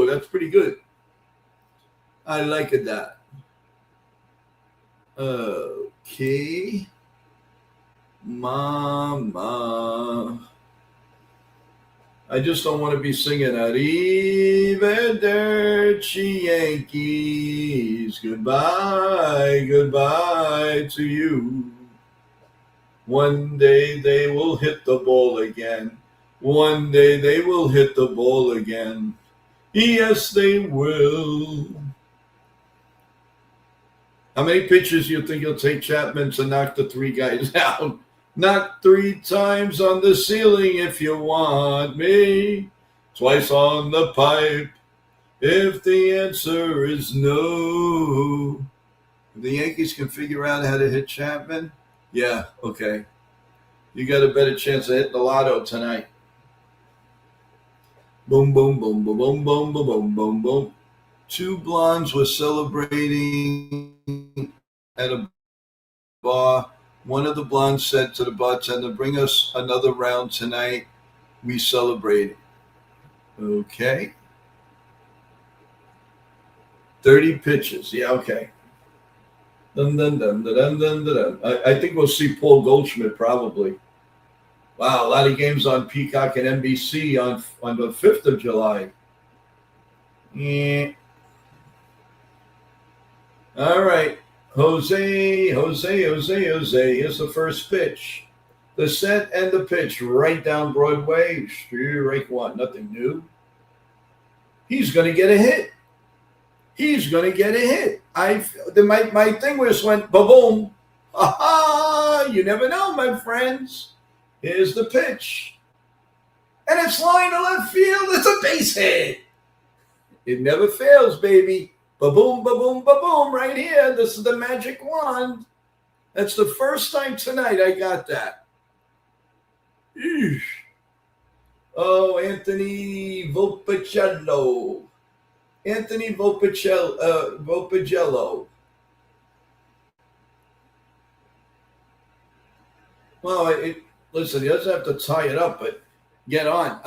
Speaker 6: That's pretty good. I like it that. Okay. Mama. I just don't want to be singing Arrivederci Yankees. Goodbye, goodbye to you. One day they will hit the ball again. One day they will hit the ball again. Yes, they will. How many pitches do you think it'll take Chapman to knock the 3 guys out? Knock 3 times on the ceiling if you want me. Twice on the pipe if the answer is no. If the Yankees can figure out how to hit Chapman, yeah, okay. You got a better chance of hitting the lotto tonight. Boom, boom, boom, boom, boom, boom, boom, boom, boom, boom. 2 blondes were celebrating at a bar. One of the blondes said to the bartender, "Bring us another round tonight. We celebrate." Okay. 30 pitches. Yeah, okay. Dun, dun, dun, dun, dun, dun, dun. I think we'll see Paul Goldschmidt probably. Wow, a lot of games on Peacock and NBC on the 5th of July. Yeah. All right. Jose. Here's the first pitch. The set and the pitch right down Broadway. Strike 1. Nothing new. He's going to get a hit. My thing was went ba-boom. Ha-ha! You never know, my friends. Here's the pitch. And it's line to left field. It's a base hit. It never fails, baby. Ba-boom, ba-boom, ba-boom, right here. This is the magic wand. That's the first time tonight I got that. Eesh. Oh, Anthony Volpicello. Well, listen, he doesn't have to tie it up, but get on.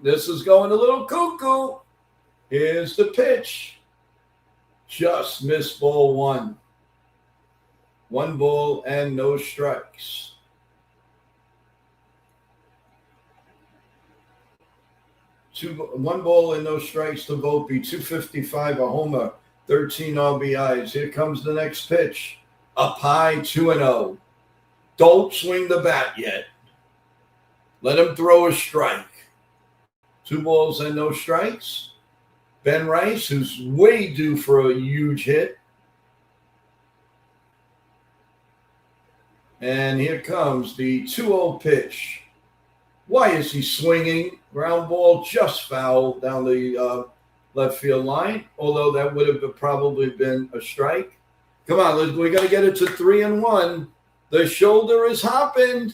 Speaker 6: This is going a little cuckoo. Here's the pitch. Just missed ball 1. 1 ball and no strikes. 1 ball and no strikes to Volpe. 255, a homer, 13 RBIs. Here comes the next pitch. Up high, 2-0. Don't swing the bat yet. Let him throw a strike. 2 balls and no strikes. Ben Rice, who's way due for a huge hit. And here comes the 2-0 pitch. Why is he swinging? Ground ball just foul down the left field line, although that would have probably been a strike. Come on, we got to get it to 3-1. The shoulder is hopping.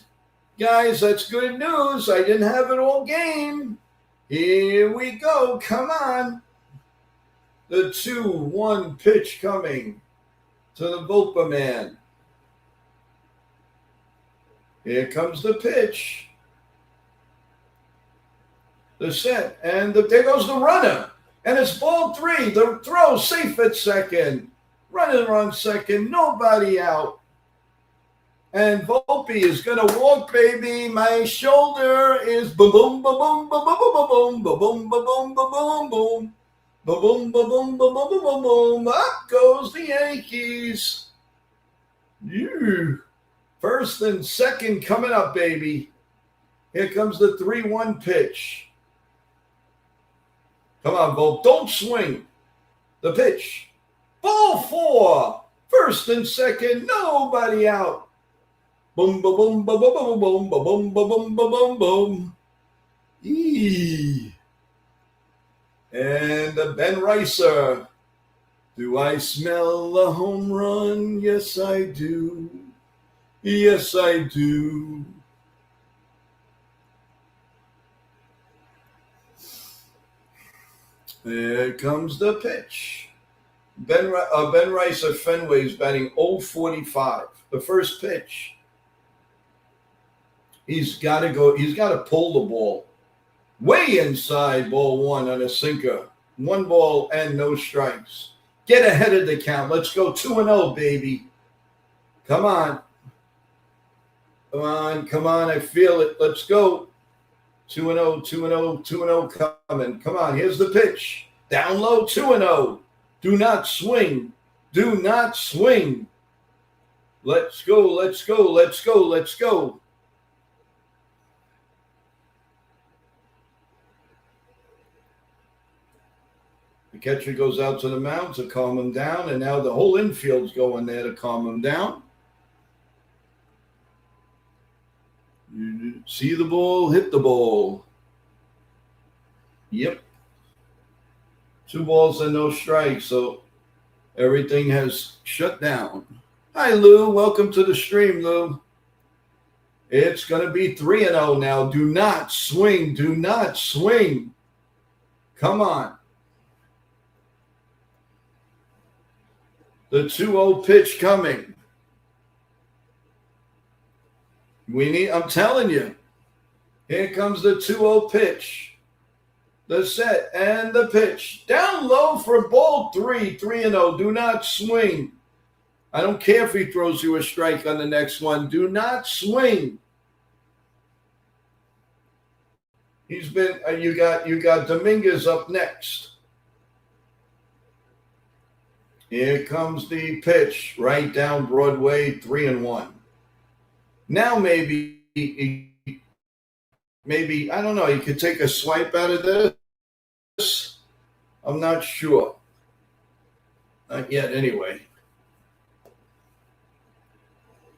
Speaker 6: Guys, that's good news. I didn't have it all game. Here we go. Come on. The 2-1 pitch coming to the Volpe man. Here comes the pitch. The set, and there goes the runner. And it's ball 3. The throw safe at second. Runner on second, nobody out. And Volpe is going to walk, baby. My shoulder is boom, boom, boom, boom, boom, boom, boom, boom, boom, boom, boom, boom. Boom, boom, boom, boom, boom, boom, boom, boom. Up goes the Yankees. First and second coming up, baby. Here comes the 3-1 pitch. Come on, Volpe. Don't swing. The pitch. Ball 4. First and second. Nobody out. Boom, boom, boom, boom, boom, boom, boom, boom, boom, boom, boom, boom. And the Ben Ricer. Do I smell a home run? Yes, I do. Yes, I do. There comes the pitch. Ben Rice at Fenway is batting 0-45. The first pitch. He's got to go. He's got to pull the ball. Way inside ball 1 on a sinker. 1 ball and no strikes. Get ahead of the count. Let's go 2-0, baby. Come on. Come on. Come on. I feel it. Let's go. 2-0, 2-0, 2-0 coming. Come on, here's the pitch. Down low, 2-0. Do not swing. Do not swing. Let's go, let's go, let's go, let's go. The catcher goes out to the mound to calm him down, and now the whole infield's going there to calm him down. You see the ball, hit the ball. Yep. 2 balls and no strikes, so everything has shut down. Hi, Lou. Welcome to the stream, Lou. It's going to be 3-0 now. Do not swing. Do not swing. Come on. The 2-0 pitch coming. I'm telling you. Here comes the 2-0 pitch. The set and the pitch. Down low for ball 3, 3-0. Do not swing. I don't care if he throws you a strike on the next one. Do not swing. He's been. You got Dominguez up next. Here comes the pitch right down Broadway, 3-1. Now maybe I don't know. You could take a swipe out of this. I'm not sure. Not yet, anyway.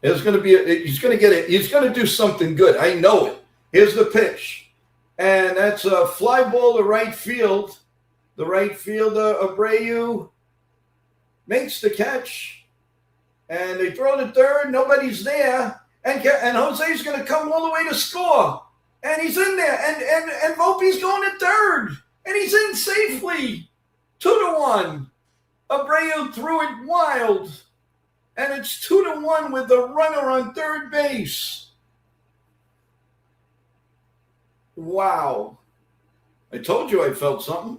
Speaker 6: There's going to be he's going to get it. He's going to do something good. I know it. Here's the pitch, and that's a fly ball to right field. The right fielder Abreu makes the catch, and they throw to third. Nobody's there, and Jose's going to come all the way to score, and he's in there, and Volpe's going to third, and he's in safely, 2-1. Abreu threw it wild. And it's 2-1 with the runner on third base. Wow. I told you I felt something.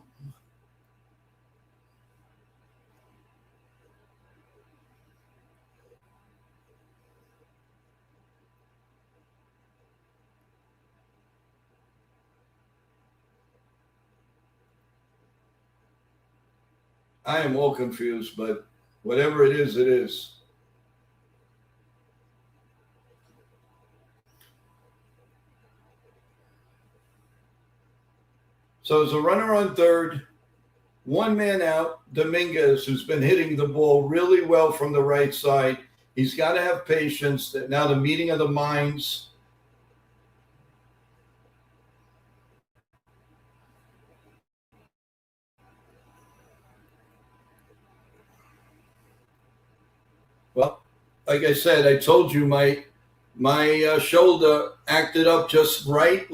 Speaker 6: I am all confused, but whatever it is, it is. So there's a runner on third, 1 man out, Dominguez, who's been hitting the ball really well from the right side. He's got to have patience. Now the meeting of the minds. Well, like I said, I told you my shoulder acted up just right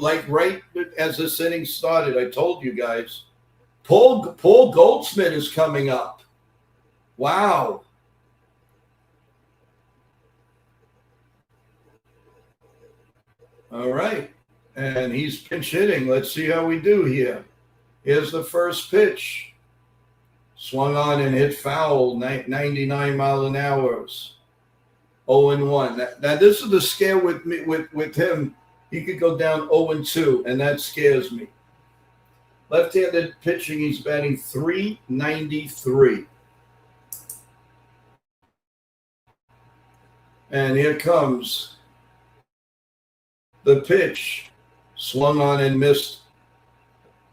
Speaker 6: as this inning started. I told you guys. Paul Goldschmidt is coming up. Wow. All right. And he's pinch hitting. Let's see how we do here. Here's the first pitch. Swung on and hit foul, 99 mile an hour. 0-1. Now this is the scare with me with him. He could go down 0-2, and that scares me. Left-handed pitching, he's batting .393. And here comes the pitch. Swung on and missed.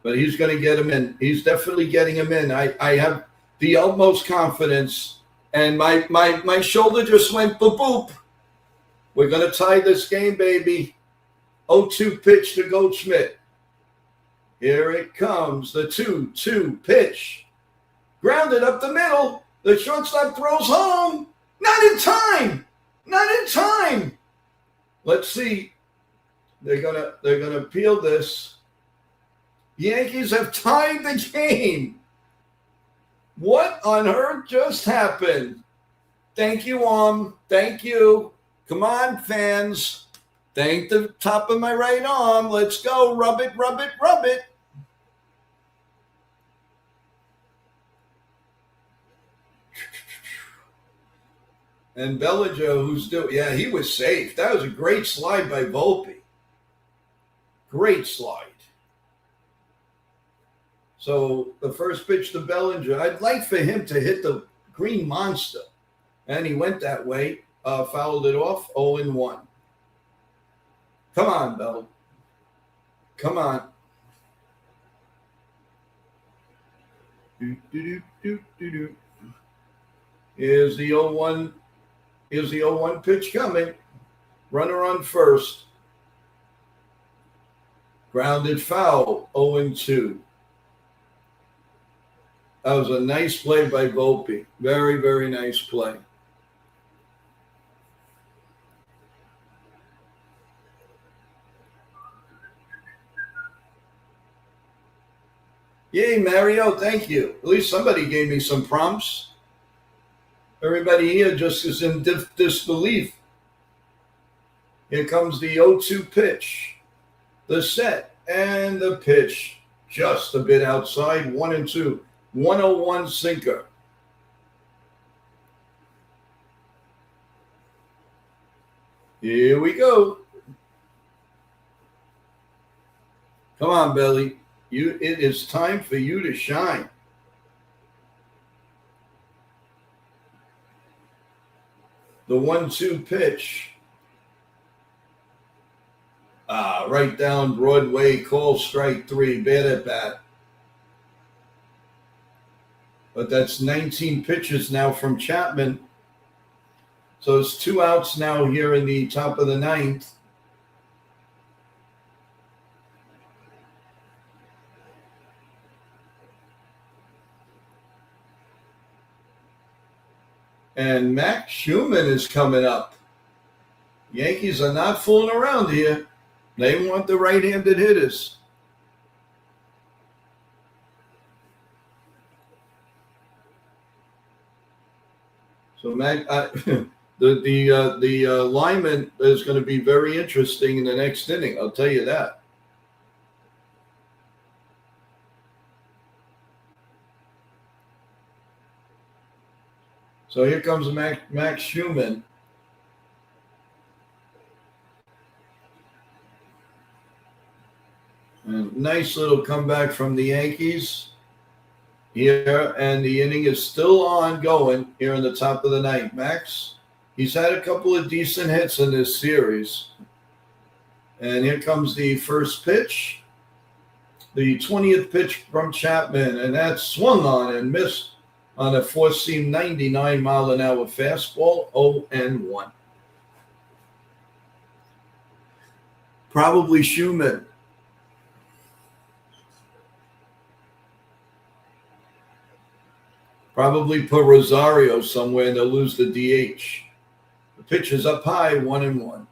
Speaker 6: But he's going to get him in. He's definitely getting him in. I have the utmost confidence. And my shoulder just went boop, boop. We're going to tie this game, baby. 0-2 pitch to Goldschmidt. Here it comes. The 2-2 pitch. Grounded up the middle. The shortstop throws home. Not in time. Not in time. Let's see. They're gonna appeal this. Yankees have tied the game. What on earth just happened? Thank you, Thank you. Come on, fans. Thank the top of my right arm. Let's go. Rub it, rub it, rub it. And Bellinger, he was safe. That was a great slide by Volpe. Great slide. So the first pitch to Bellinger, I'd like for him to hit the green monster. And he went that way. fouled it off. 0-1. Come on, Bell. Come on. Do, do, do, do, do. Here's the 0-1. Here's the 0-1 pitch coming. Runner on first. Grounded foul. 0-2. That was a nice play by Volpe. Very, very nice play. Yay, Mario. Thank you. At least somebody gave me some prompts. Everybody here just is in disbelief. Here comes the 0-2 pitch. The set and the pitch. Just a bit outside. 1-2. 101 sinker. Here we go. Come on, Belly. It is time for you to shine. The 1-2 pitch. Right down Broadway, call strike 3, bad at bat. But that's 19 pitches now from Chapman. So it's 2 outs now here in the top of the 9th. And Max Schumann is coming up. Yankees are not fooling around here. They want the right-handed hitters. So the lineman is going to be very interesting in the next inning. I'll tell you that. So here comes Max Schumann. And nice little comeback from the Yankees here, and the inning is still ongoing here in the top of the 9th. Max, he's had a couple of decent hits in this series. And here comes the first pitch. The 20th pitch from Chapman, and that swung on and missed on a four-seam 99-mile-an-hour fastball, 0-1. Probably Schumann. Probably put Rosario somewhere and they'll lose the DH. The pitch is up high, 1-1.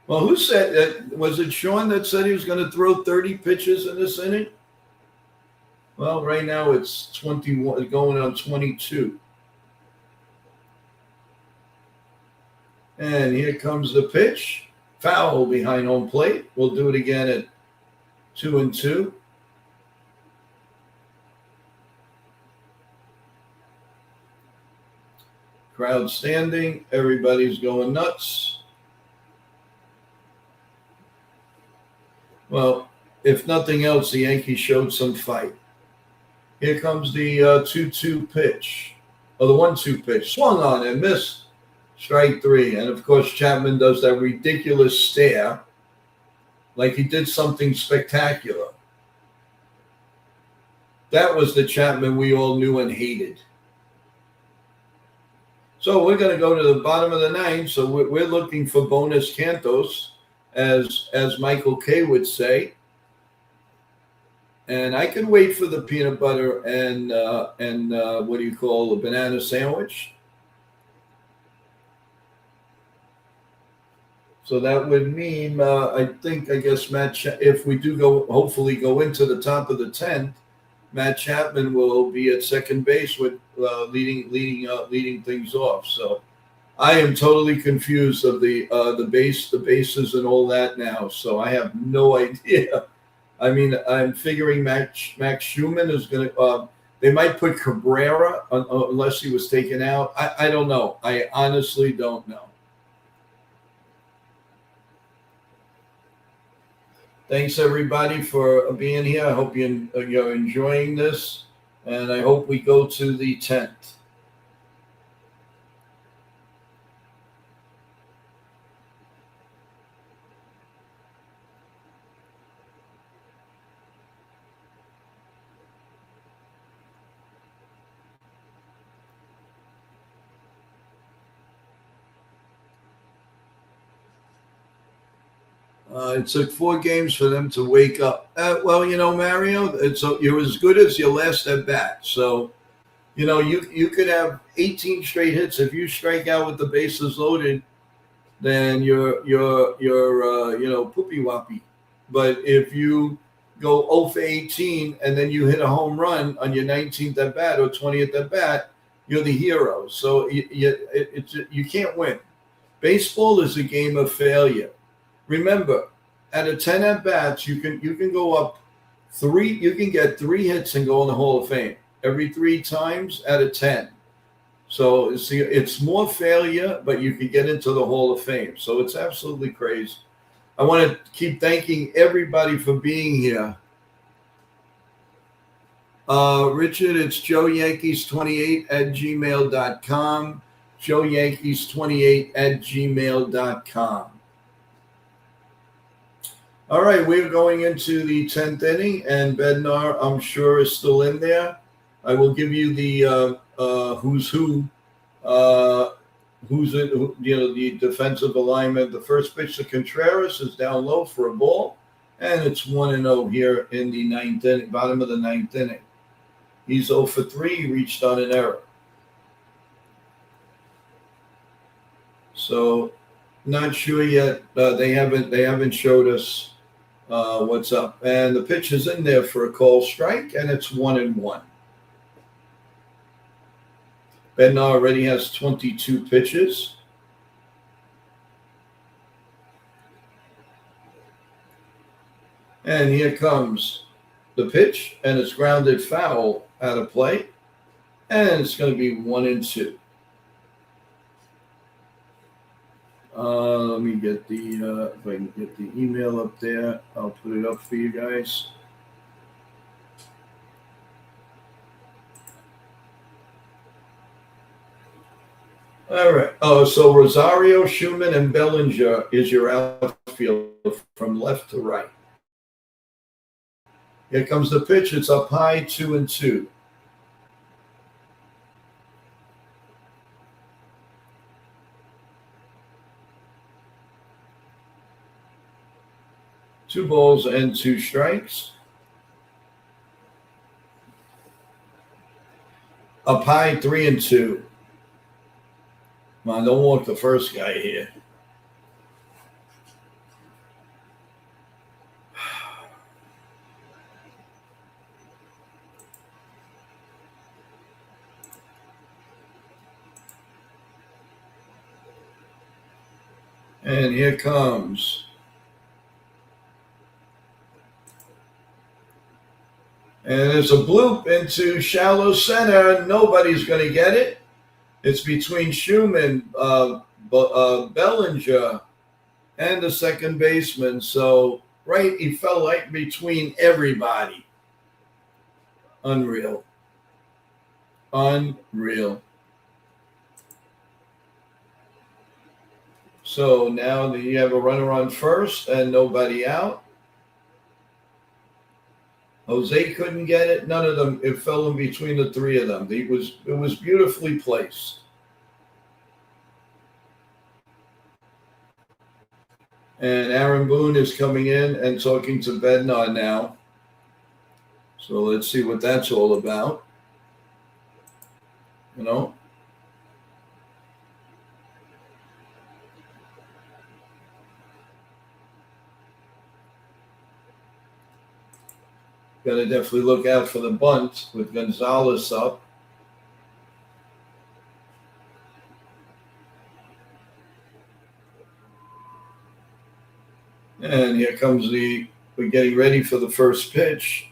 Speaker 6: Well, who said that? Was it Sean that said he was going to throw 30 pitches in this inning? Well, right now it's 21, going on 22. And here comes the pitch. Foul behind home plate. We'll do it again at 2-2. Crowd standing. Everybody's going nuts. Well, if nothing else, the Yankees showed some fight. Here comes the 2-2 pitch. Or the 1-2 pitch. Swung on and missed. Strike 3. And, of course, Chapman does that ridiculous stare like he did something spectacular. That was the Chapman we all knew and hated. So we're going to go to the bottom of the 9th. So we're looking for bonus cantos, as Michael K. would say. And I can wait for the peanut butter and what do you call a banana sandwich. So that would mean, I guess if we do hopefully go into the top of the 10th, Matt Chapman will be at second base with leading things off. So I am totally confused of the bases and all that now. So I have no idea. I mean, I'm figuring Max Schumann is going to. They might put Cabrera unless he was taken out. I don't know. I honestly don't know. Thanks, everybody, for being here. I hope you're enjoying this. And I hope we go to the 10th. It took 4 games for them to wake up. Well, Mario, you're as good as your last at bat. So, you could have 18 straight hits. If you strike out with the bases loaded, then you're poopy wappy. But if you go 0 for 18 and then you hit a home run on your 19th at bat or 20th at bat, you're the hero. So you can't win. Baseball is a game of failure. Remember, out of 10 at bats, you can go up 3. You can get 3 hits and go in the Hall of Fame every 3 times out of 10. So see, it's more failure, but you can get into the Hall of Fame. So it's absolutely crazy. I want to keep thanking everybody for being here. Richard, it's joeyankees28@gmail.com. joeyankees28@gmail.com. All right, we're going into the 10th inning, and Bednar, I'm sure, is still in there. I will give you the who's who. The defensive alignment. The first pitch to Contreras is down low for a ball, and it's 1-0 here in the 9th inning, bottom of the 9th inning. He's 0 for 3. He reached on an error. So, not sure yet. They haven't showed us what's up. And the pitch is in there for a call strike, and it's 1-1. Bednar already has 22 pitches. And here comes the pitch, and it's grounded foul out of play. And it's going to be 1-2. Let me get the if I can get the email up there, I'll put it up for you guys. All right. Oh, so Rosario, Schumann, and Bellinger is your outfield from left to right. Here comes the pitch. It's up high, 2-2. Two balls and 2 strikes. Up high, 3-2. Come on, don't walk the first guy here. And here comes. And there's a bloop into shallow center. Nobody's going to get it. It's between Schumann, Bellinger, and the second baseman. So, right, he fell right between everybody. Unreal. Unreal. So now you have a runner on first and nobody out. Jose couldn't get it. None of them. It fell in between the 3 of them. It was beautifully placed. And Aaron Boone is coming in and talking to Bednar now. So let's see what that's all about. Got to definitely look out for the bunt with Gonzalez up. And here comes we're getting ready for the first pitch.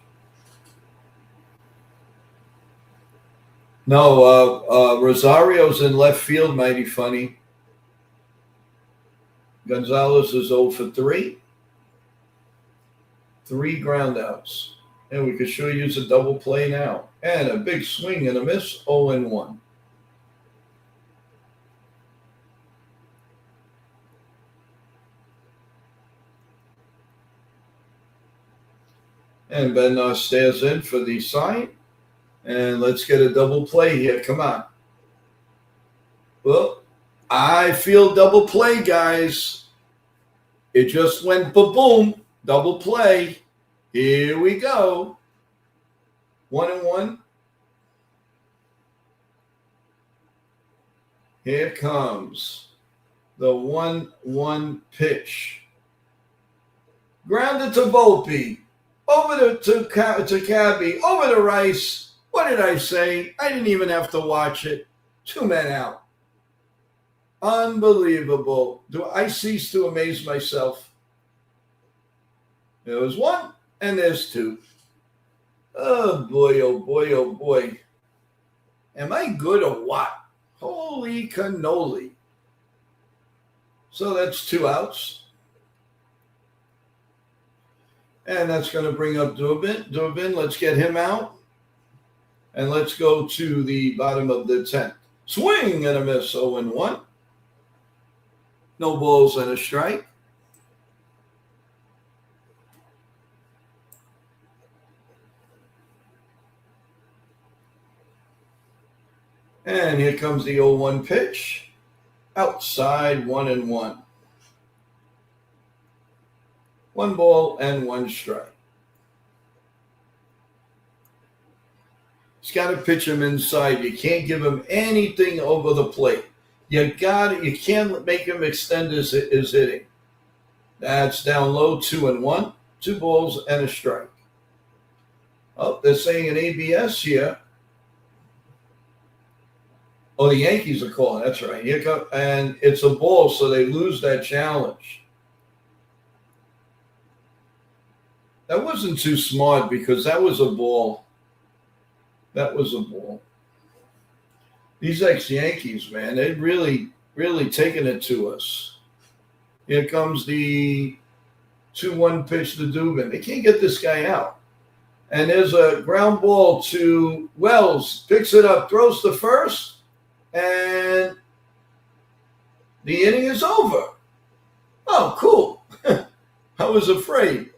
Speaker 6: No, Rosario's in left field, mighty funny. Gonzalez is 0 for 3. 3 groundouts. And we could sure use a double play now. And a big swing and a miss, 0-1. And Ben stares in for the sign. And let's get a double play here. Come on. Well, I feel double play, guys. It just went boom, double play. Here we go. 1-1. Here comes the 1-1 pitch. Grounded to Volpe. Over to Cabby. Over to Rice. What did I say? I didn't even have to watch it. 2 men out. Unbelievable. Do I cease to amaze myself? There was 1 and there's 2. Oh boy, oh boy, oh boy. Am I good or what? Holy cannoli. So that's 2 outs. And that's going to bring up Dubin. Dubin, let's get him out. And let's go to the bottom of the 10th. Swing and a miss, 0-1. No balls and a strike. And here comes the 0-1 pitch. Outside, 1-1. 1 ball and 1 strike. He's got to pitch him inside. You can't give him anything over the plate. You can't make him extend his hitting. That's down low, 2-1. 2 balls and a strike. Oh, they're saying an ABS here. Oh, the Yankees are calling. That's right. Here come, and it's a ball, so they lose that challenge. That wasn't too smart because that was a ball. That was a ball. These ex-Yankees, man, they've really, really taken it to us. Here comes the 2-1 pitch to Dubin. They can't get this guy out. And there's a ground ball to Wells. Picks it up, throws to first, and the inning is over. Oh, cool. I was afraid.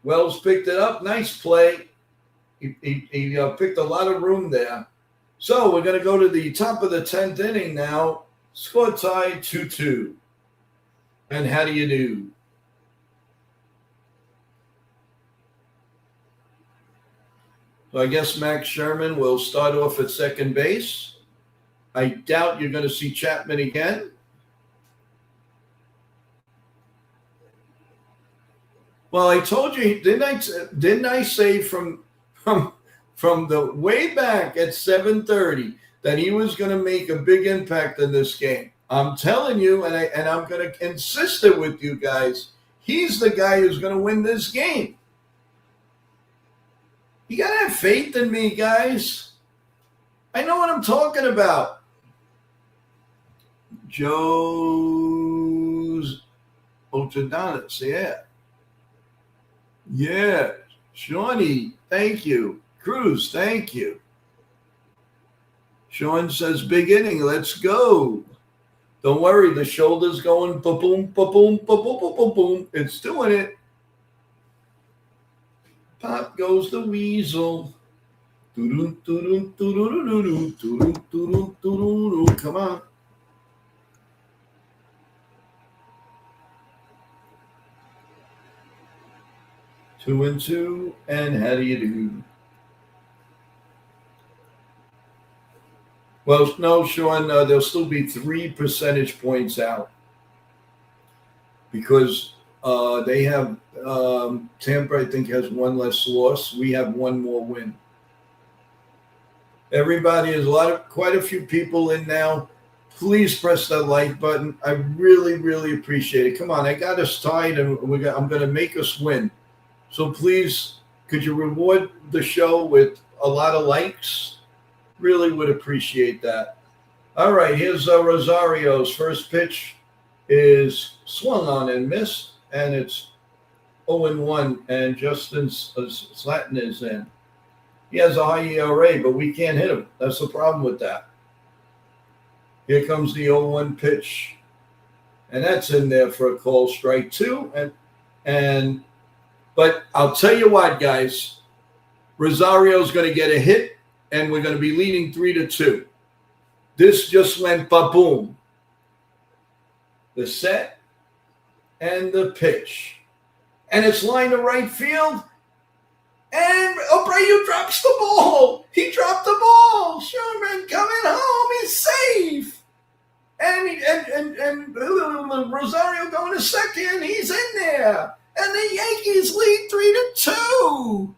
Speaker 6: Wells picked it up. Nice play. He picked a lot of room there. So we're going to go to the top of the 10th inning now. Score tied 2-2. And how do you do? So I guess Max Sherman will start off at second base. I doubt you're going to see Chapman again. Well, I told you, didn't I say from the way back at 7:30 that he was going to make a big impact in this game? I'm telling you, and I'm going to insist it with you guys. He's the guy who's going to win this game. You got to have faith in me, guys. I know what I'm talking about. Joe's Otadonis, yeah. Yeah. Shawnee, thank you. Cruz, thank you. Sean says, big inning, let's go. Don't worry, the shoulder's going ba-boom, ba-boom, ba-boom, ba-boom, boom. It's doing it. Pop goes the weasel. Come on. 2-2, and how do you do? Well, no, Sean, there'll still be 3 percentage points out because they have Tampa, I think, has 1 less loss. We have 1 more win. Everybody, there's quite a few people in now. Please press that like button. I really, really appreciate it. Come on, I got us tied, and I'm going to make us win. So please, could you reward the show with a lot of likes? Really would appreciate that. All right, here's Rosario's first pitch is swung on and missed, and it's 0-1, and Justin Slatton is in. He has a high ERA, but we can't hit him. That's the problem with that. Here comes the 0-1 pitch. And that's in there for a call strike 2. But I'll tell you what, guys. Rosario's going to get a hit, and we're going to be leading 3-2. This just went ba-boom. The set and the pitch. And it's lined to right field. And Abreu drops the ball. He dropped the ball. Sherman coming home. He's safe. And Rosario going to second. He's in there. And the Yankees lead 3-2.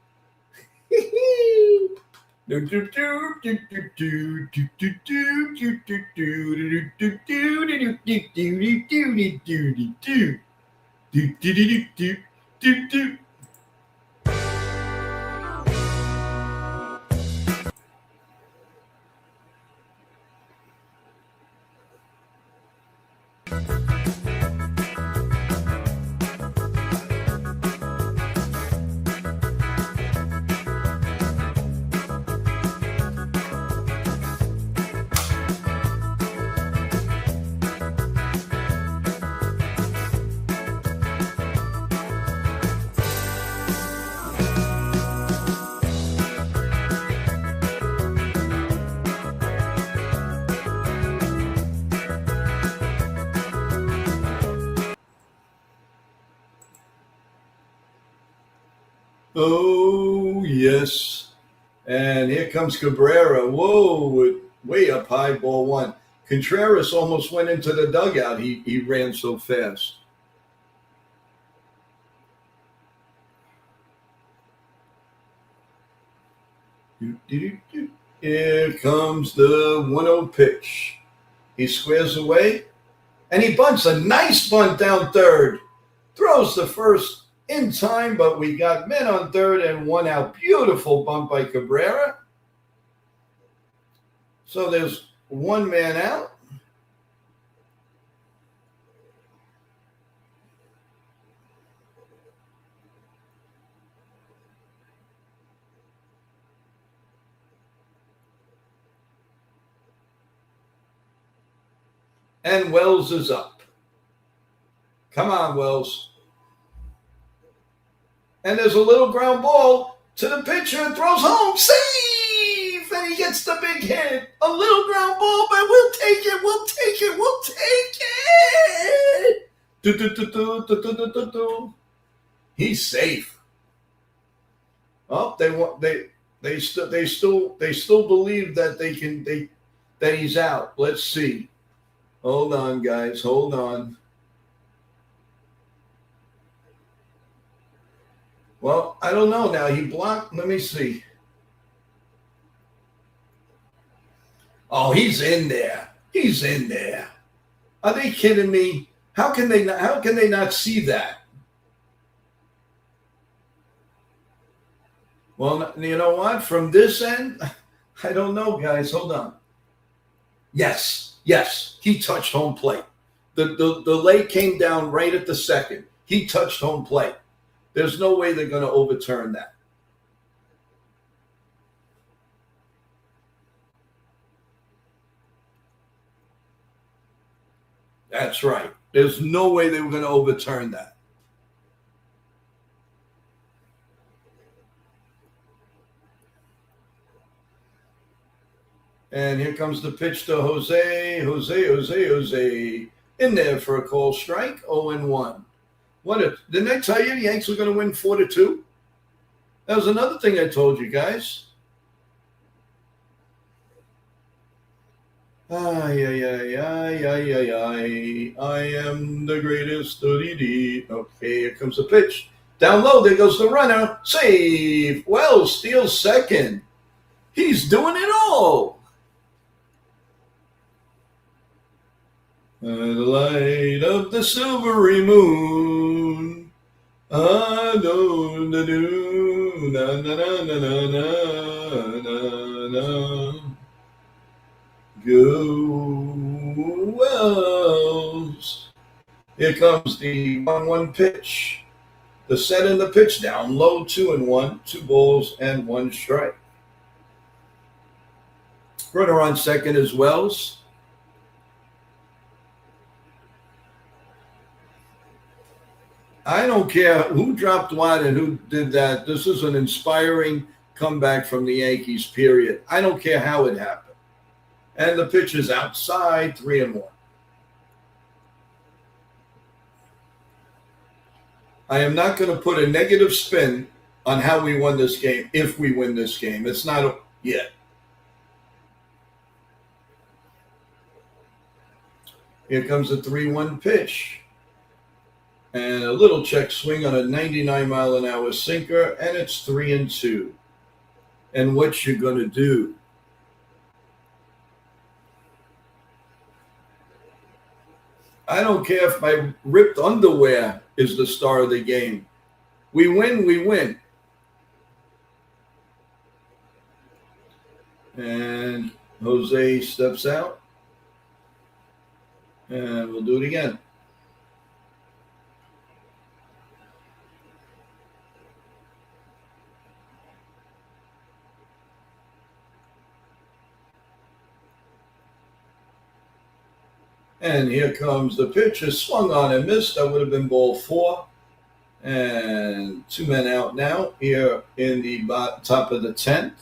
Speaker 6: Oh, yes. And here comes Cabrera. Whoa, way up high, ball 1. Contreras almost went into the dugout. He ran so fast. Here comes the 1-0 pitch. He squares away, and he bunts a nice bunt down third. Throws the first in time, but we got men on third and 1 out. Beautiful bunt by Cabrera. So there's 1 man out. And Wells is up. Come on, Wells. And there's a little ground ball to the pitcher and throws home. Save! And he gets the big hit. A little ground ball, but we'll take it. We'll take it. We'll take it. He's safe. Oh, they still believe that that he's out. Let's see. Hold on, guys. Hold on. Well, I don't know now. He blocked. Let me see. Oh, he's in there. He's in there. Are they kidding me? How can they not see that? Well, you know what? From this end, I don't know, guys. Hold on. Yes, he touched home plate. The lay came down right at the second. He touched home plate. There's no way they're going to overturn that. That's right. There's no way they were going to overturn that. And here comes the pitch to Jose. In there for a call strike, 0-1. Didn't I tell you the Yanks were going to win 4-2? That was another thing I told you guys. I am the greatest. Okay, here comes the pitch. Down low, there goes the runner. Save. Wells steals second. He's doing it all. By the light of the silvery moon, I know the do na na na na na na na. Go Wells. Here comes the 1-1 pitch. The set and the pitch down low, 2-1, 2 balls and 1 strike. Runner on second is Wells. I don't care who dropped what and who did that. This is an inspiring comeback from the Yankees, period. I don't care how it happened. And the pitch is outside, 3-1. I am not going to put a negative spin on how we won this game, if we win this game. It's not yet. Here comes a 3-1 pitch. And a little check swing on a 99-mile-an-hour sinker, and it's 3-2. And what you going to do? I don't care if my ripped underwear is the star of the game. We win, we win. And Jose steps out. And we'll do it again. And here comes the pitch. Is swung on and missed. That would have been ball 4. And 2 men out now here in the top of the 10th.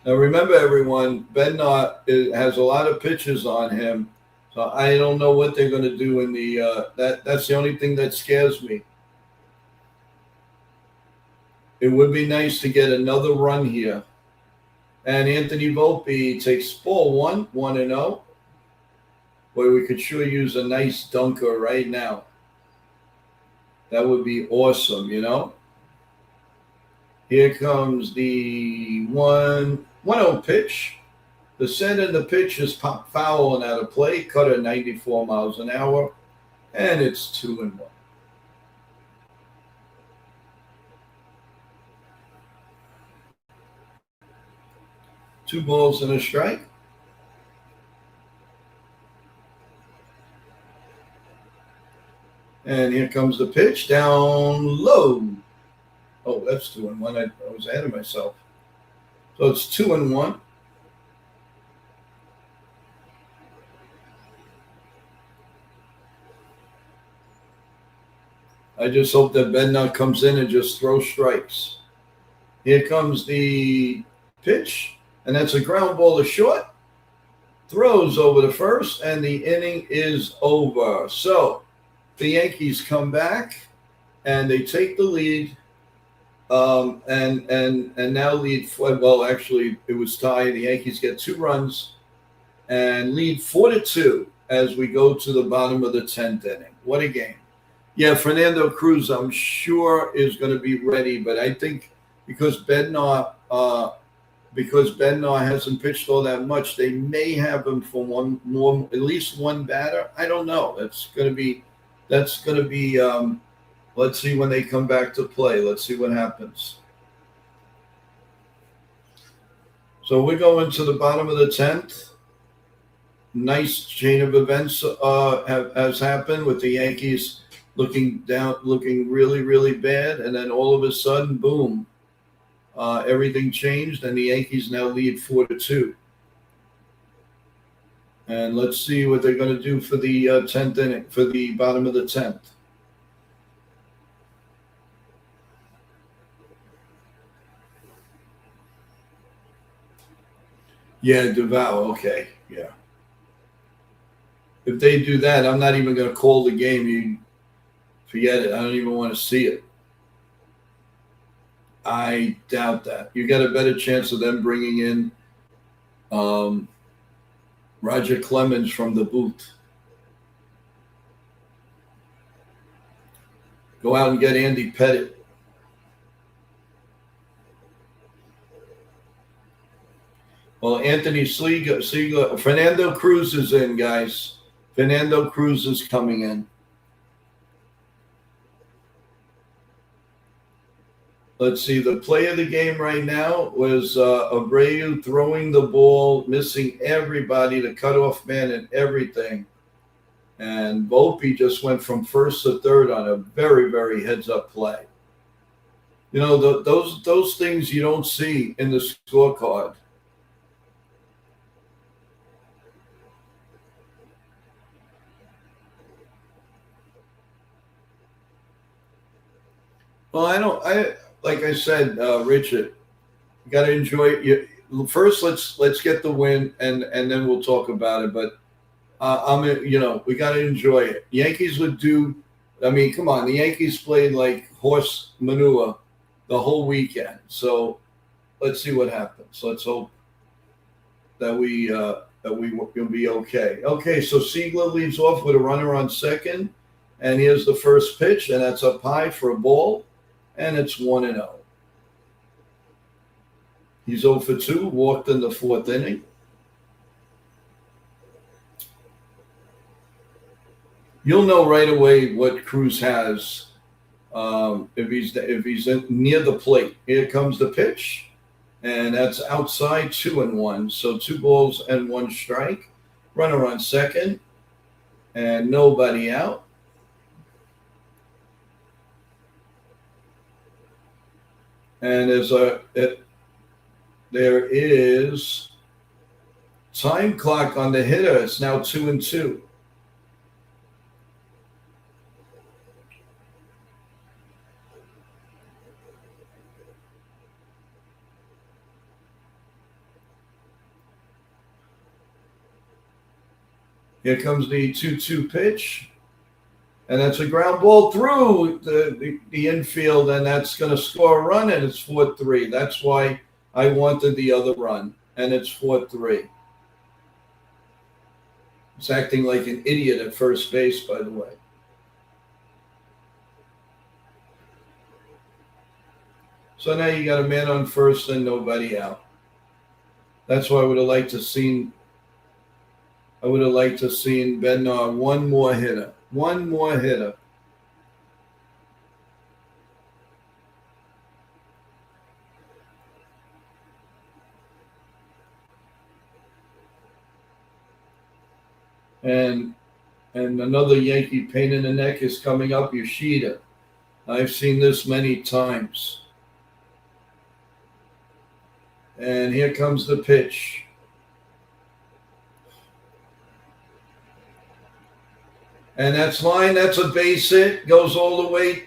Speaker 6: Now remember, everyone, Bednar has a lot of pitches on him. So I don't know what they're going to do in the that's the only thing that scares me. It would be nice to get another run here. And Anthony Volpe takes ball 1, 1-0. Boy, we could sure use a nice dunker right now. That would be awesome, you know. Here comes the 1-0 pitch. The set and the pitch is pop foul and out of play. Cutter 94 miles an hour. And it's 2-1. Two balls and a strike. And here comes the pitch down low. Oh, that's 2-1. I was ahead of myself. So it's 2-1. I just hope that Bednar comes in and just throws strikes. Here comes the pitch, and that's a ground ball to short. Throws over to first, and the inning is over. So the Yankees come back, and they take the lead, and now lead. Well, actually, it was tied. The Yankees get 2 runs, and lead 4-2 as we go to the bottom of the 10th inning. What a game! Yeah, Fernando Cruz, I'm sure, is going to be ready, but I think because Bednar hasn't pitched all that much, they may have him for at least one batter. I don't know. That's going to be. Let's see when they come back to play. Let's see what happens. So we're going to the bottom of the 10th. Nice chain of events has happened with the Yankees looking really, really bad, and then all of a sudden, boom, everything changed, and the Yankees now lead 4-2. And let's see what they're going to do for the 10th inning, for the bottom of the 10th. Yeah, Duval, okay, yeah. If they do that, I'm not even going to call the game. You forget it. I don't even want to see it. I doubt that. You got a better chance of them bringing in Roger Clemens from the booth. Go out and get Andy Pettit. Well, Anthony Seager, Fernando Cruz is in, guys. Fernando Cruz is coming in. Let's see. The play of the game right now was Abreu throwing the ball, missing everybody, the cutoff man and everything. And Volpe just went from first to third on a very, very heads-up play. You know, those things you don't see in the scorecard. Well, like I said, Richard, you got to enjoy it. First, let's get the win, and then we'll talk about it. But we got to enjoy it. Yankees would do. I mean, come on, the Yankees played like horse manure the whole weekend. So let's see what happens. Let's hope that we will be okay. Okay, so Siegler leads off with a runner on second, and here's the first pitch, and that's up high for a ball, and it's 1-0. He's 0 for 2, walked in the fourth inning. You'll know right away what Cruz has if he's near the plate. Here comes the pitch, and that's outside, 2-1. So 2 balls and 1 strike. Runner on second, and nobody out. And there is time clock on the hitter. It's now 2-2. Here comes the 2-2 pitch. And that's a ground ball through the infield, and that's going to score a run, and it's 4-3. That's why I wanted the other run, and it's 4-3. It's acting like an idiot at first base, by the way. So now you got a man on first and nobody out. That's why I would have liked to seen Bednar one more hitter. One more hitter. And another Yankee pain in the neck is coming up, Yoshida. I've seen this many times. And here comes the pitch. And that's line. That's a base hit. Goes all the way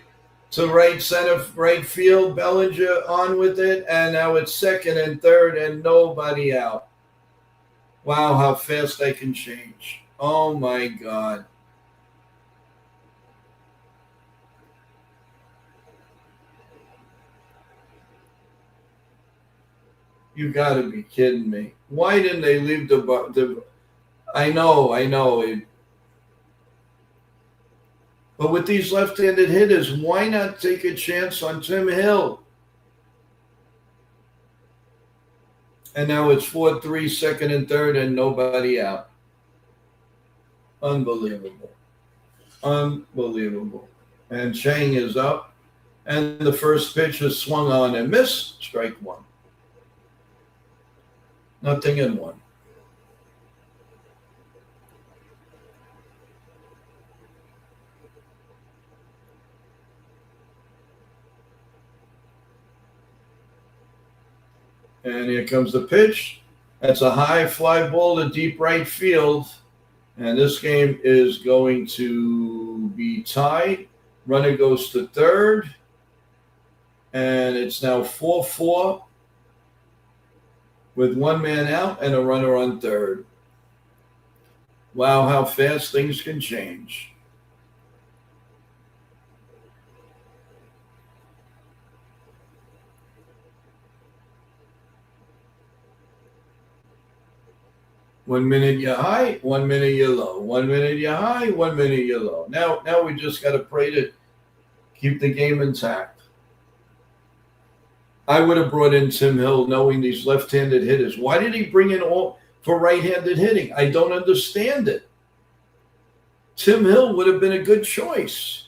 Speaker 6: to right center, right field. Bellinger on with it. And now it's second and third and nobody out. Wow, how fast they can change. Oh, my God. You got to be kidding me. Why didn't they leave the I know. But with these left-handed hitters, why not take a chance on Tim Hill? And now it's 4-3, second and third, and nobody out. Unbelievable. And Chang is up, and the first pitch is swung on and missed. Strike one. 0-1. And here comes the pitch. That's a high fly ball to deep right field. And this game is going to be tied. Runner goes to third. And it's now 4-4 with one man out and a runner on third. Wow, how fast things can change. One minute you're high, 1 minute you're low. 1 minute you're high, 1 minute you're low. Now we just got to pray to keep the game intact. I would have brought in Tim Hill knowing these left-handed hitters. Why did he bring in all for right-handed hitting? I don't understand it. Tim Hill would have been a good choice.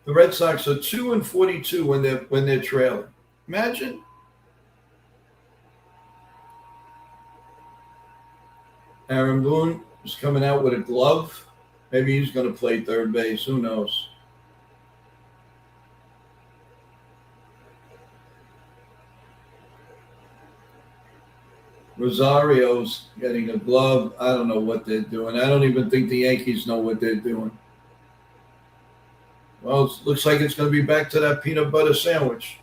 Speaker 6: The Red Sox are 2-42 when they're trailing. Imagine. Aaron Boone is coming out with a glove. Maybe he's going to play third base. Who knows? Rosario's getting a glove. I don't know what they're doing. I don't even think the Yankees know what they're doing. Well, it looks like it's going to be back to that peanut butter sandwich.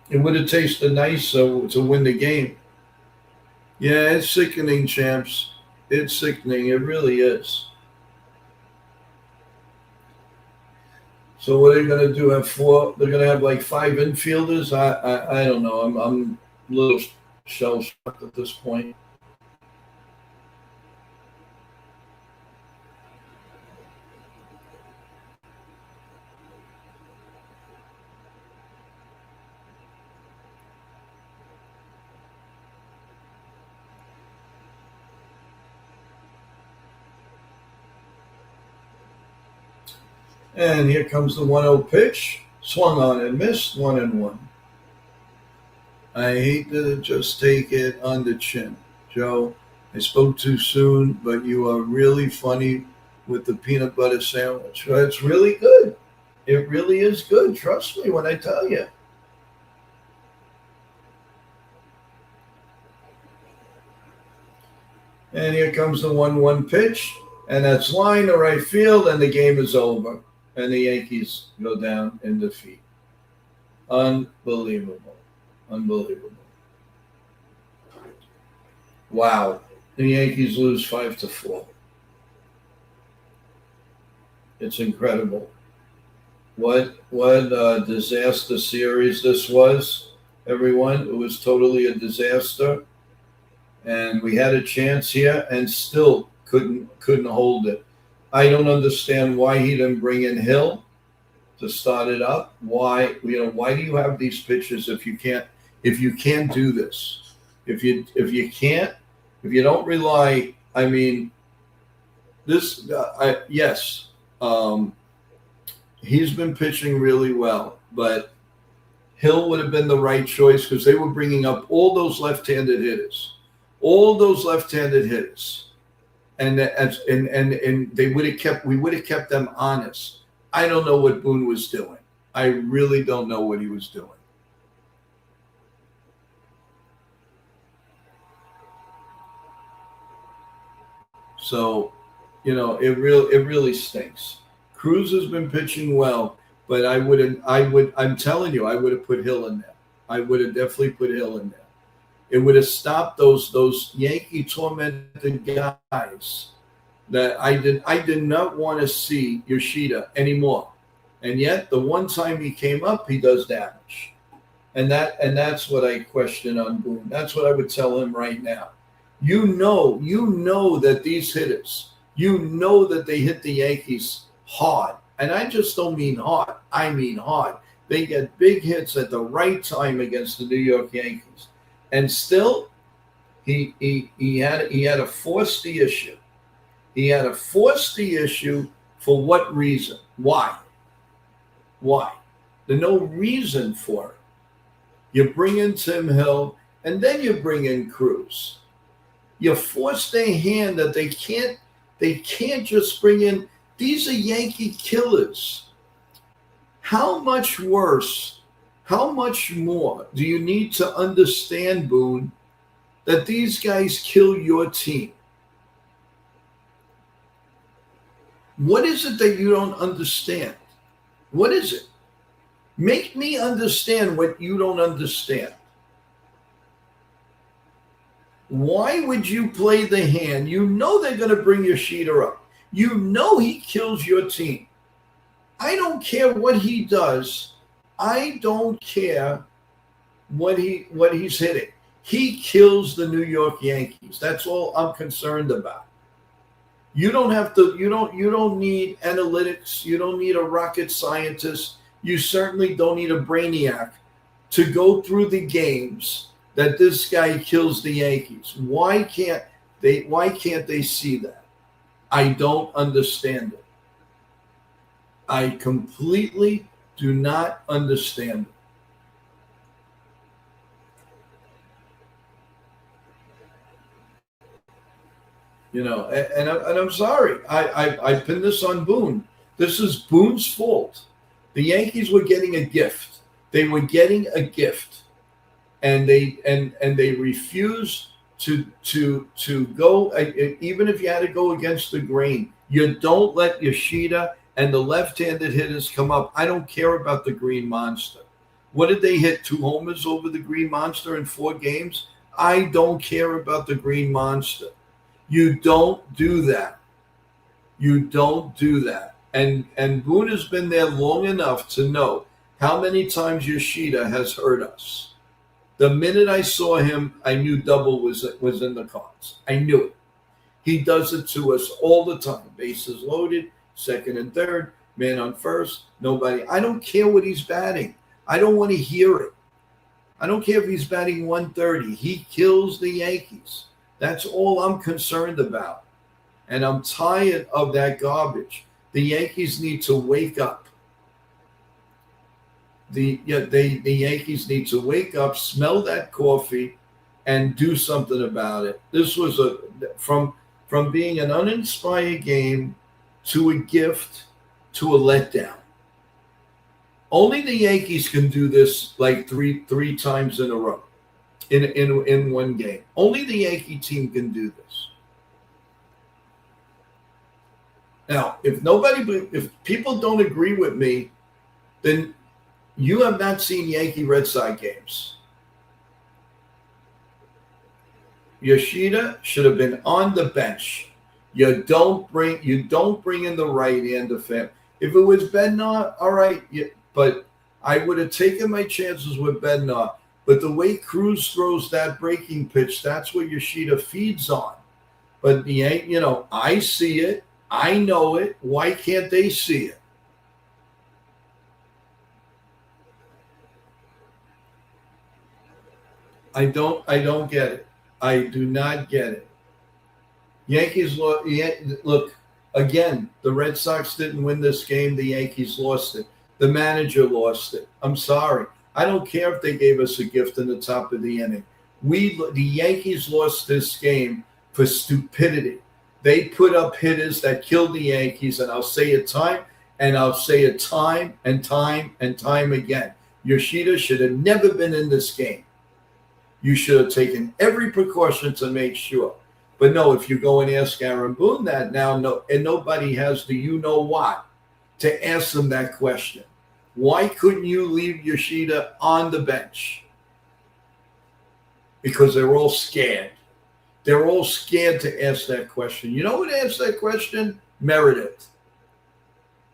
Speaker 6: It would have tasted nice to win the game. Yeah, it's sickening, champs. It's sickening. It really is. So what are they going to do? Have four? They're going to have like five infielders? I don't know. I'm a little shell-shocked at this point. And here comes the 1-0 pitch. Swung on and missed, 1-1. I hate to just take it on the chin. Joe, I spoke too soon, but you are really funny with the peanut butter sandwich. It's really good. It really is good. Trust me when I tell you. And here comes the 1-1 pitch. And that's line to right field, and the game is over. And the Yankees go down in defeat. Unbelievable. Unbelievable. Wow. The Yankees lose 5-4. It's incredible. What a disaster series this was, everyone. It was totally a disaster. And we had a chance here and still couldn't hold it. I don't understand why he didn't bring in Hill to start it up. Why do you have these pitches if you can't do this? If you don't rely, I mean, this he's been pitching really well, but Hill would have been the right choice because they were bringing up all those left-handed hitters. And we would have kept them honest. I don't know what Boone was doing. I really don't know what he was doing. So, it really stinks. Cruz has been pitching well, but I'm telling you, I would have put Hill in there. I would have definitely put Hill in there. It would have stopped those Yankee tormented guys that I did not want to see Yoshida anymore. And yet the one time he came up, he does damage. And that's what I question on Boone. That's what I would tell him right now. You know that these hitters, that they hit the Yankees hard. And I just don't mean hard. I mean hard. They get big hits at the right time against the New York Yankees. And still, he had to force the issue. He had to force the issue for what reason? Why? There's no reason for it. You bring in Tim Hill, and then you bring in Cruz. You force their hand that they can't just bring in. These are Yankee killers. How much worse? How much more do you need to understand, Boone, that these guys kill your team? What is it that you don't understand? What is it? Make me understand what you don't understand. Why would you play the hand? You know they're going to bring Yoshida up. You know he kills your team. I don't care what he does. I don't care what he's hitting. He kills the New York Yankees. That's all I'm concerned about. You don't have to. You don't need analytics. You don't need a rocket scientist. You certainly don't need a brainiac to go through the games that this guy kills the Yankees. Why can't they see that? I don't understand it. I completely do not understand it. And I'm sorry. I pinned this on Boone. This is Boone's fault. The Yankees were getting a gift. They were getting a gift, and they refused to go. Even if you had to go against the grain, you don't let Yoshida and the left-handed hitters come up. I don't care about the Green Monster. What did they hit? 2 homers over the Green Monster in 4 games? I don't care about the Green Monster. You don't do that. You don't do that. And Boone has been there long enough to know how many times Yoshida has hurt us. The minute I saw him, I knew double was in the cards. I knew it. He does it to us all the time. Bases loaded, second and third, man on first, nobody. I don't care what he's batting. I don't want to hear it. I don't care if he's batting 130. He kills the Yankees. That's all I'm concerned about. And I'm tired of that garbage. The Yankees need to wake up. The Yankees need to wake up, smell that coffee, and do something about it. This was from being an uninspired game to a gift to a letdown. Only the Yankees can do this like three times in a row in one game. Only the Yankee team can do this. Now, if people don't agree with me, then you have not seen Yankee Red Sox games. Yoshida should have been on the bench. You don't bring in the right-hand defense. If it was Bednar, all right, but I would have taken my chances with Bednar. But the way Cruz throws that breaking pitch, that's what Yoshida feeds on. But I see it. I know it. Why can't they see it? I don't get it. I do not get it. Yankees look again. The Red Sox didn't win this game. The Yankees lost it. The manager lost it. I'm sorry. I don't care if they gave us a gift in the top of the inning. The Yankees lost this game for stupidity. They put up hitters that killed the Yankees, and I'll say it time and time again. Yoshida should have never been in this game. You should have taken every precaution to make sure. But no, if you go and ask Aaron Boone that now, no, and nobody has the you-know-what to ask them that question. Why couldn't you leave Yoshida on the bench? Because they're all scared. They're all scared to ask that question. You know who would ask that question? Meredith.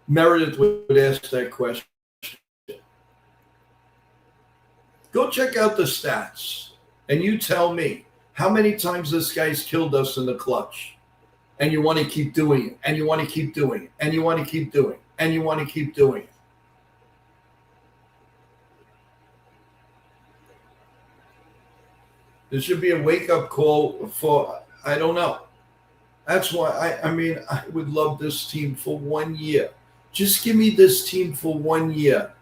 Speaker 6: Meredith would ask that question. Go check out the stats, and you tell me how many times this guy's killed us in the clutch. And you want to keep doing it, and you want to keep doing it, and you want to keep doing it, and you want to keep doing it. This should be a wake-up call for, I don't know. That's why, I would love this team for 1 year. Just give me this team for 1 year.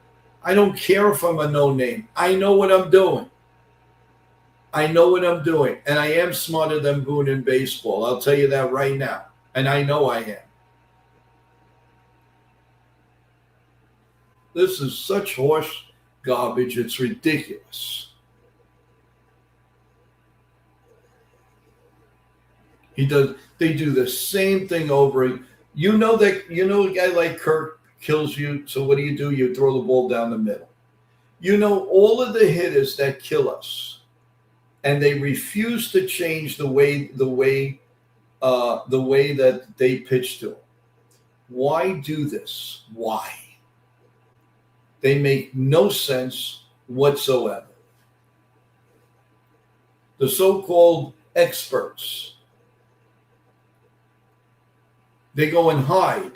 Speaker 6: I don't care if I'm a no-name. I know what I'm doing. I know what I'm doing. And I am smarter than Boone in baseball. I'll tell you that right now. And I know I am. This is such horse garbage. It's ridiculous. They do the same thing over. You know a guy like Kirk kills you, so what do? You throw the ball down the middle. You know all of the hitters that kill us, and they refuse to change the way that they pitch to them. Why do this? Why? They make no sense whatsoever. The so-called experts, they go and hide.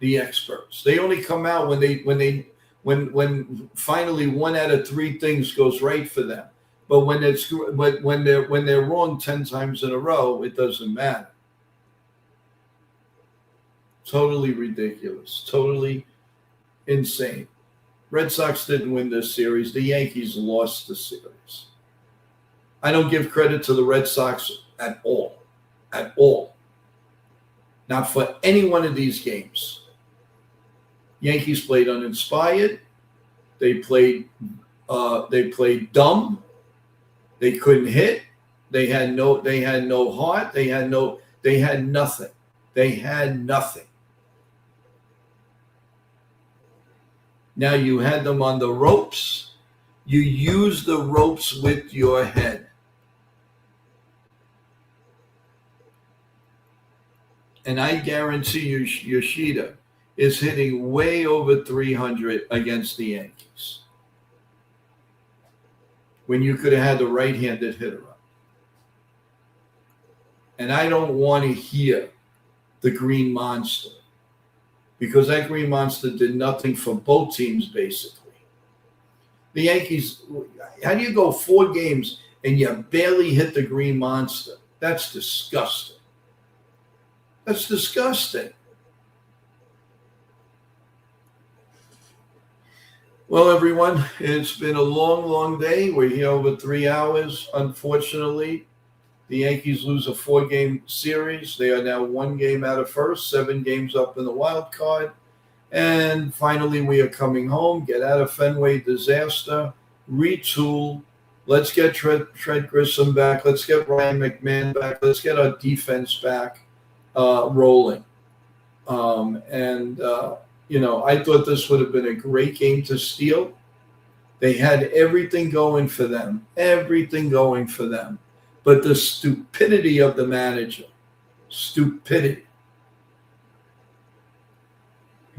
Speaker 6: The experts, they only come out when finally 1 out of 3 things goes right for them. But when they're wrong 10 times in a row, it doesn't matter. Totally ridiculous. Totally insane. Red Sox didn't win this series. The Yankees lost the series. I don't give credit to the Red Sox at all. at all. Not for any one of these games. Yankees played uninspired. They played dumb. They couldn't hit. They had no heart. They had nothing. They had nothing. Now you had them on the ropes. You use the ropes with your head. And I guarantee you Yoshida is hitting way over 300 against the Yankees. When you could have had the right-handed hitter up. And I don't want to hear the Green Monster, because that Green Monster did nothing for both teams, basically. The Yankees, how do you go 4 games and you barely hit the Green Monster? That's disgusting. That's disgusting. Well, everyone, it's been a long, long day. We're here over 3 hours. Unfortunately, the Yankees lose a 4-game series. They are now 1 game out of first, 7 games up in the wild card. And finally, we are coming home. Get out of Fenway disaster. Retool. Let's get Trent Grissom back. Let's get Ryan McMahon back. Let's get our defense back rolling. I thought this would have been a great game to steal. They had everything going for them. Everything going for them. But the stupidity of the manager. Stupidity.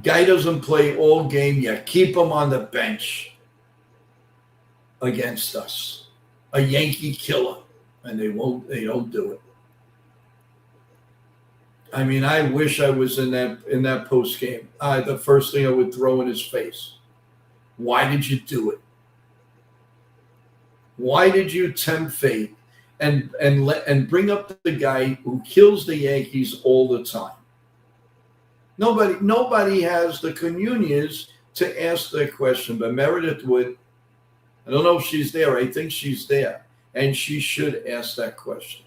Speaker 6: Guy doesn't play all game yet. Keep him on the bench against us. A Yankee killer. And they don't do it. I mean, I wish I was in that post game. The first thing I would throw in his face. Why did you do it? Why did you tempt fate and bring up the guy who kills the Yankees all the time? Nobody has the conunions to ask that question, but Meredith would. I don't know if she's there. I think she's there, and she should ask that question.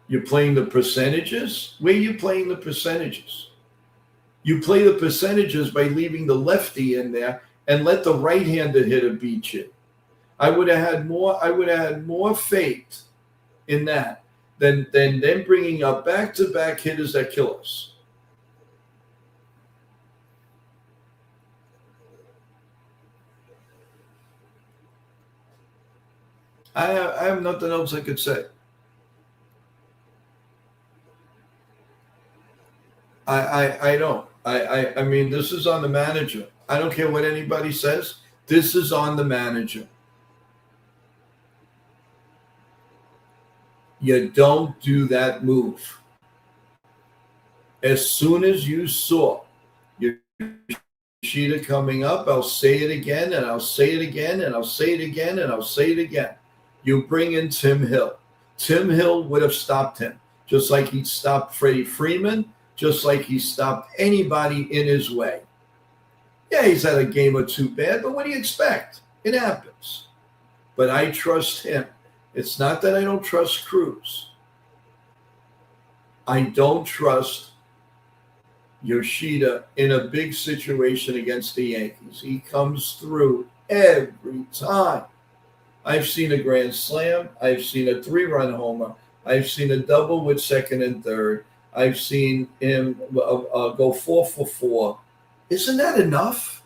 Speaker 6: You're playing the percentages? Where are you playing the percentages? You play the percentages by leaving the lefty in there and let the right-handed hitter beat you. I would have had more faith in that than them bringing up back-to-back hitters that kill us. I have nothing else I could say. I don't. I mean, this is on the manager. I don't care what anybody says. This is on the manager. You don't do that move. As soon as you saw Yoshida coming up, I'll say it again, and I'll say it again, and I'll say it again, and I'll say it again. You bring in Tim Hill. Tim Hill would have stopped him, just like he stopped Freddie Freeman, just like he stopped anybody in his way. Yeah, he's had a game or two bad, but what do you expect? It happens. But I trust him. It's not that I don't trust Cruz. I don't trust Yoshida in a big situation against the Yankees. He comes through every time. I've seen a grand slam. I've seen a 3-run homer. I've seen a double with second and third. I've seen him go 4 for 4. Isn't that enough?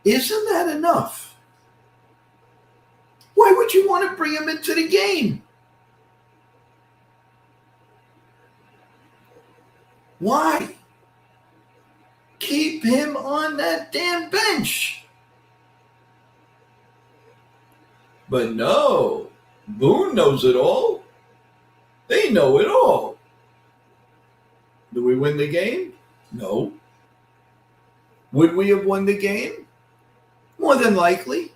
Speaker 6: Isn't that enough? Why would you want to bring him into the game? Why? Keep him on that damn bench. But no, Boone knows it all. They know it all. Do we win the game? No. Would we have won the game? More than likely.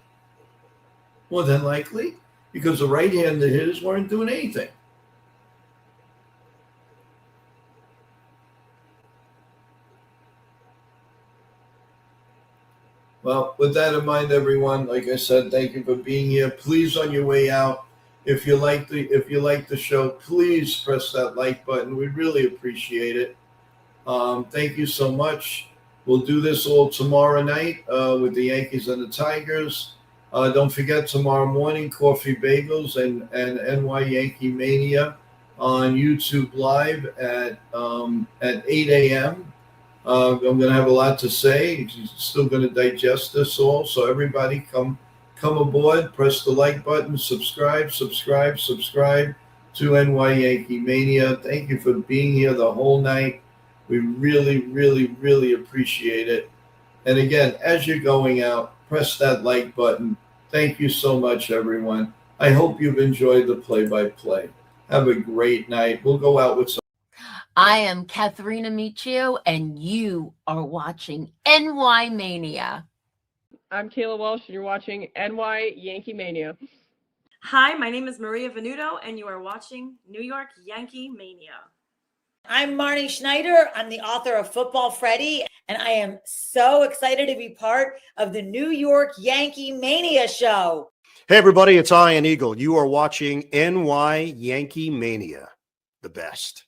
Speaker 6: More than likely. Because the right-handed hitters weren't doing anything. Well, with that in mind, everyone, like I said, thank you for being here. Please, on your way out, If you like the show, please press that like button. We really appreciate it. Thank you so much. We'll do this all tomorrow night with the Yankees and the Tigers. Don't forget tomorrow morning, Coffee Bagels and NY Yankee Mania on YouTube Live at 8 a.m. I'm going to have a lot to say. Still going to digest this all. So everybody come aboard, press the like button, subscribe to NY Yankee Mania. Thank you for being here the whole night. We really, really, really appreciate it. And again, as you're going out, press that like button. Thank you so much, everyone. I hope you've enjoyed the play-by-play. Have a great night. We'll go out with some.
Speaker 1: I am Katharina Michio, and you are watching NY Mania.
Speaker 2: I'm Kayla Welsh, and you're watching NY Yankee Mania.
Speaker 3: Hi, my name is Maria Venuto, and you are watching New York Yankee Mania.
Speaker 4: I'm Marnie Schneider. I'm the author of Football Freddy, and I am so excited to be part of the New York Yankee Mania show.
Speaker 5: Hey, everybody, it's Ian Eagle. You are watching NY Yankee Mania, the best.